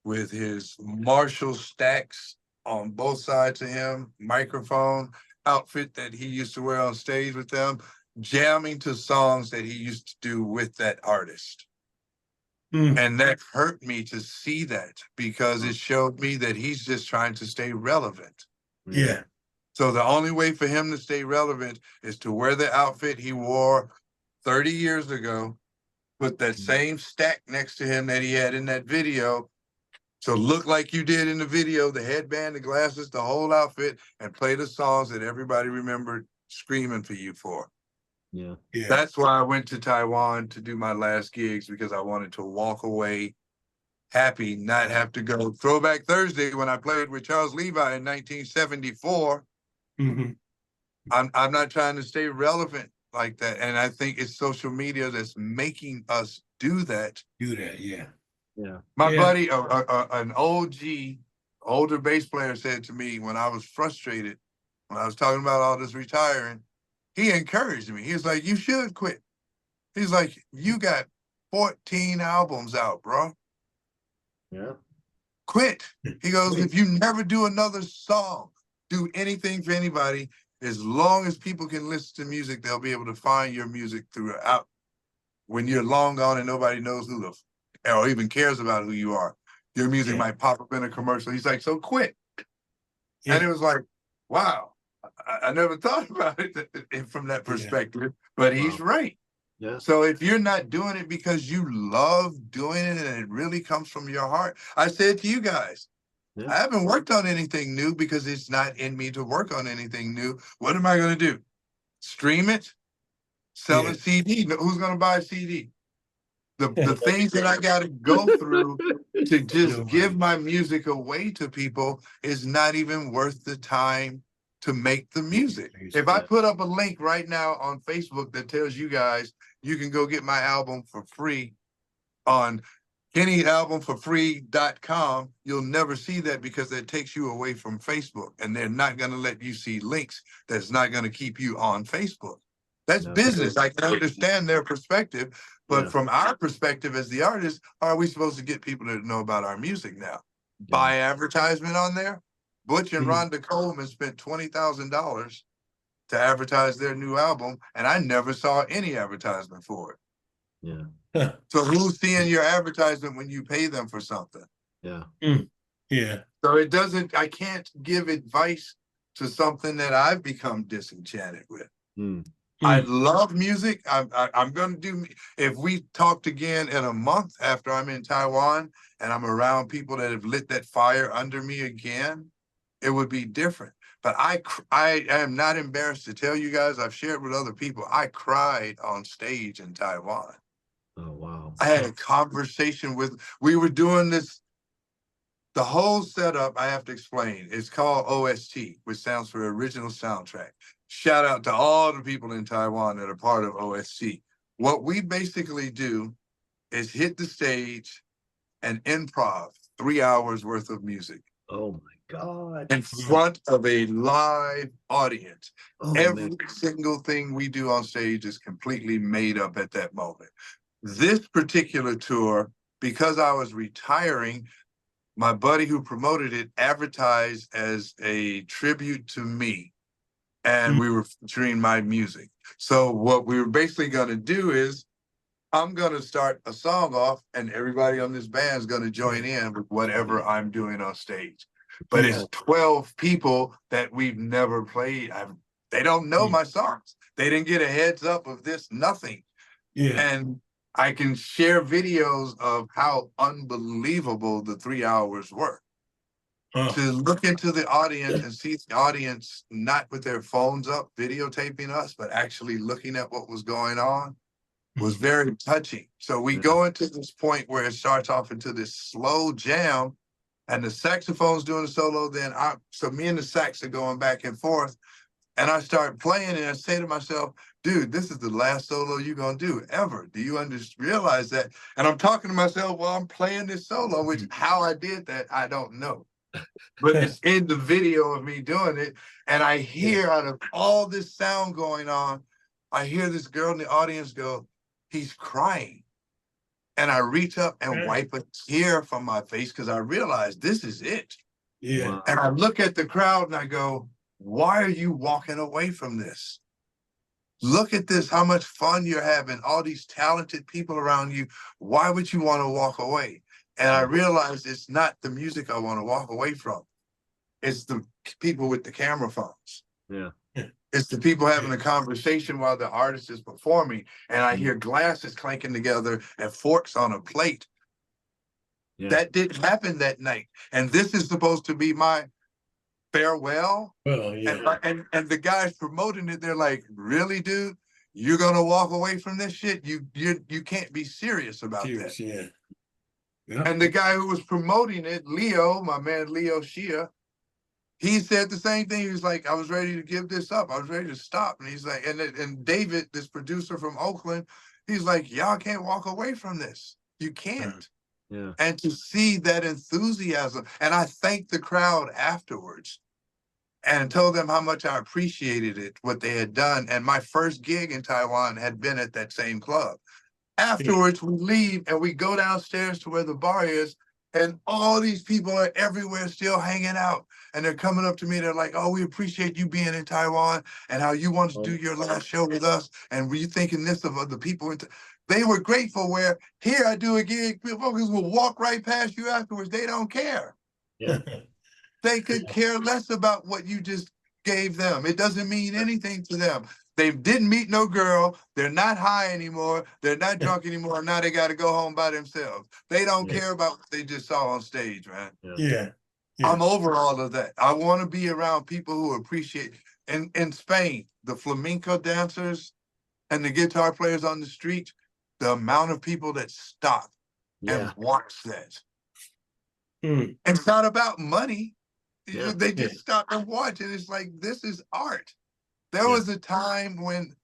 with his Marshall stacks on both sides of him, microphone, outfit that he used to wear on stage with them, jamming to songs that he used to do with that artist. And that hurt me to see that, because it showed me that he's just trying to stay relevant. Yeah. So the only way for him to stay relevant is to wear the outfit he wore 30 years ago, put that same stack next to him that he had in that video. So look like you did in the video, the headband, the glasses, the whole outfit, and play the songs that everybody remembered screaming for you for. Yeah. Yeah. That's why I went to Taiwan to do my last gigs, because I wanted to walk away happy, not have to go Throwback Thursday when I played with Charles Levi in 1974. Mhm. I'm not trying to stay relevant like that. And I think it's social media that's making us do that. Do that. Yeah. Yeah. My Yeah. buddy, an OG, older bass player, said to me when I was frustrated, when I was talking about all this retiring, he encouraged me. He was like, you should quit. He's like, you got 14 albums out, bro. Yeah. Quit. He goes, if you never do another song, do anything for anybody, as long as people can listen to music, they'll be able to find your music throughout. When you're long gone and nobody knows who the, or even cares about who you are, your music might pop up in a commercial. He's like, so quit. Yeah. And it was like, wow, I never thought about it from that perspective, but he's right. Yeah. So if you're not doing it because you love doing it and it really comes from your heart, I said to you guys, I haven't worked on anything new because it's not in me to work on anything new. What am I going to do? Stream it? Sell a CD? Who's going to buy a CD? The things that I got to go through to just give my music away to people is not even worth the time to make the music. If I put up a link right now on Facebook that tells you guys you can go get my album for free on KennyAlbumForFree.com, you'll never see that, because that takes you away from Facebook, and they're not going to let you see links that's not going to keep you on Facebook. That's business. I can understand their perspective, but from our perspective as the artist, how are we supposed to get people to know about our music now? Buy advertisement on there? Butch and Rhonda Coleman spent $20,000 to advertise their new album, and I never saw any advertisement for it. Yeah. So who's seeing your advertisement when you pay them for something? Yeah. Yeah. So it doesn't, I can't give advice to something that I've become disenchanted with. I love music. I'm going to do, if we talked again in a month after I'm in Taiwan and I'm around people that have lit that fire under me again, it would be different. But I am not embarrassed to tell you guys, I've shared with other people, I cried on stage in Taiwan. Oh, wow. I had a conversation with, we were doing this, the whole setup, I have to explain, it's called OST, which stands for Original Soundtrack. Shout out to all the people in Taiwan that are part of OST. What we basically do is hit the stage and improv 3 hours worth of music. Oh my God. In front of a live audience. Oh, Every single thing we do on stage is completely made up at that moment. This particular tour, because I was retiring, my buddy who promoted it advertised as a tribute to me, and we were featuring my music. So what we were basically going to do is, I'm going to start a song off, and everybody on this band is going to join in with whatever I'm doing on stage. But it's 12 people that we've never played. They don't know my songs. They didn't get a heads up of this, nothing. And I can share videos of how unbelievable the 3 hours were. To look into the audience and see the audience not with their phones up videotaping us, but actually looking at what was going on was very touching. So we go into this point where it starts off into this slow jam, and the saxophone's doing a solo. Then so me and the sax are going back and forth, and I start playing, and I say to myself, dude, this is the last solo you're gonna do ever. Do you realize that? And I'm talking to myself while I'm playing this solo, which how I did that, I don't know. But it's in the video of me doing it. And I hear out of all this sound going on, I hear this girl in the audience go, he's crying. And I reach up and wipe a tear from my face because I realize this is it. Yeah. Wow. And I look at the crowd and I go, why are you walking away from this? Look at this, how much fun you're having, all these talented people around you. Why would you want to walk away? And I realized it's not the music I want to walk away from. It's the people with the camera phones. Yeah. It's the people having a conversation while the artist is performing. And I hear glasses clanking together and forks on a plate. Yeah. That didn't happen that night. And this is supposed to be my farewell. Well, yeah. And the guys promoting it, they're like, really, dude? You're gonna walk away from this shit? You can't be serious about Serious, that. yeah. And the guy who was promoting it, Leo, my man Leo Shia, he said the same thing. He was like, I was ready to give this up. I was ready to stop. And he's like, and David, this producer from Oakland, he's like, y'all can't walk away from this. You can't. Yeah. And to see that enthusiasm, and I thanked the crowd afterwards and told them how much I appreciated it, what they had done. And my first gig in Taiwan had been at that same club. Afterwards, we leave and we go downstairs to where the bar is, and all these people are everywhere still hanging out. And they're coming up to me. They're like, oh, we appreciate you being in Taiwan and how you wanted to do your last show with us. And were you thinking this of other people? They were grateful where here I do a gig, folks will walk right past you afterwards. They don't care. Yeah. They could care less about what you just gave them. It doesn't mean anything to them. They didn't meet no girl. They're not high anymore. They're not drunk anymore. Now they got to go home by themselves. They don't care about what they just saw on stage, man. Yeah. I'm over all of that. I want to be around people who appreciate. In Spain, the flamenco dancers and the guitar players on the street, the amount of people that stop and watch that. Mm. It's not about money. Yeah. They just stop and watch, and it's like, this is art. There was a time when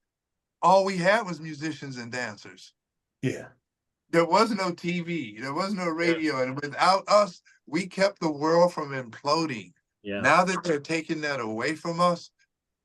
all we had was musicians and dancers. Yeah. There was no TV. There was no radio. And without us, we kept the world from imploding. Yeah. Now that they're taking that away from us,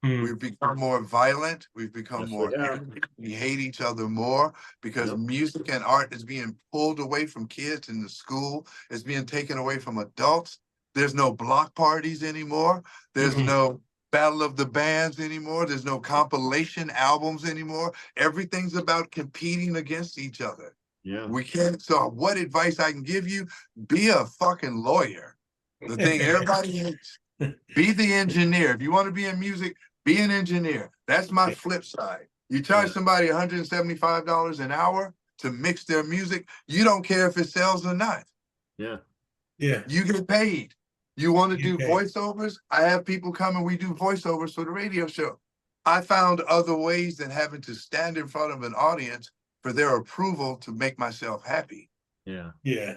we've become more violent. We've become more angry. We hate each other more because music and art is being pulled away from kids in the school. It's being taken away from adults. There's no block parties anymore. There's no Battle of the Bands anymore. There's no compilation albums anymore. Everything's about competing against each other. Yeah. We can't. So what advice I can give you? Be a fucking lawyer. The thing everybody hates. Be the engineer. If you want to be in music, be an engineer. That's my flip side. You charge somebody $175 an hour to mix their music. You don't care if it sells or not. Yeah. Yeah. You get paid. You want to do Okay. voiceovers? I have people come and we do voiceovers for the radio show. I found other ways than having to stand in front of an audience for their approval to make myself happy. Yeah. Yeah.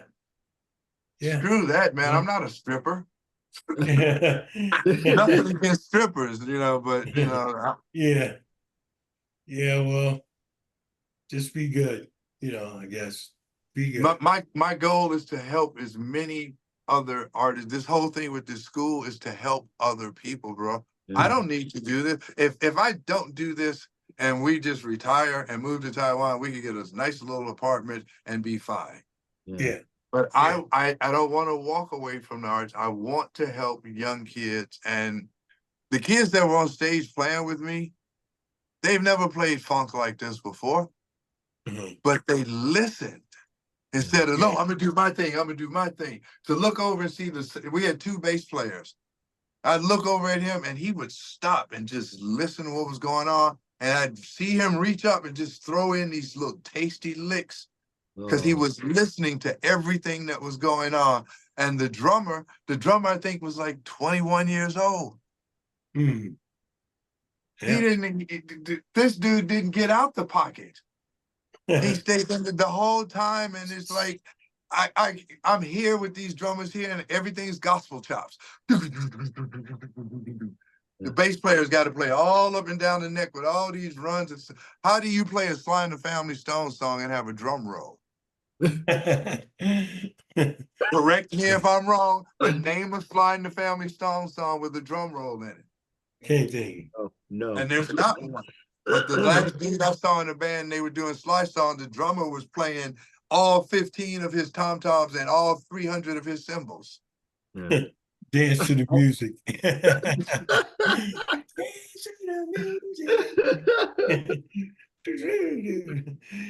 Yeah. Screw that, man. I'm not a stripper. Nothing against strippers, but Yeah. Yeah, well, just be good, I guess. Be good. my goal is to help as many other artists. This whole thing with this school is to help other people, bro. Yeah. I don't need to do this. If I don't do this and we just retire and move to Taiwan, we could get a nice little apartment and be fine. Yeah. But I don't want to walk away from the arts. I want to help young kids. And the kids that were on stage playing with me, they've never played funk like this before, but they listened. Instead of, no, I'm going to do my thing. I'm going to do my thing. To look over and see we had two bass players. I'd look over at him and he would stop and just listen to what was going on. And I'd see him reach up and just throw in these little tasty licks because he was listening to everything that was going on. And the drummer I think was like 21 years old. Mm. Yeah. This dude didn't get out the pocket. He stayed in the whole time, and it's like I'm here with these drummers here, and everything's gospel chops. The bass player's got to play all up and down the neck with all these runs. And how do you play a Sly and the Family Stone song and have a drum roll? Correct me if I'm wrong, but name a Sly and the Family Stone song with a drum roll in it. Can't think. Oh, no. And there's not one. But the last thing I saw in the band, they were doing Sly songs. The drummer was playing all 15 of his tom-toms and all 300 of his cymbals. Yeah. Dance to the music.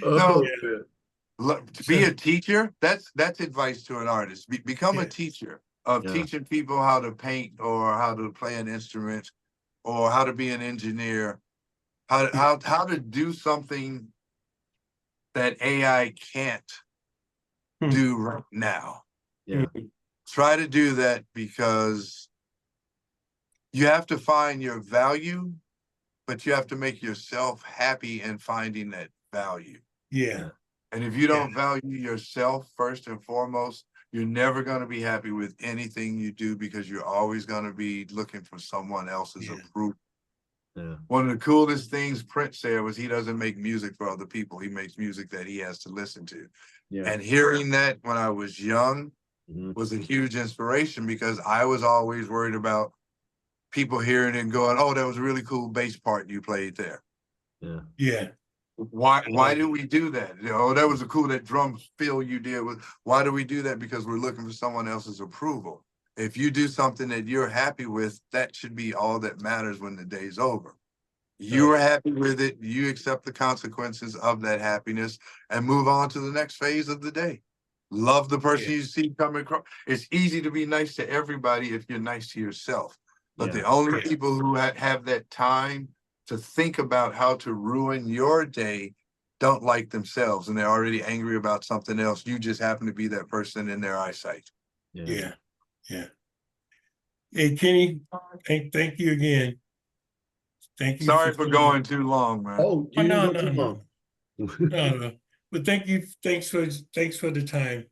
Oh, No. man. To be a teacher, that's advice to an artist. Become a Yeah. teacher of Yeah. teaching people how to paint or how to play an instrument or how to be an engineer, how to do something that AI can't do right now. Yeah. Try to do that, because you have to find your value, but you have to make yourself happy in finding that value. Yeah. And if you don't value yourself first and foremost, you're never going to be happy with anything you do, because you're always going to be looking for someone else's Yeah. approval. Yeah. One of the coolest things Prince said was he doesn't make music for other people. He makes music that he has to listen to. Yeah. And hearing that when I was young was a huge inspiration, because I was always worried about people hearing it and going, "Oh, that was a really cool bass part you played there." Yeah. Yeah. Why do we do that? Oh, that was a cool, that drum fill you did. Why do we do that? Because we're looking for someone else's approval. If you do something that you're happy with, that should be all that matters when the day's over. You are happy with it. You accept the consequences of that happiness and move on to the next phase of the day. Love the person you see coming across. It's easy to be nice to everybody if you're nice to yourself. But the only people who have that time to think about how to ruin your day don't like themselves, and they're already angry about something else. You just happen to be that person in their eyesight. Yeah. Yeah. Hey, Kenny, thank you again. Thank you. Sorry for going too long, man. Oh, you didn't no, go too no, long. no. But thank you. Thanks for the time.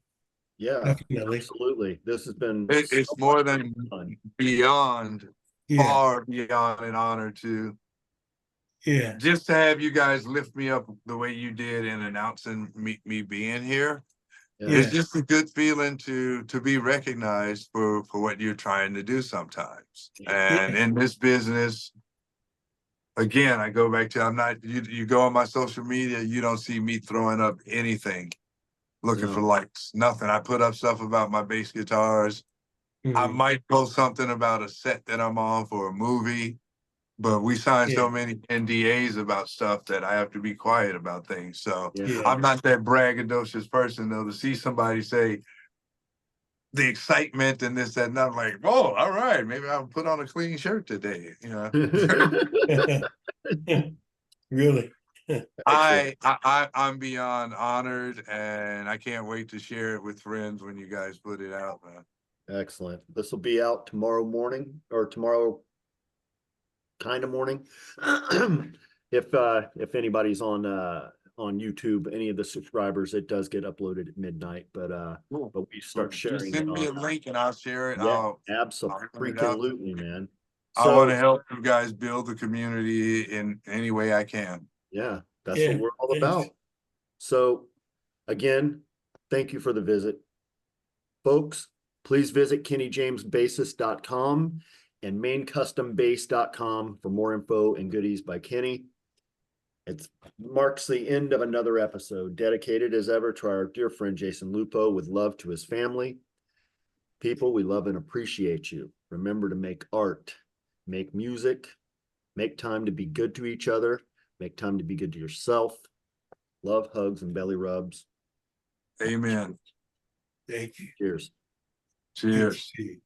Yeah, Definitely. absolutely. This has been It's so more much than fun. beyond, Yeah. far beyond an honor to Yeah. just to have you guys lift me up the way you did in announcing me being here. Yeah. It's just a good feeling to be recognized for what you're trying to do sometimes. And in this business, again, I go back to, I'm not, you go on my social media, you don't see me throwing up anything looking for likes, nothing. I put up stuff about my bass guitars. I Mhm. might post something about a set that I'm on for a movie, but we signed so Yeah. many NDAs about stuff that I have to be quiet about things. So Yeah. I'm not that braggadocious person, though, to see somebody say the excitement and this, that, and I'm like, oh, all right, maybe I'll put on a clean shirt today. You know, Really. I'm beyond honored, and I can't wait to share it with friends when you guys put it out, man. Excellent. This will be out tomorrow morning, or tomorrow kind of morning. If anybody's on YouTube, any of the subscribers, it does get uploaded at midnight, but we start Just sharing send it me a on. link and I'll share it. Yeah, I'll put it out. absolutely, man. I want to So help you guys build the community in any way I can. yeah, that's Yeah, what we're all thanks. about. So again, thank you for the visit. Folks, please visit kennyjamesbassist.com and maincustombass.com for more info and goodies by Kenny. It marks the end of another episode, dedicated as ever to our dear friend Jason Lupo, with love to his family. People, we love and appreciate you. Remember to make art, make music, make time to be good to each other, make time to be good to yourself. Love, hugs, and belly rubs. Amen. Thank you. Cheers. Cheers. Good to see you.